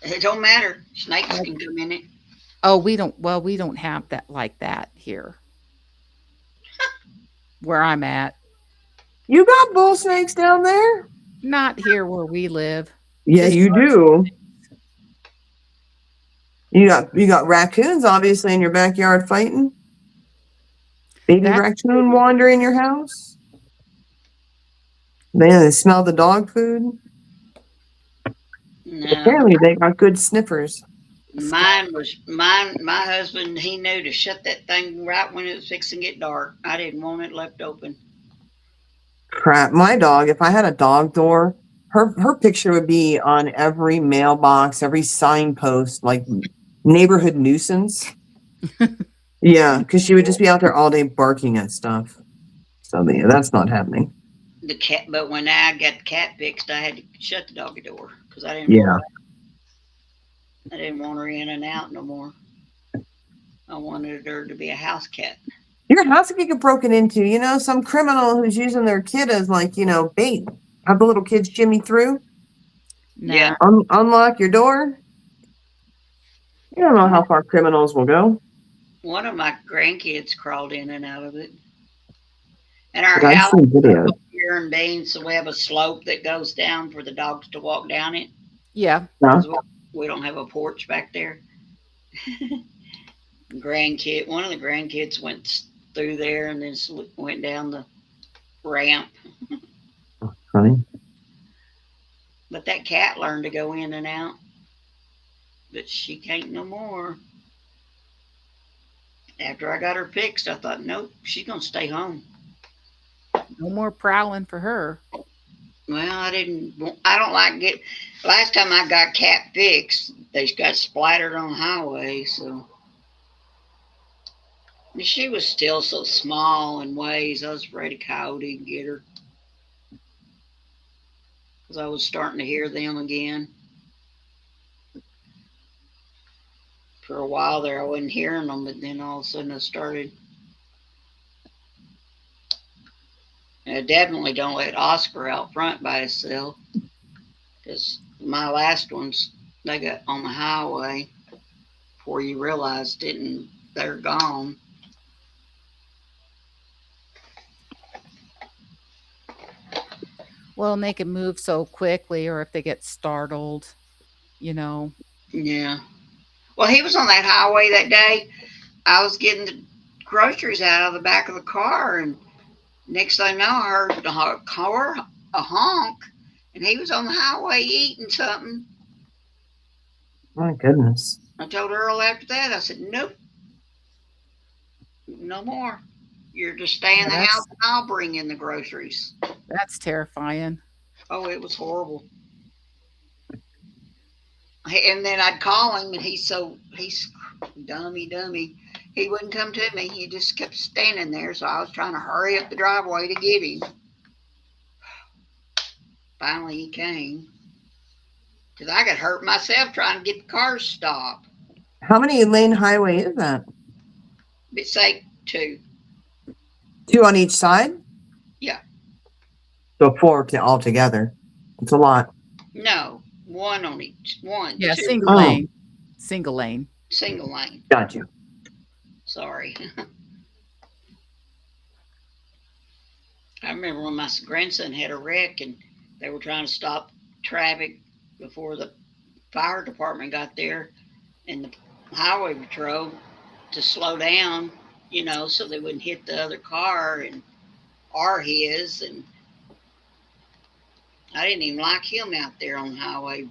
It don't matter. Snakes can come in it. Oh, we don't have that like that here. where I'm at. You got bull snakes down there? Not here where we live. Yeah, Just you do. You got raccoons obviously in your backyard fighting. Baby That's raccoon wander in your house. Man, they smell the dog food. No, Apparently, they got good sniffers. mine. My husband, he knew to shut that thing right when it was fixing to get dark. I didn't want it left open. Crap, my dog. If I had a dog door, her picture would be on every mailbox, every signpost, like neighborhood nuisance. Yeah, because she would just be out there all day barking at stuff. So yeah, that's not happening. The cat, but when I got the cat fixed, I had to shut the doggy door because Yeah. I didn't want her in and out no more. I wanted her to be a house cat. Your house could get broken into. You know, some criminal who's using their kid as like, bait. Have the little kids shimmy through. nah. Yeah. Unlock your door. You don't know how far criminals will go. One of my grandkids crawled in and out of it. And our But I've house seen videos. here in Beans, so we have a slope that goes down for the dogs to walk down it. Yeah. No? 'Cause we don't have a porch back there. One of the grandkids went through there and then went down the ramp. Funny. But that cat learned to go in and out. But she can't no more. After I got her fixed, I thought, nope, she's gonna stay home. No more prowling for her. Well, I don't like get. Last time I got cat fixed, they got splattered on the highway. So she was still so small in ways. I was afraid a coyote would get her because I was starting to hear them again. For a while there, I wasn't hearing them, but then all of a sudden I started. And I definitely don't let Oscar out front by himself because my last ones, they got on the highway before you realized it and they're gone. Well, and they can move so quickly, or if they get startled, Yeah. Well, he was on that highway that day. I was getting the groceries out of the back of the car, and next thing I know, I heard a honk, and he was on the highway eating something. My goodness. I told Earl after that, I said, nope, no more. You're just stay in the house and I'll bring in the groceries. That's terrifying. Oh, it was horrible. And then I'd call him, and he's dummy. He wouldn't come to me. He just kept standing there. So I was trying to hurry up the driveway to get him. Finally, he came. Because I got hurt myself trying to get the car stopped. How many lane highway is that? It's like 2. 2 on each side? Yeah. So 4 altogether. It's a lot. No, 1 on each. 1. Yeah, 2. single lane. Single lane. Single lane. Got you. Sorry. I remember when my grandson had a wreck and they were trying to stop traffic before the fire department got there and the highway patrol to slow down, so they wouldn't hit the other car or his. And I didn't even like him out there on the highway.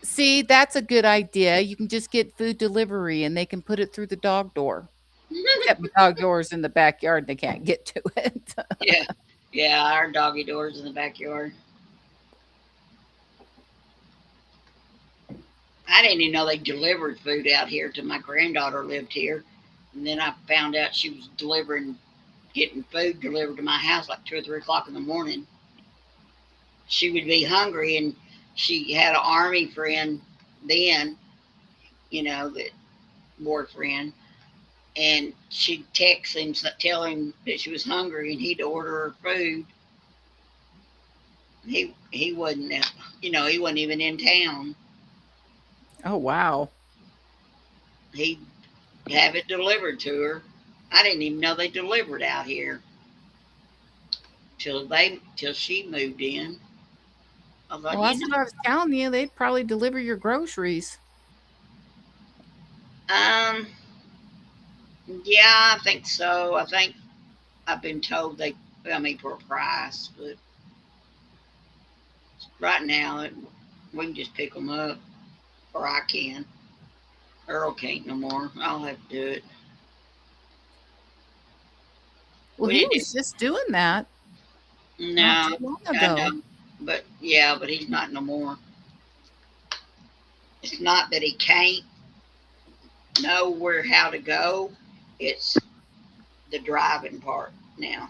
See, that's a good idea. You can just get food delivery and they can put it through the dog door. Except the dog door's in the backyard, they can't get to it. Yeah, our doggy door's in the backyard. I didn't even know they delivered food out here till my granddaughter lived here. And then I found out she was getting food delivered to my house like 2 or 3 o'clock in the morning. She would be hungry, and she had an army friend then, that boyfriend. And she'd text him, tell him that she was hungry, and he'd order her food. He wasn't, he wasn't even in town. Oh, wow. He'd have it delivered to her. I didn't even know they delivered out here till she moved in. I thought, Well, that's what I was telling you. They'd probably deliver your groceries. Yeah, I think so. I think I've been told they tell me for a price, but right now we can just pick them up, or I can. Earl can't no more. I'll have to do it. Well, he was just doing that not No, too long I ago. know, but yeah, but he's not no more. It's not that he can't know how to go. It's the driving part now.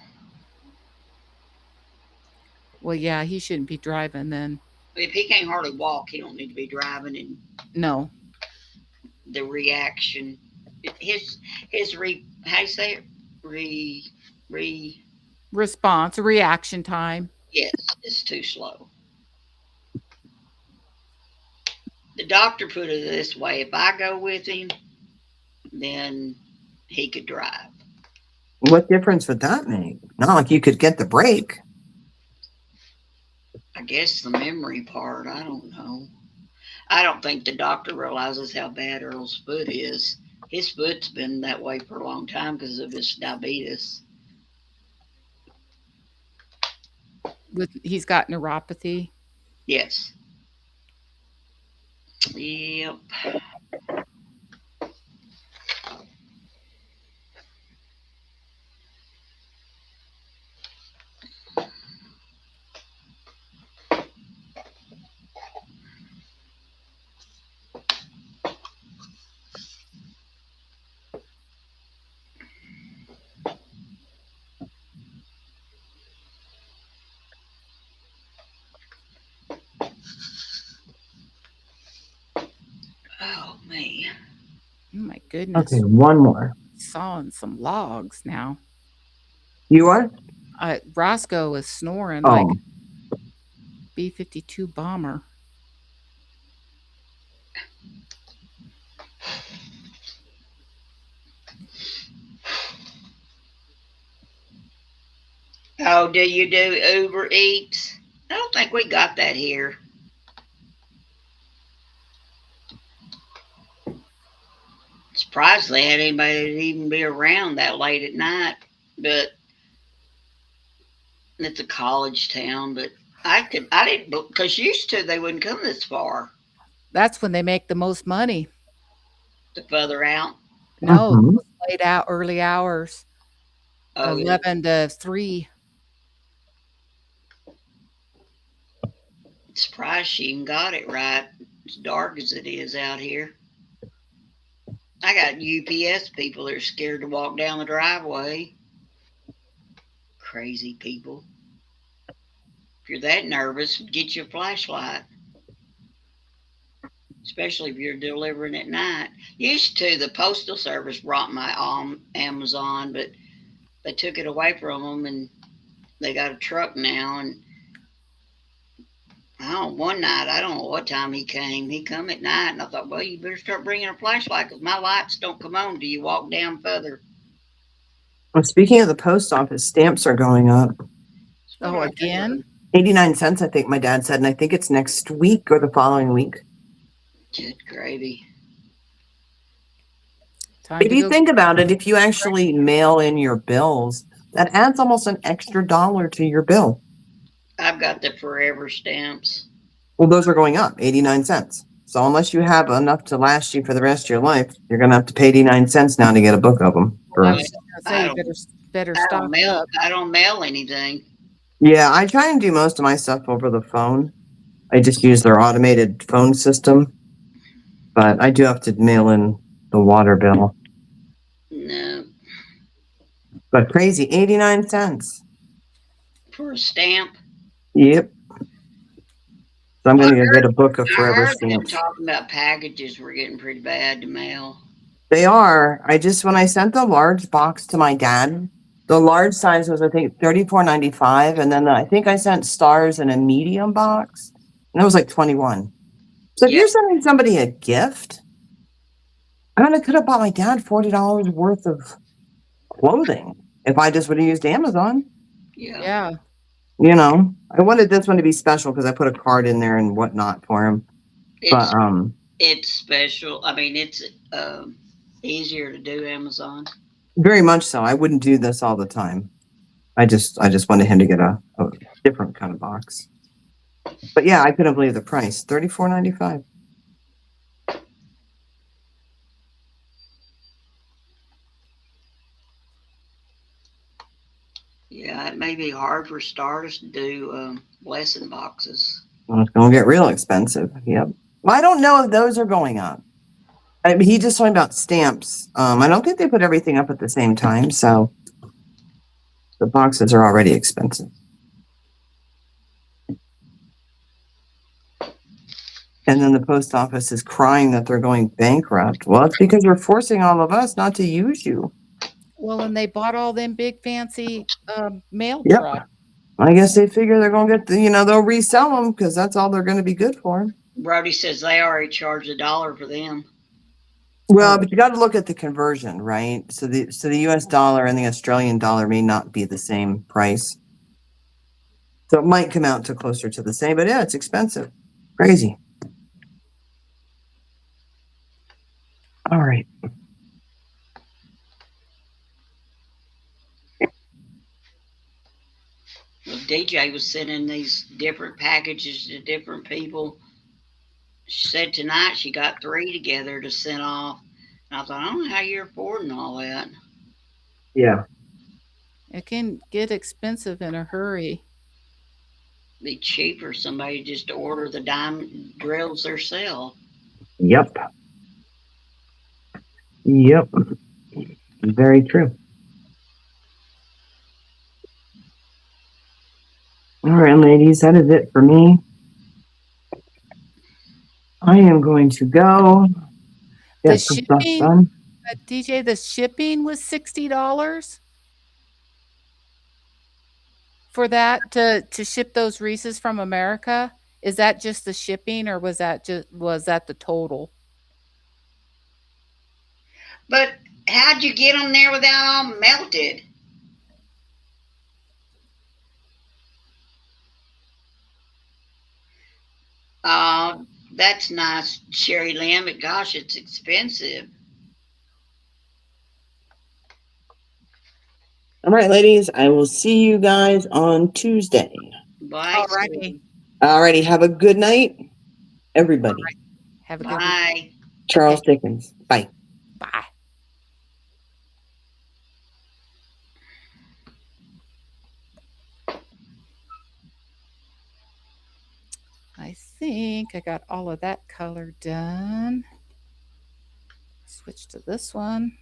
Well, yeah, he shouldn't be driving then. If he can't hardly walk, he don't need to be driving. And No. the reaction, his how you say it, response, reaction time. Yes, it's too slow. The doctor put it this way: if I go with him, then he could drive. What difference would that make? Not like you could get the break. I guess the memory part, I don't know. I don't think the doctor realizes how bad Earl's foot is. His foot's been that way for a long time because of his diabetes. He's got neuropathy. Yes. Yep. Oh, man. Oh, my goodness. Okay, one more. Sawing some logs now. You are? Roscoe is snoring Oh. like B-52 bomber. Oh, do you do Uber Eats? I don't think we got that here. Surprised they had anybody that'd even be around that late at night, but it's a college town. But I didn't, because used to they wouldn't come this far. That's when they make the most money. The further out. No, late out, early hours. Oh, 11 to 3. Surprised she even got it right. As dark as it is out here. I got UPS people that are scared to walk down the driveway. Crazy people. If you're that nervous, get you a flashlight. Especially if you're delivering at night. Used to, the Postal Service brought my Amazon, but they took it away from them, and they got a truck now. And one night, I don't know what time he came. He come at night, and I thought, well, you better start bringing a flashlight because my lights don't come on till you walk down further. Well, speaking of the post office, stamps are going up. Oh, again? 89 cents, I think my dad said, and I think it's next week or the following week. Good gravy. If you think about it, if you actually mail in your bills, that adds almost an extra $1 to your bill. I've got the forever stamps. Well, those are going up 89 cents. So unless you have enough to last you for the rest of your life, you're going to have to pay 89 cents now to get a book of them. I better stock up. I don't mail anything. Yeah, I try and do most of my stuff over the phone. I just use their automated phone system. But I do have to mail in the water bill. No. But crazy, 89 cents. For a stamp? Yep. So I'm going to get a book of forever stamps. Talking about packages were getting pretty bad to mail. They are. When I sent the large box to my dad, the large size was, I think, $34.95. And then I think I sent stars in a medium box. And that was like $21. So if you're sending somebody a gift, I could have bought my dad $40 worth of clothing if I just would have used Amazon. Yeah. Yeah. You know, I wanted this one to be special because I put a card in there and whatnot for him. It's But it's special. I mean, it's easier to do Amazon. very much so. I wouldn't do this all the time. I just wanted him to get a different kind of box. But yeah, I couldn't believe the price. $34.95. Yeah, it may be hard for starters to do lesson boxes. Well, it's gonna get real expensive. Yep. Well, I don't know if those are going up. I mean, he just told me about stamps. I don't think they put everything up at the same time, so the boxes are already expensive. And then the post office is crying that they're going bankrupt. Well, it's because you're forcing all of us not to use you. Well, and they bought all them big fancy mail Yep. trucks. I guess they figure they're going to get they'll resell them because that's all they're going to be good for. Brody says they already charge $1 for them. Well, but you got to look at the conversion, right? So the US dollar and the Australian dollar may not be the same price. So it might come out to closer to the same, but yeah, it's expensive. Crazy. All right. Well, DJ was sending these different packages to different people. She said tonight she got 3 together to send off. And I thought, I don't know how you're affording all that. Yeah. It can get expensive in a hurry. Be cheaper somebody just to order the diamond drills themselves. Yep. Yep. Very true. All right, ladies, that is it for me. I am going to go The get some stuff shipping, done. DJ, the shipping was $60 for that to ship those Reese's from America. Is that just the shipping, or was that the total? But how'd you get them there without all melted? That's nice, Sherry Lynn, but gosh, it's expensive. All right, ladies, I will see you guys on Tuesday. Bye. Alrighty. Alrighty, have a good night, everybody. All right. Have a good week. Bye. Charles Okay. Dickens. Bye. Bye. I think I got all of that color done. Switch to this one.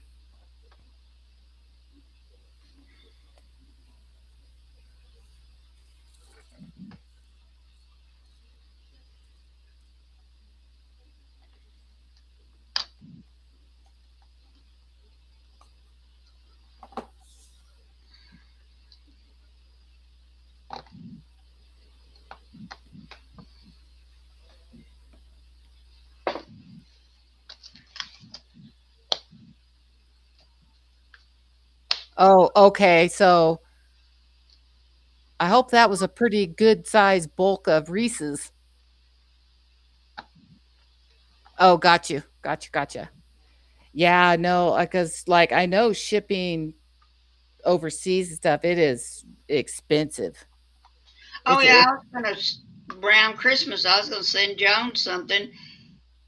Oh, okay. So I hope that was a pretty good size bulk of Reese's. Oh, got you. Gotcha. Yeah, no, because like I know shipping overseas and stuff, it is expensive. Oh It's yeah, it, I was gonna around Christmas. I was gonna send Joan something,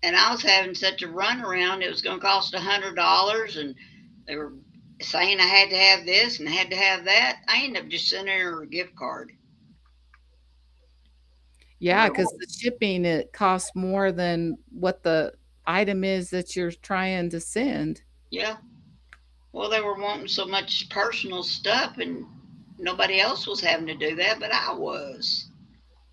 and I was having such a runaround. It was gonna cost $100, and they were saying I had to have this and I had to have that. I ended up just sending her a gift card. yeah, because the shipping it costs more than what the item is that you're trying to send. Yeah. Well, they were wanting so much personal stuff, and nobody else was having to do that, but I was.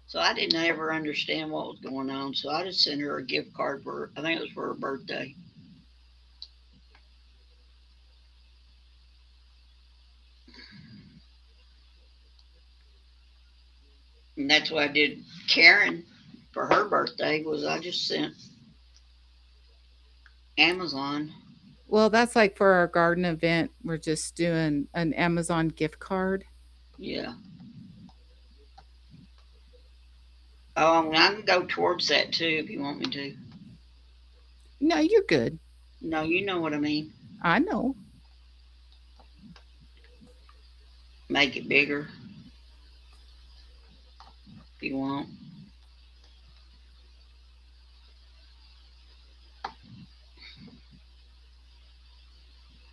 So I didn't ever understand what was going on. So I just sent her a gift card for, I think it was for her birthday. And that's what I did Karen for her birthday was I just sent Amazon. Well, that's like for our garden event. We're just doing an Amazon gift card. Yeah. Oh, I can go towards that too if you want me to. No, you're good. No, you know what I mean. I know. Make it bigger if you want.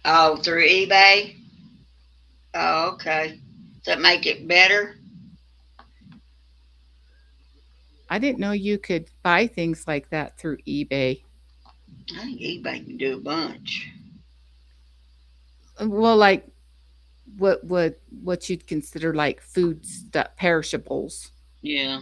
Oh, through eBay? Oh, okay. Does that make it better? I didn't know you could buy things like that through eBay. I think eBay can do a bunch. Well, like what you'd consider like food stuff, perishables. Yeah.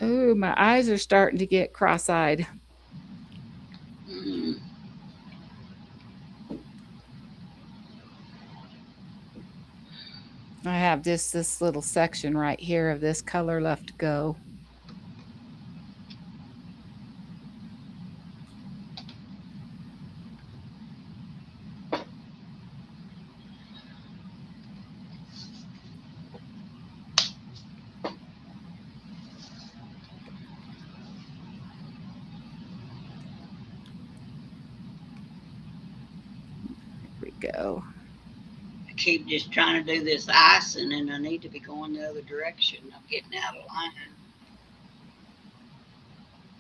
Oh, my eyes are starting to get cross-eyed. Mm. I have just this little section right here of this color left to go. Here we go. I keep just trying to do this icing and I need to be going the other direction. I'm getting out of line.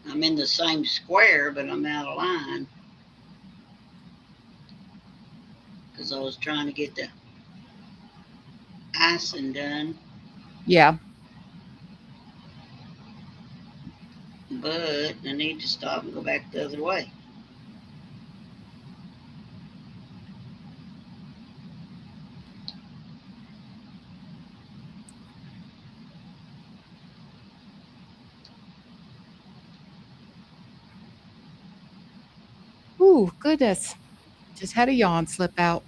I'm in the same square, but I'm out of line. Because I was trying to get the icing done. Yeah. But I need to stop and go back the other way. Ooh, goodness. Just had a yawn slip out.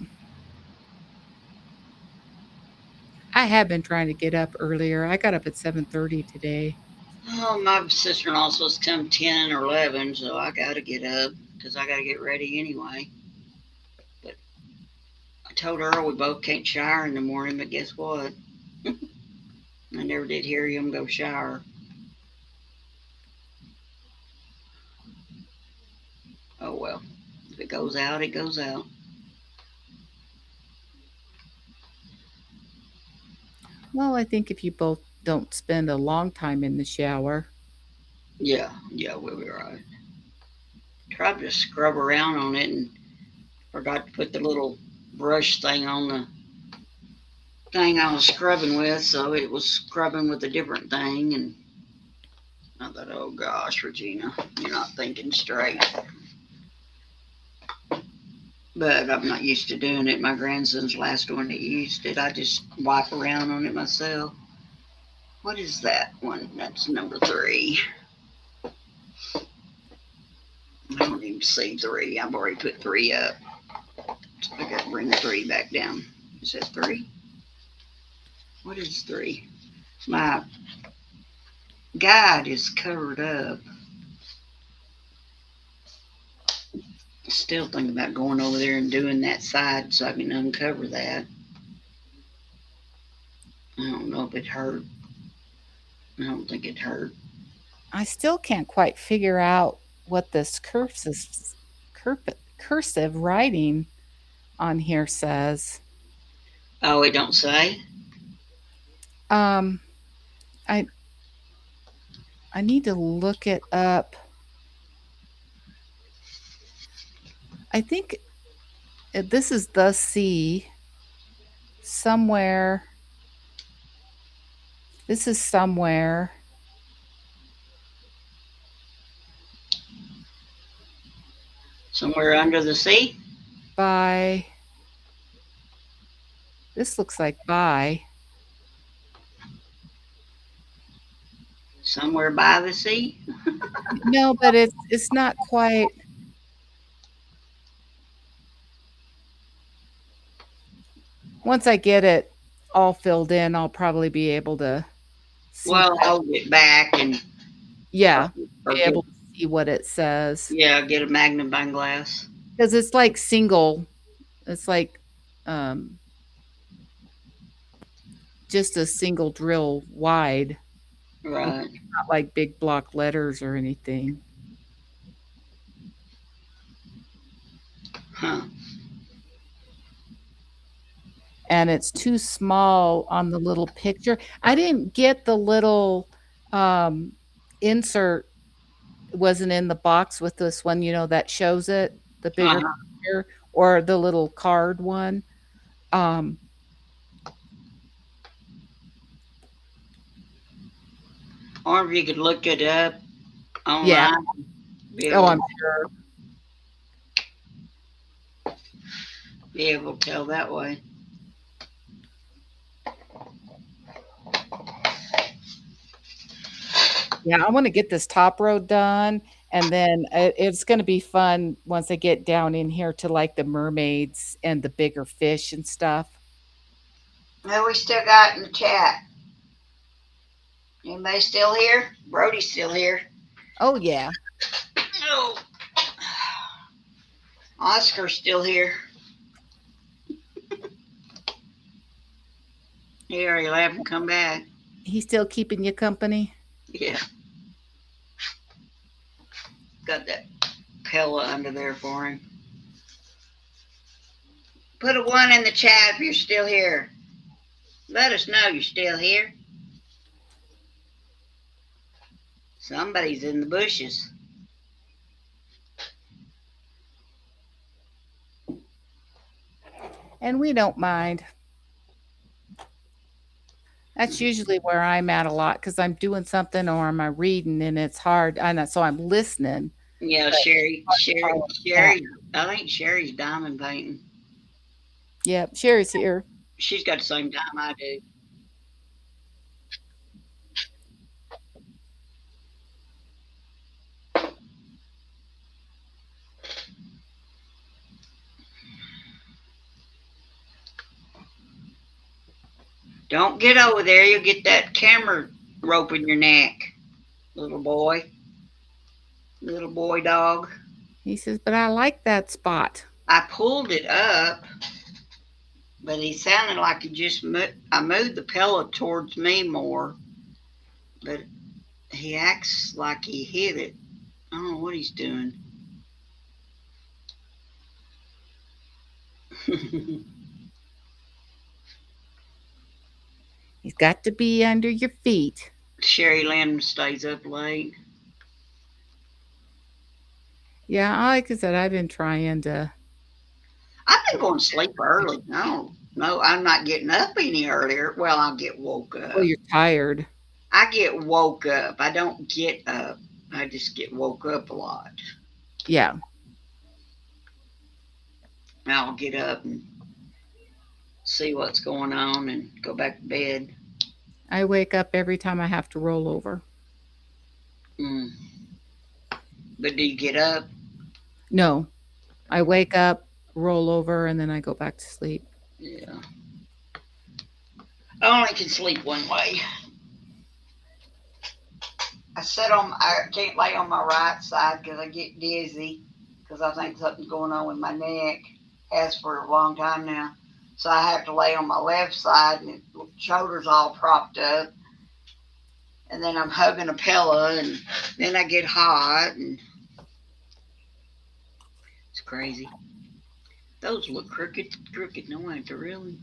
I have been trying to get up earlier. I got up at 7:30 today. Oh, my sister-in-law supposed to come 10 or 11, so I got to get up because I got to get ready anyway. But I told her we both can't shower in the morning, but guess what? I never did hear him go shower. Oh well, if it goes out, it goes out. Well, I think if you both don't spend a long time in the shower. Yeah, we'll be right. Tried to scrub around on it and forgot to put the little brush thing on the thing I was scrubbing with, so it was scrubbing with a different thing. And I thought, oh gosh, Regina, you're not thinking straight. But I'm not used to doing it. My grandson's the last one that used it. I just wipe around on it myself. What is that one? That's number 3. I don't even see 3. I've already put 3 up. So I got to bring 3 back down. Is that 3? What is 3? My guide is covered up. Still thinking about going over there and doing that side so I can uncover that. I don't know if it hurt. I don't think it hurt. I still can't quite figure out what this cursive writing on here says. Oh, it don't say? I need to look it up. I think this is the C somewhere. This is somewhere. Somewhere under the sea? By This looks like by. Somewhere by the sea. No, but it's not quite. Once I get it all filled in, I'll probably be able to see. Well, hold it back and Yeah, or be get, able to see what it says. yeah, get a magnifying glass. Because it's like single. It's like just a single drill wide, Right. not like big block letters or anything. Huh. And it's too small on the little picture. I didn't get the little insert. Wasn't in the box with this one, that shows it, the bigger picture, or the little card one. Or if you could look it up online. Yeah. Be Oh, able, I'm sure. be able to tell that way. Yeah, I want to get this top row done, and then it's going to be fun once I get down in here to like the mermaids and the bigger fish and stuff. Well, we still got in the chat. Anybody still here? Brody's still here. Oh yeah. Oh. Oscar's still here. Here, you'll have him come back. He's still keeping you company? Yeah. Got that Pella under there for him. Put a 1 in the chat if you're still here. Let us know you're still here. Somebody's in the bushes. And we don't mind. That's usually where I'm at a lot because I'm doing something or am I reading and it's hard. So I'm listening. Yeah, Sherry. I think Sherry's diamond painting. Yep, Sherry's here. She's got the same time I do. Don't get over there. You'll get that camera rope in your neck, little boy. Little boy dog. He says, but I like that spot. I pulled it up, but he sounded like he just I moved the pellet towards me more, but he acts like he hit it. I don't know what he's doing. He's got to be under your feet. Sherry Lynn stays up late. Yeah, like I said, I've been trying to. I've been going to sleep early. No, I'm not getting up any earlier. Well, I'll get woke up. Well, you're tired. I get woke up. I don't get up. I just get woke up a lot. Yeah. Now I'll get up and see what's going on and go back to bed. I wake up every time I have to roll over. But do you get up? No. I wake up, roll over, and then I go back to sleep. Yeah. I only can sleep one way. I can't lay on my right side because I get dizzy because I think something's going on with my neck. Has for a long time now. So I have to lay on my left side and the shoulders all propped up. And then I'm hugging a pillow and then I get hot and it's crazy. Those look crooked. No, I have to really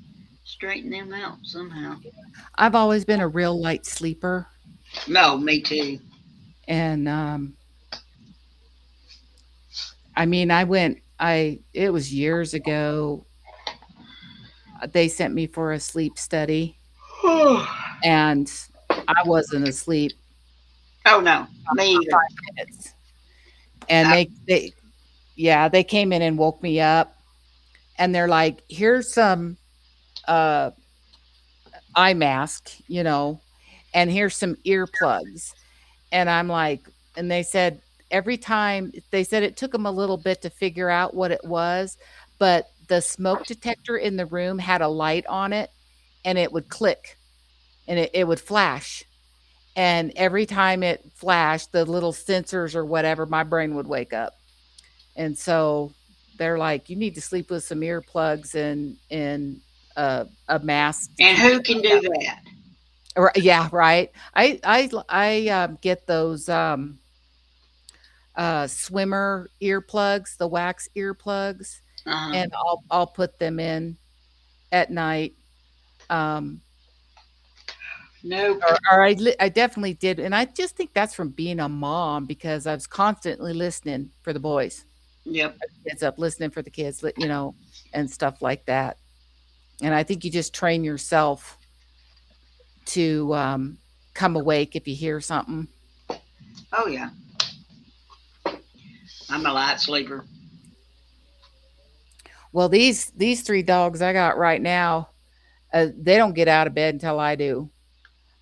straighten them out somehow. I've always been a real light sleeper. No, me too. And I mean, it was years ago. They sent me for a sleep study and I wasn't asleep. Oh no, me either. 5 minutes. And they came in and woke me up and they're like, here's some uh, eye mask, and here's some earplugs. And I'm like, and they said every time they said it took them a little bit to figure out what it was, but the smoke detector in the room had a light on it and it would click and it would flash. And every time it flashed, the little sensors or whatever, my brain would wake up. And so they're like, you need to sleep with some earplugs and a mask. And who can do that? Yeah, right. I get those swimmer earplugs, the wax earplugs, and I'll put them in at night. Nope. Or I definitely did, and I just think that's from being a mom because I was constantly listening for the boys. Yep. Kids up, listening for the kids, and stuff like that. And I think you just train yourself to come awake if you hear something. Oh yeah. I'm a light sleeper. Well, these 3 dogs I got right now, they don't get out of bed until I do.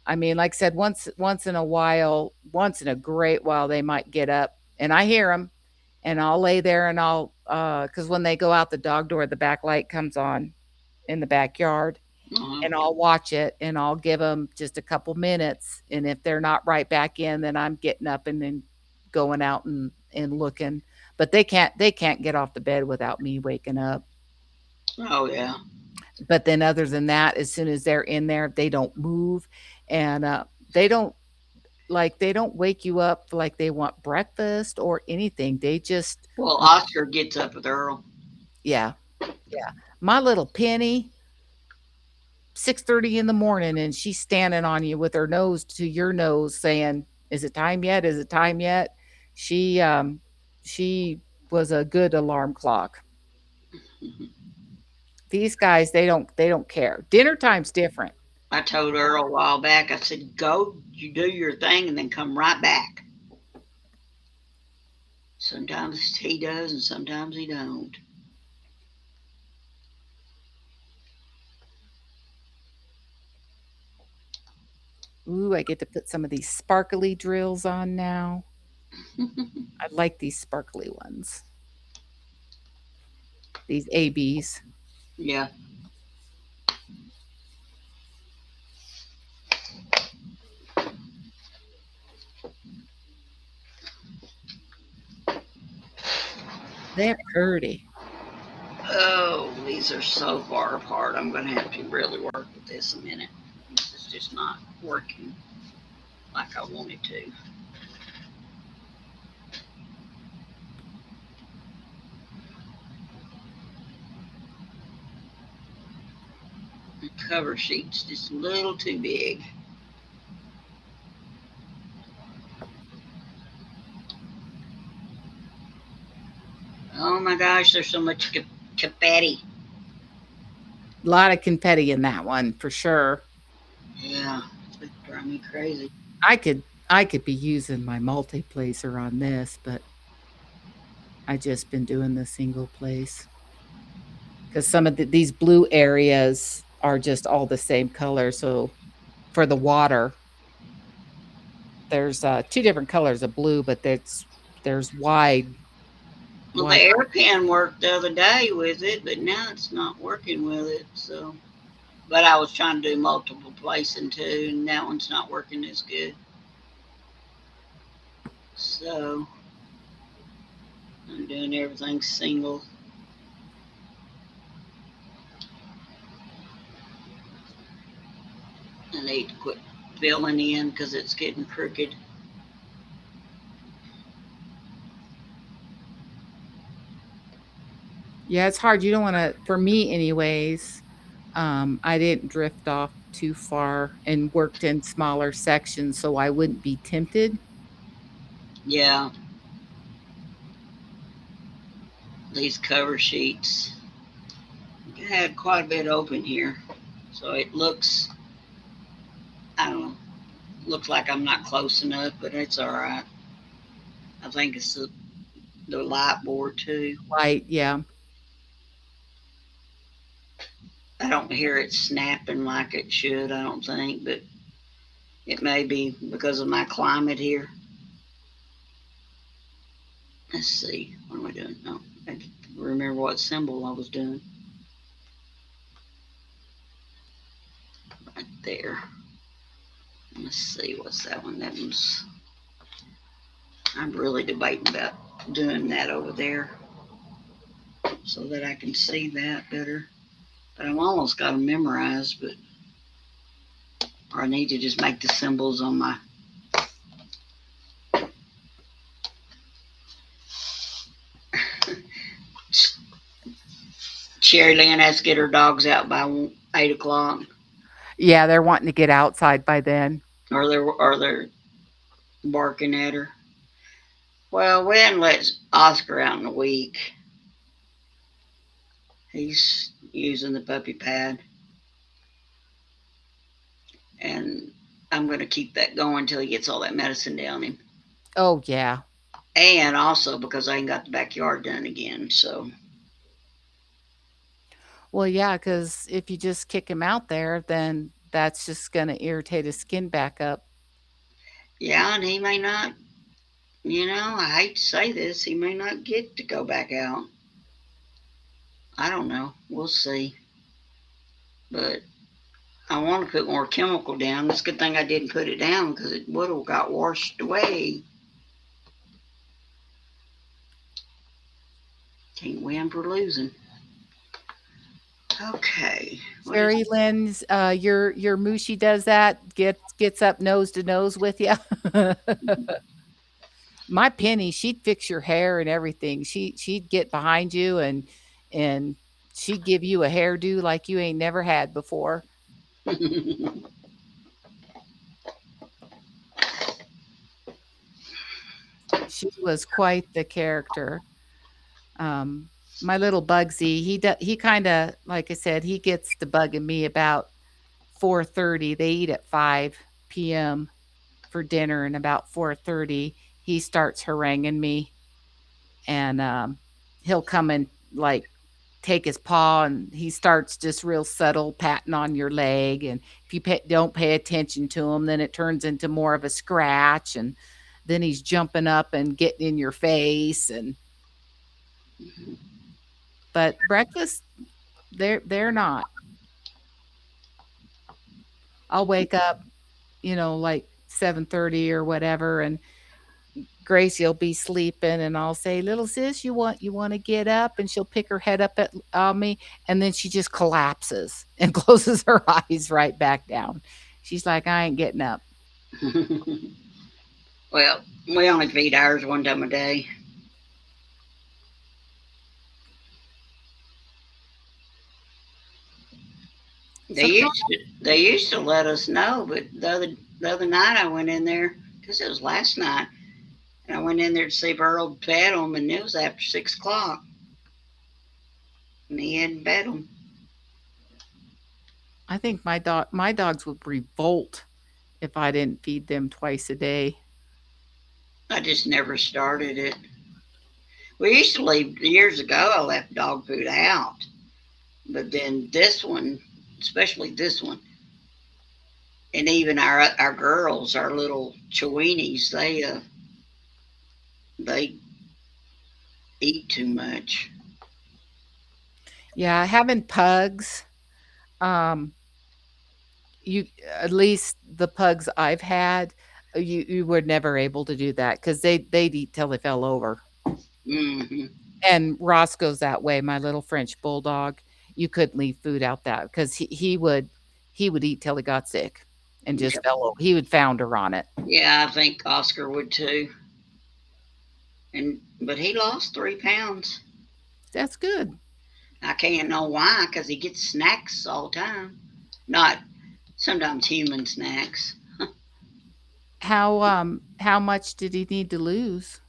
I mean, like I said, once in a great while, they might get up, and I hear them, and I'll lay there and I'll, because when they go out the dog door, the back light comes on in the backyard, and I'll watch it, and I'll give them just a couple minutes, and if they're not right back in, then I'm getting up and then going out and looking. But they can't get off the bed without me waking up. Oh yeah. But then other than that, as soon as they're in there, they don't move, and they don't wake you up like they want breakfast or anything. They just Well, Oscar gets up with Earl. yeah. My little Penny, 6:30 in the morning, and she's standing on you with her nose to your nose, saying, "Is it time yet? Is it time yet?" She was a good alarm clock. These guys, they don't care. Dinner time's different. I told Earl a while back, I said, go, you do your thing and then come right back. Sometimes he does and sometimes he don't. Ooh, I get to put some of these sparkly drills on now. I like these sparkly ones. These ABs. Yeah. They're pretty. Oh, these are so far apart. I'm going to have to really work with this a minute. This is just not working like I want it to. The cover sheet's just a little too big. Oh my gosh, there's so much confetti. A lot of confetti in that one for sure. Yeah, it's driving me crazy. I could be using my multi-placer on this, but I just been doing the single place because some of these blue areas are just all the same color. So for the water, there's 2 different colors of blue, but there's wide. Well, the air pen worked the other day with it, but now it's not working with it. So, but I was trying to do multiple placing too, and that one's not working as good. So I'm doing everything single. I need to quit filling in because it's getting crooked. Yeah, it's hard. You don't want to, for me anyways, I didn't drift off too far and worked in smaller sections so I wouldn't be tempted. Yeah. These cover sheets. I had quite a bit open here. So it looks, I don't know, looks like I'm not close enough, but it's all right. I think it's the light board too. Light, yeah. I don't hear it snapping like it should, I don't think, but it may be because of my climate here. Let's see. What am I doing? Oh, I didn't remember what symbol I was doing. Right there. Let's see. What's that one? That one's. I'm really debating about doing that over there so that I can see that better. But I've almost got them memorized, but or I need to just make the symbols on my. Sherry Lynn has to get her dogs out by 8 o'clock, Yeah, they're wanting to get outside by then. or they're barking at her. Well, we hadn't let Oscar out in a week. He's using the puppy pad, and I'm going to keep that going until he gets all that medicine down him. Oh, yeah. And also because I ain't got the backyard done again, so. Well, yeah, because if you just kick him out there, then that's just going to irritate his skin back up. Yeah, and he may not, I hate to say this, he may not get to go back out. I don't know. We'll see. But I want to put more chemical down. It's a good thing I didn't put it down because it would have got washed away. Can't win for losing. Okay. Sherry Lynn's, your Mooshie does that, gets up nose to nose with you. My Penny, she'd fix your hair and everything. She'd get behind you and she'd give you a hairdo like you ain't never had before. She was quite the character. My little Bugsy, he kind of, like I said, he gets to bugging me about 4:30. They eat at 5 p.m. for dinner, and about 4:30, he starts haranguing me, and he'll come and like take his paw, and he starts just real subtle patting on your leg, and if you don't pay attention to him, then it turns into more of a scratch, and then he's jumping up and getting in your face, and but breakfast, they're not. I'll wake up, like 7:30 or whatever, and Gracie will be sleeping, and I'll say, "Little sis, you want to get up?" And she'll pick her head up on me, and then she just collapses and closes her eyes right back down. She's like, "I ain't getting up." Well, we only feed ours one time a day. They used to let us know, but the other night I went in there because it was last night, and I went in there to see if Earl fed them, and it was after 6 o'clock, and he hadn't fed them. I think my dogs would revolt if I didn't feed them twice a day. I just never started it. We used to leave years ago. I left dog food out, but then this one, especially this one, and even our girls, our little Cheweenies, they eat too much. Yeah, having pugs, you at least the pugs I've had, you were never able to do that because they'd eat till they fell over. Mm-hmm. And Roscoe's that way. My little French bulldog, you couldn't leave food out that because he would eat till he got sick and just fell over. He would founder on it. Yeah, I think Oscar would too. But he lost 3 pounds. That's good. I can't know why, because he gets snacks all the time. Not sometimes human snacks. How much did he need to lose?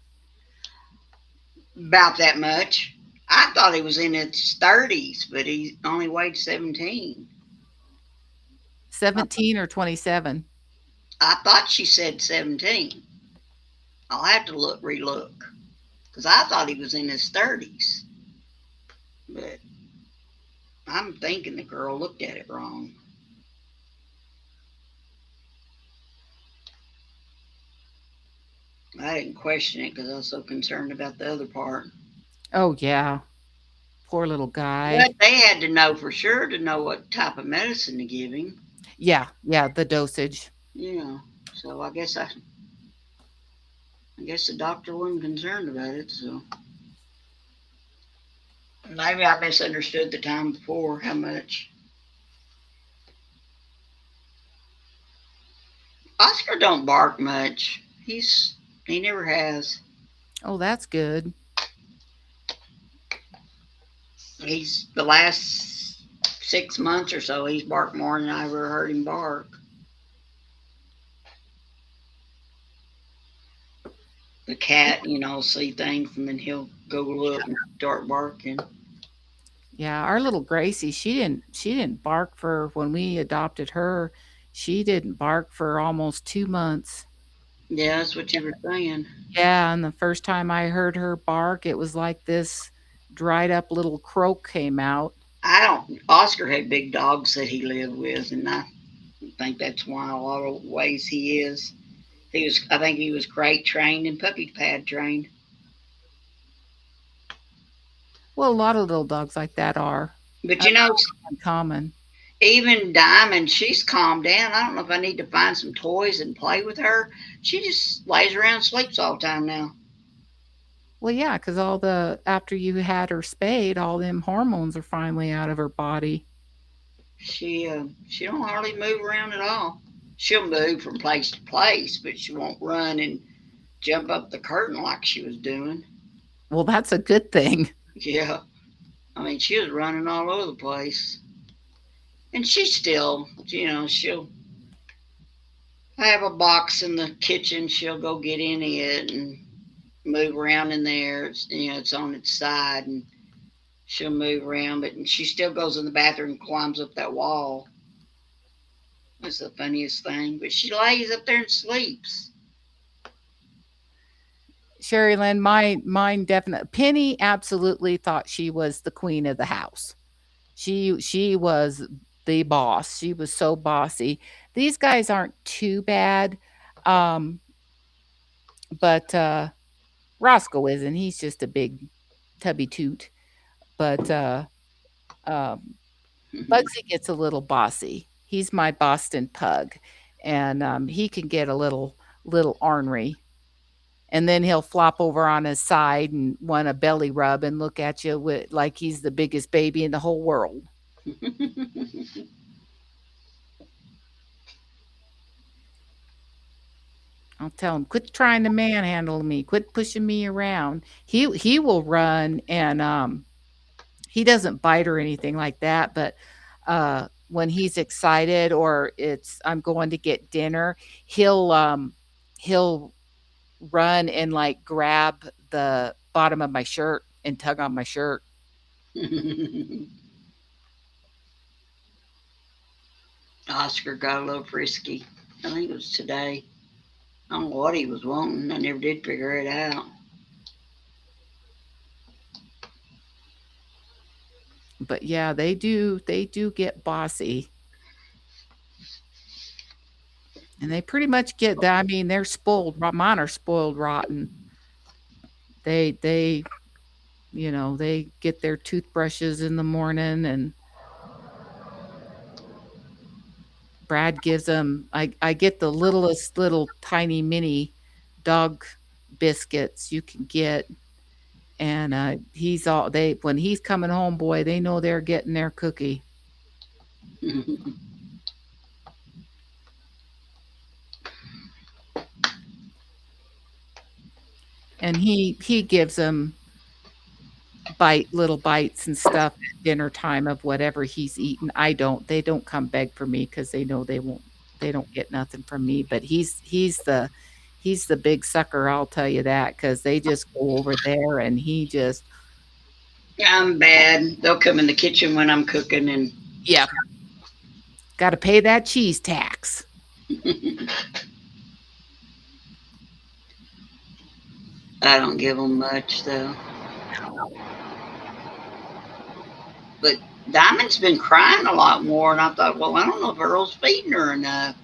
About that much. I thought he was in his 30s, but he only weighed 17. 17 or 27? I thought she said 17. I'll have to relook, because I thought he was in his 30s. But I'm thinking the girl looked at it wrong. I didn't question it because I was so concerned about the other part. Oh, yeah. Poor little guy. But they had to know for sure to know what type of medicine to give him. Yeah, the dosage. So I guess the doctor wasn't concerned about it. So maybe I misunderstood the time before how much. Oscar don't bark much. He never has. Oh, that's good. He's the last 6 months or so he's barked more than I ever heard him bark. The cat, see things and then he'll go look and start barking. Yeah, our little Gracie, she didn't bark for when we adopted her. She didn't bark for almost 2 months. Yeah, that's what you were saying. Yeah, and the first time I heard her bark, it was like this dried up little croak came out. Oscar had big dogs that he lived with, and I think that's why a lot of ways he is. I think he was crate trained and puppy pad trained. Well, a lot of little dogs like that are But uncommon. even Diamond, she's calmed down. I don't know if I need to find some toys and play with her. She just lays around and sleeps all the time now. Well, yeah, because after you had her spayed, all them hormones are finally out of her body. She don't hardly move around at all. She'll move from place to place, but she won't run and jump up the curtain like she was doing. Well, that's a good thing. Yeah. I mean, she was running all over the place. And she still, she'll have a box in the kitchen. She'll go get in it and move around in there. It's on its side and she'll move around, but she still goes in the bathroom and climbs up that wall. That's the funniest thing. But she lays up there and sleeps. Sherry Lynn, mine definitely. Penny absolutely thought she was the queen of the house. She was the boss. She was so bossy. These guys aren't too bad, but Roscoe isn't. He's just a big tubby toot. But Bugsy gets a little bossy. He's my Boston pug, and he can get a little ornery. And then he'll flop over on his side and want a belly rub and look at you like he's the biggest baby in the whole world. I'll tell him, quit trying to manhandle me, quit pushing me around. He will run and he doesn't bite or anything like that, but when he's excited or I'm going to get dinner, he'll run and like grab the bottom of my shirt and tug on my shirt. Oscar got a little frisky. I think it was today. I don't know what he was wanting. I never did figure it out. But yeah, they do get bossy. And they pretty much get that. I mean, they're spoiled. Mine are spoiled rotten. They they get their toothbrushes in the morning, and Brad gives them, I get the littlest little tiny mini dog biscuits you can get. And when he's coming home, boy, they know they're getting their cookie. And he gives them little bites and stuff at dinner time of whatever he's eating. They don't come beg for me because they know they don't get nothing from me. But he's the big sucker, I'll tell you that, because they just go over there and he just. I'm bad. They'll come in the kitchen when I'm cooking and. Yeah. Got to pay that cheese tax. I don't give them much though. But Diamond's been crying a lot more, and I thought, well, I don't know if Earl's feeding her enough.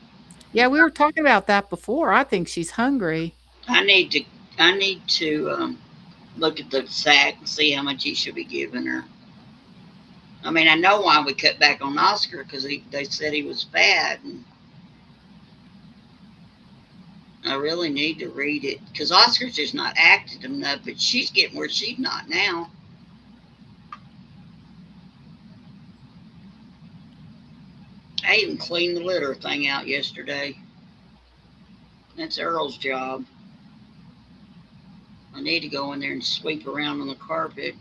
Yeah, we were talking about that before. I think she's hungry. I need to look at the sack and see how much he should be giving her. I mean, I know why we cut back on Oscar because they said he was fat, and I really need to read it because Oscar's just not active enough, but she's getting where she's not now. I even cleaned the litter thing out yesterday. That's Earl's job. I need to go in there and sweep around on the carpet.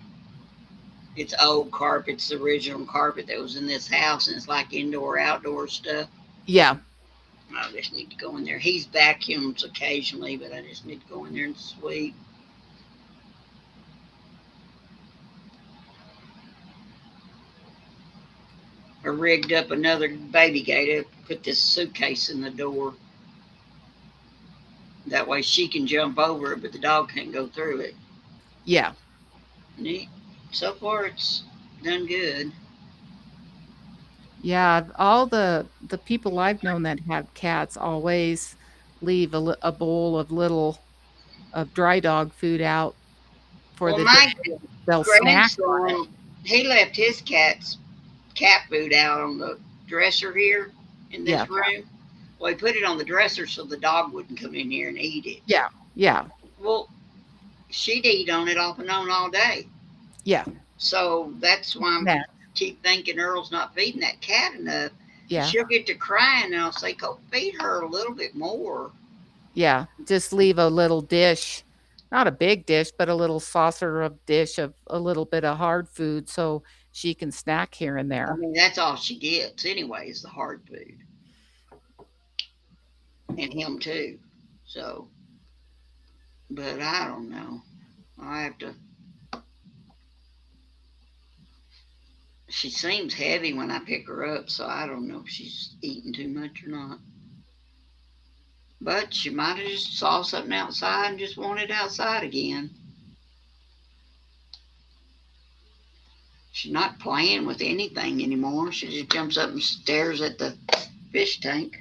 It's old carpet. It's the original carpet that was in this house, and it's like indoor, outdoor stuff. Yeah. I just need to go in there. He's vacuums occasionally, but I just need to go in there and sweep. I rigged up another baby gate. I put this suitcase in the door. That way she can jump over it, but the dog can't go through it. Yeah. Neat. So far, it's done good. Yeah, all the people I've known that have cats always leave a bowl of dry dog food out for Well, the my day. They'll snack on it. grandson, he left his cat food out on the dresser here in this Yeah. room. Well, he put it on the dresser so the dog wouldn't come in here and eat it. Yeah. Yeah. Well, she'd eat on it off and on all day. Yeah. So that's why I Yeah. keep thinking Earl's not feeding that cat enough. Yeah. She'll get to crying and I'll say, go feed her a little bit more. Yeah. Just leave a little dish, not a big dish, but a little saucer of dish of a little bit of hard food so she can snack here and I there. mean, that's all she gets anyway, is the hard food. And him too. So, but I don't know. I have to. She seems heavy when I pick her up, so I don't know if she's eating too much or not. But she might have just saw something outside and just wanted outside again. She's not playing with anything anymore. She just jumps up and stares at the fish tank.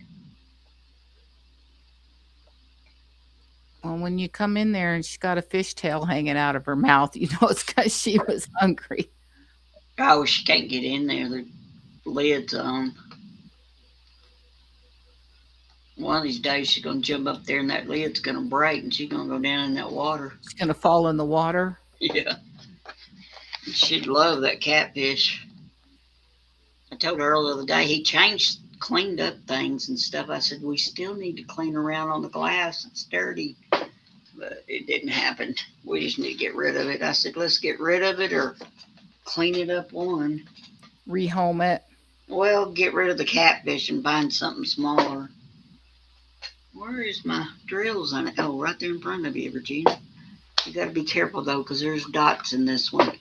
Well, when you come in there and she's got a fishtail hanging out of her mouth, you know it's because she was hungry. Oh, she can't get in there. The lid's on. One of these days she's going to jump up there and that lid's going to break and she's going to go down in that water. She's going to fall in the water. Yeah. She'd love that catfish. I told Earl the other day, he cleaned up things and stuff. I said, we still need to clean around on the glass. It's dirty. But it didn't happen. We just need to get rid of it. I said, let's get rid of it or clean it up one. Rehome it. Well, get rid of the catfish and find something smaller. Where is my drills on it? Oh, right there in front of you, Regina. You got to be careful, though, because there's dots in this one.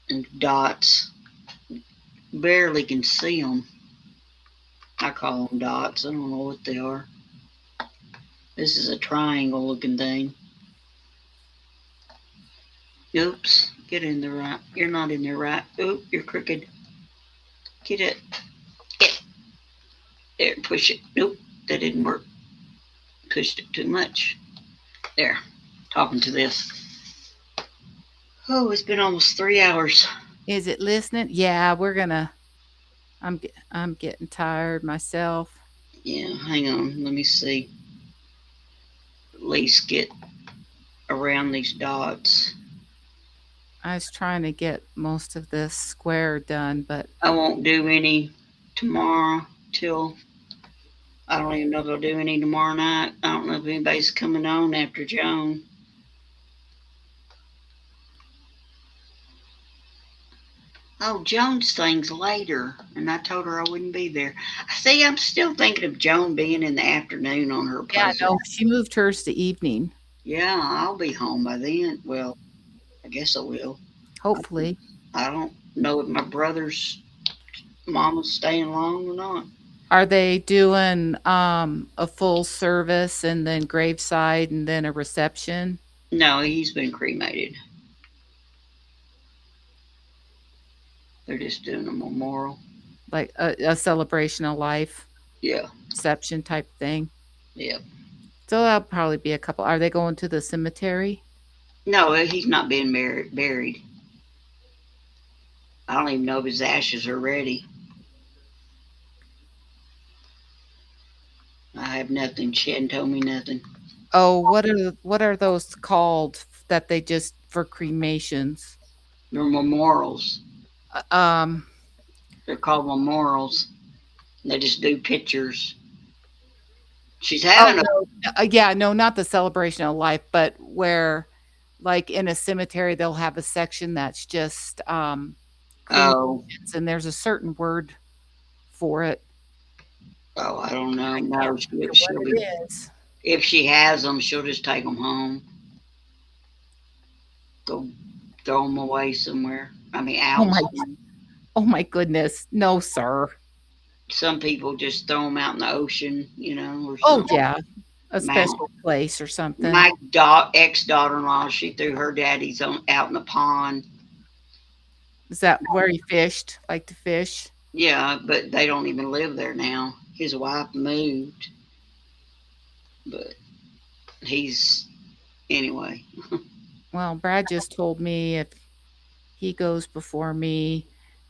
And dots. Barely can see them. I call them dots. I don't know what they are. This is a triangle looking thing. Oops. Get in there right. You're not in there right. Oop, you're crooked. Get it. Get. There, push it. Nope, that didn't work. Pushed it too much. There. Talking to this. Oh, it's been almost 3 hours. Is it listening? Yeah, we're gonna. I'm getting tired myself. Yeah, hang on. Let me see. At least get around these dots. I was trying to get most of this square done, but I won't do any tomorrow till. I don't even know if I'll do any tomorrow night. I don't know if anybody's coming on after Joan. Oh, Joan's thing's later, and I told her I wouldn't be there. See, I'm still thinking of Joan being in the afternoon on her puzzle. yeah, no, she moved hers to evening. Yeah, I'll be home by then. Well, I guess I will. Hopefully. I don't know if my brother's mama's staying long or not. Are they doing a full service and then graveside and then a reception? No, he's been cremated. They're just doing a memorial. like a celebration of life, Yeah, reception type thing. yeah. So that'll probably be a couple. Are they going to the cemetery? No, he's not being buried. I don't even know if his ashes are ready. I have nothing. She hadn't told me nothing. Oh, what are those called that they just for cremations? They're memorials. Uh, Um, They're called memorials. They just do pictures. She's oh having a. no, yeah, no, not the celebration of life, but where, like in a cemetery, they'll have a section that's just Oh, cremations, and there's a certain word for it. oh, I don't know. I can't No, remember what she'll be. it is. If she has them, she'll just take them home. Go throw them away somewhere. I mean, Oh out. my, somewhere. oh my goodness, no, sir. Some people just throw them out in the ocean, or Oh something. yeah, a Man, special place or something. my ex-daughter-in-law, she threw her daddy's out in the pond. Is that where he fished? Like to fish? Yeah, but they don't even live there now. His wife moved, but he's anyway. Well, Brad just told me if he goes before me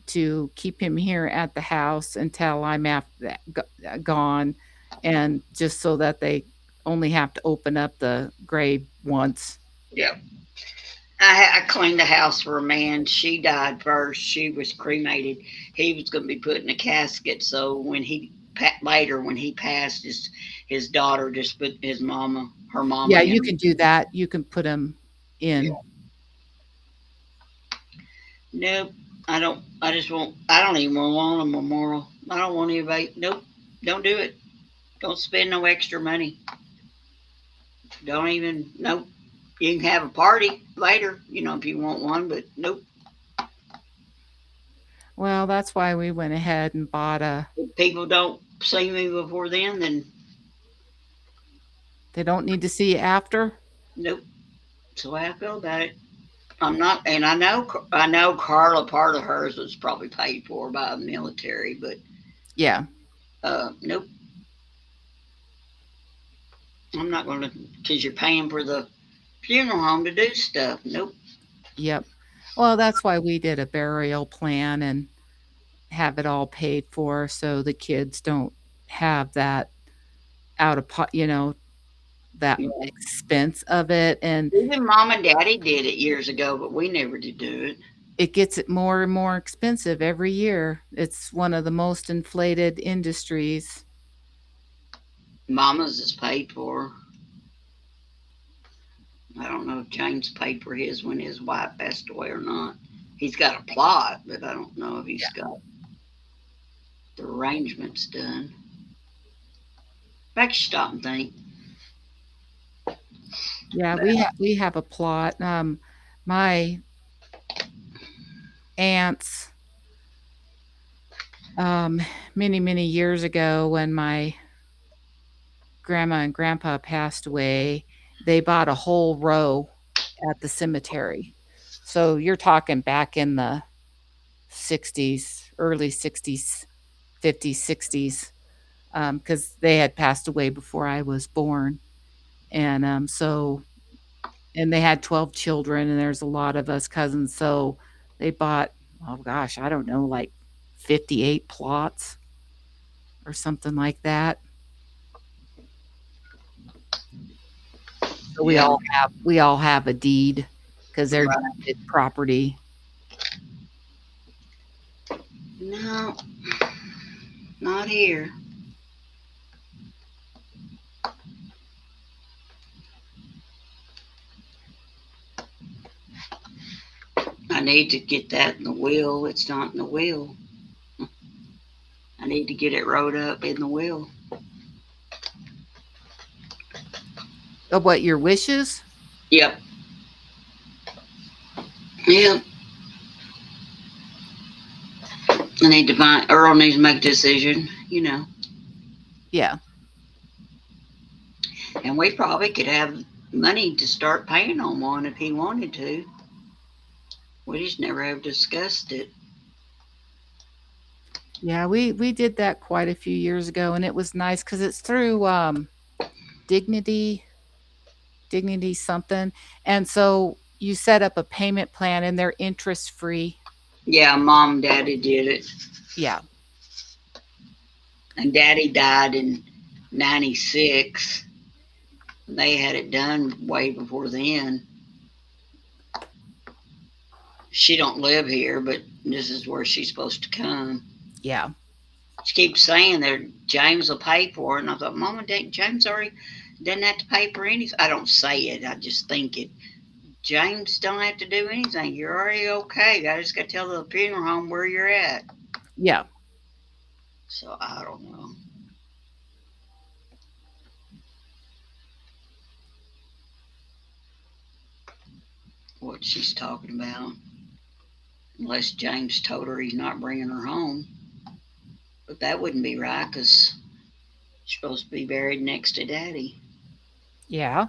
to keep him here at the house until I'm after that, gone, and just so that they only have to open up the grave once. Yeah. I cleaned the house for a man. She died first. She was cremated. He was going to be put in a casket. So when when he passed, his daughter just put her mama Yeah, in. you can do that. You can put him in. Yeah. Nope. I don't. I just won't. I don't even want a memorial. I don't want anybody. Nope. Don't do it. Don't spend no extra money. Don't even. Nope. You can have a party later, if you want one, but nope. Well, that's why we went ahead and bought a. If people don't see me before then They don't need to see you after. nope. That's the way I feel about it. I'm not, and I know Carla, part of hers was probably paid for by the military, but Yeah. nope. I'm not going to, because you're paying for the funeral home to do stuff. Nope. Yep. Well, that's why we did a burial plan and have it all paid for so the kids don't have that out of that Yeah. expense of it. And Even mom and daddy did it years ago, but we never did do it. it gets it more and more expensive every year. It's one of the most inflated industries. Mama's is paid for. I don't know if James paid for his when his wife passed away or not. He's got a plot, but I don't know if he's got the arrangements done. Back you stop and think. Yeah, we have a plot. My aunts, many years ago, when my grandma and grandpa passed away, they bought a whole row at the cemetery. So you're talking back in the 60s, early 60s, 50s, 60s, because they had passed away before I was born. And and they had 12 children, and there's a lot of us cousins. So they bought, oh gosh, I don't know, like 58 plots or something like that. So we Yeah. all have a deed because they're Right. deeded property. No, not here. I need to get that in the will. It's not in the will. I need to get it wrote up in the will. Of what your wishes? Yep. Yep. I need to find, Earl needs to make a decision, Yeah. and we probably could have money to start paying on one if he wanted to. We just never have discussed it. Yeah, we did that quite a few years ago, and it was nice because it's through Dignity Dignity something, and so you set up a payment plan, and they're interest free. Yeah, mom and daddy did it. Yeah, And daddy died in 96. They had it done way before then. She don't live here, but this is where she's supposed to come. yeah, She keeps saying that James will pay for it, and I thought, Mama, James already didn't have to pay for anything. I don't say it, I just think it. James don't have to do anything. You're already okay. I just got to tell the funeral home where you're at. yeah. So I don't know. What she's talking about. Unless James told her he's not bringing her home. But that wouldn't be right because she's supposed to be buried next to Daddy. Yeah.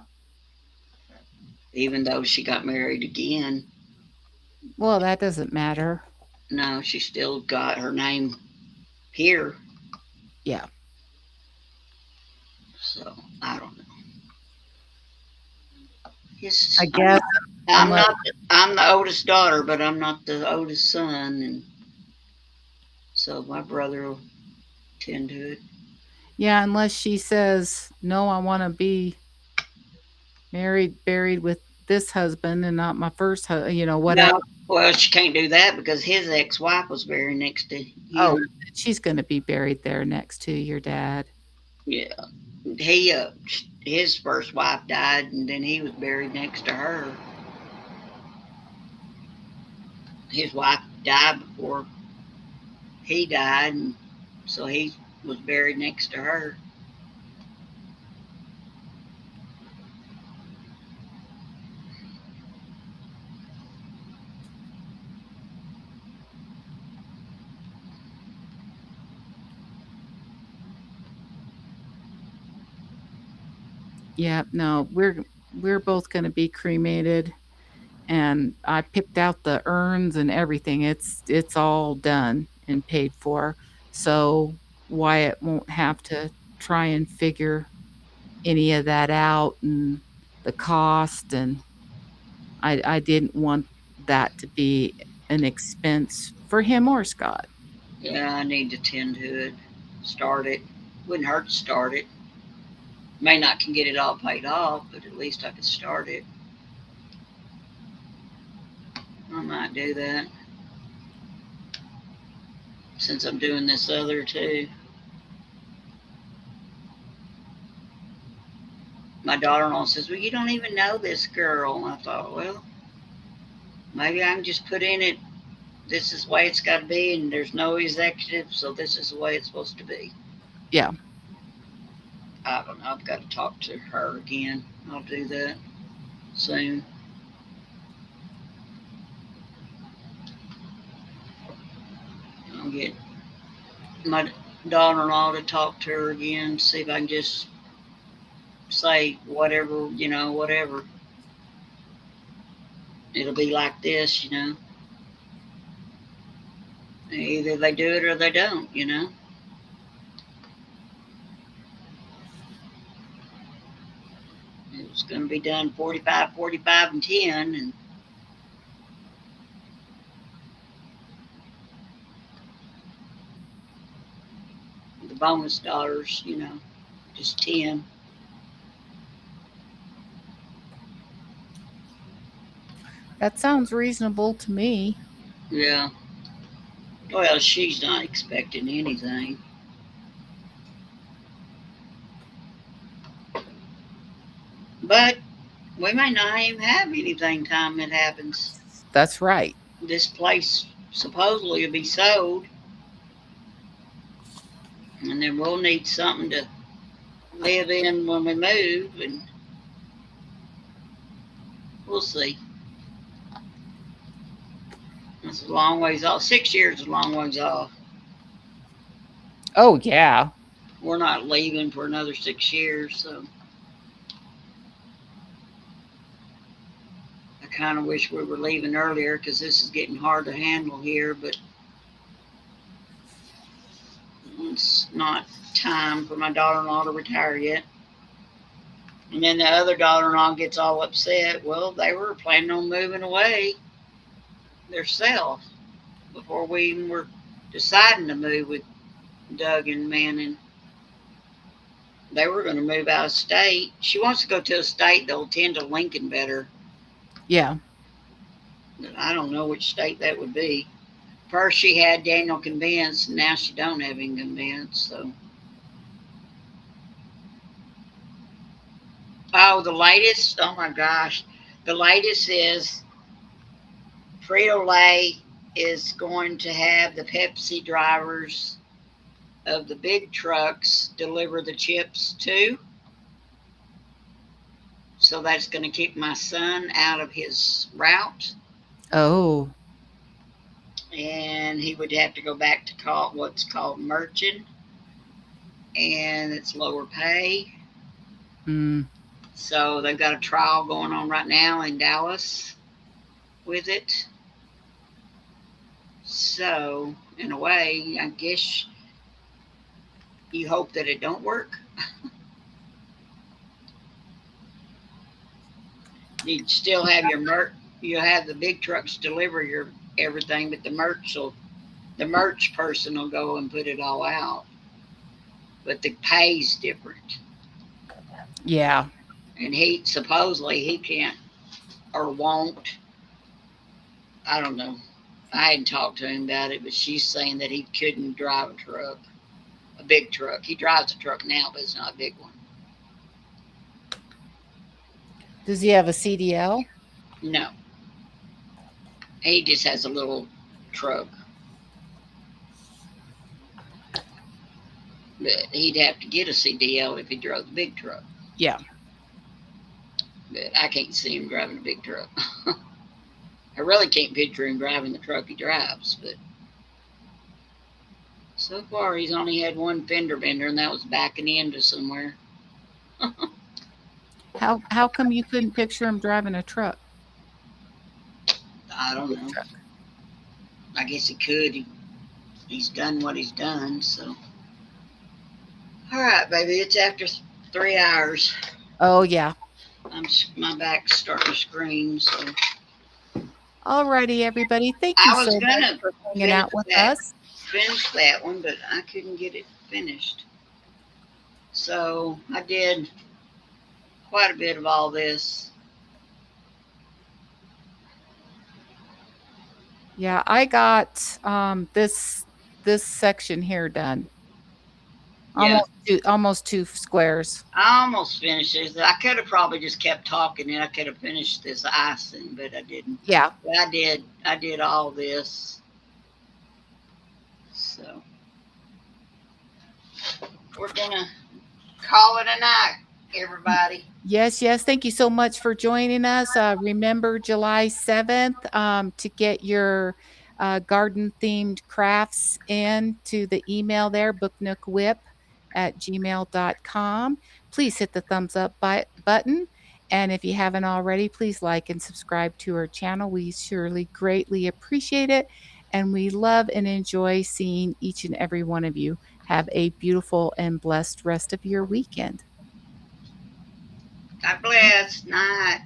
Even though she got married again. Well, that doesn't matter. No, she still got her name here. Yeah. So I don't know. Yes, I guess I'm the oldest daughter, but I'm not the oldest son, and so my brother will tend to it. Yeah, unless she says, no, I want to be buried with this husband and not my first husband, whatever. No, well, she can't do that because his ex-wife was buried next to him. Oh, she's going to be buried there next to your dad. Yeah, his first wife died, and then he was buried next to her. His wife died before he died, and so he was buried next to her. Yeah, no, we're both going to be cremated, and I picked out the urns and everything. It's all done and paid for. So Wyatt won't have to try and figure any of that out and the cost, and I didn't want that to be an expense for him or Scott. Yeah, I need to tend to it. Start it. Wouldn't hurt to start it. May not can get it all paid off, but at least I could start it. I might do that. Since I'm doing this other too. My daughter-in-law says, well, you don't even know this girl. And I thought, well, maybe I can just put in it, this is the way it's got to be, and there's no executive, so this is the way it's supposed to be. Yeah. I don't know. I've got to talk to her again. I'll do that soon. I'll get my daughter-in-law to talk to her again, see if I can just say whatever, whatever. It'll be like this, Either they do it or they don't, It was going to be done 45, 45, and 10, and the bonus daughters, just 10. That sounds reasonable to me. Yeah. Well, she's not expecting anything. But we may not even have anything time it happens. That's right. This place supposedly will be sold. And then we'll need something to live in when we move, and we'll see. It's a long ways off. 6 years is a long ways off. Oh, yeah. We're not leaving for another 6 years, so I kind of wish we were leaving earlier because this is getting hard to handle here, but It's not time for my daughter-in-law to retire yet. And then the other daughter-in-law gets all upset. Well, they were planning on moving away themselves before we even were deciding to move with Doug and Manning. They were going to move out of state. She wants to go to a state that'll tend to Lincoln better. Yeah. But I don't know which state that would be. First she had Daniel convinced, and now she don't have him convinced. So, oh, the latest. Oh my gosh, the latest is Frito-Lay is going to have the Pepsi drivers of the big trucks deliver the chips too. So that's going to keep my son out of his route. Oh. And he would have to go back to what's called merchant. And it's lower pay. Mm. So they've got a trial going on right now in Dallas with it. So, in a way, I guess you hope that it don't work. You'd still have your merch. You'll have the big trucks deliver your everything, but the merch person will go and put it all out. But the pay's different. Yeah. And he supposedly he can't or won't. I don't know. I hadn't talked to him about it, but she's saying that he couldn't drive a truck, a big truck. He drives a truck now, but it's not a big one. Does he have a CDL? No. He just has a little truck. But he'd have to get a CDL if he drove the big truck. Yeah. But I can't see him driving a big truck. I really can't picture him driving the truck he drives, but so far he's only had one fender bender, and that was backing into somewhere. How come you couldn't picture him driving a truck? I don't know. I guess he could. He's done what he's done, so. All right, baby, it's after 3 hours. Oh, yeah. My back's starting to scream, so. Alrighty, everybody. Thank you so much for hanging out with us. Finish that one, but I couldn't get it finished. So I did quite a bit of all this. Yeah, I got this section here done. Yeah. Almost 2 squares. I almost finished this. I could have probably just kept talking and I could have finished this icing, but I didn't. Yeah. But I did all this. So we're gonna call it a night, everybody. Yes. Thank you so much for joining us. Remember July 7th to get your garden-themed crafts in to the email there, booknookwip@gmail.com. Please hit the thumbs up button. And if you haven't already, please like and subscribe to our channel. We surely greatly appreciate it. And we love and enjoy seeing each and every one of you. Have a beautiful and blessed rest of your weekend. God bless. Night.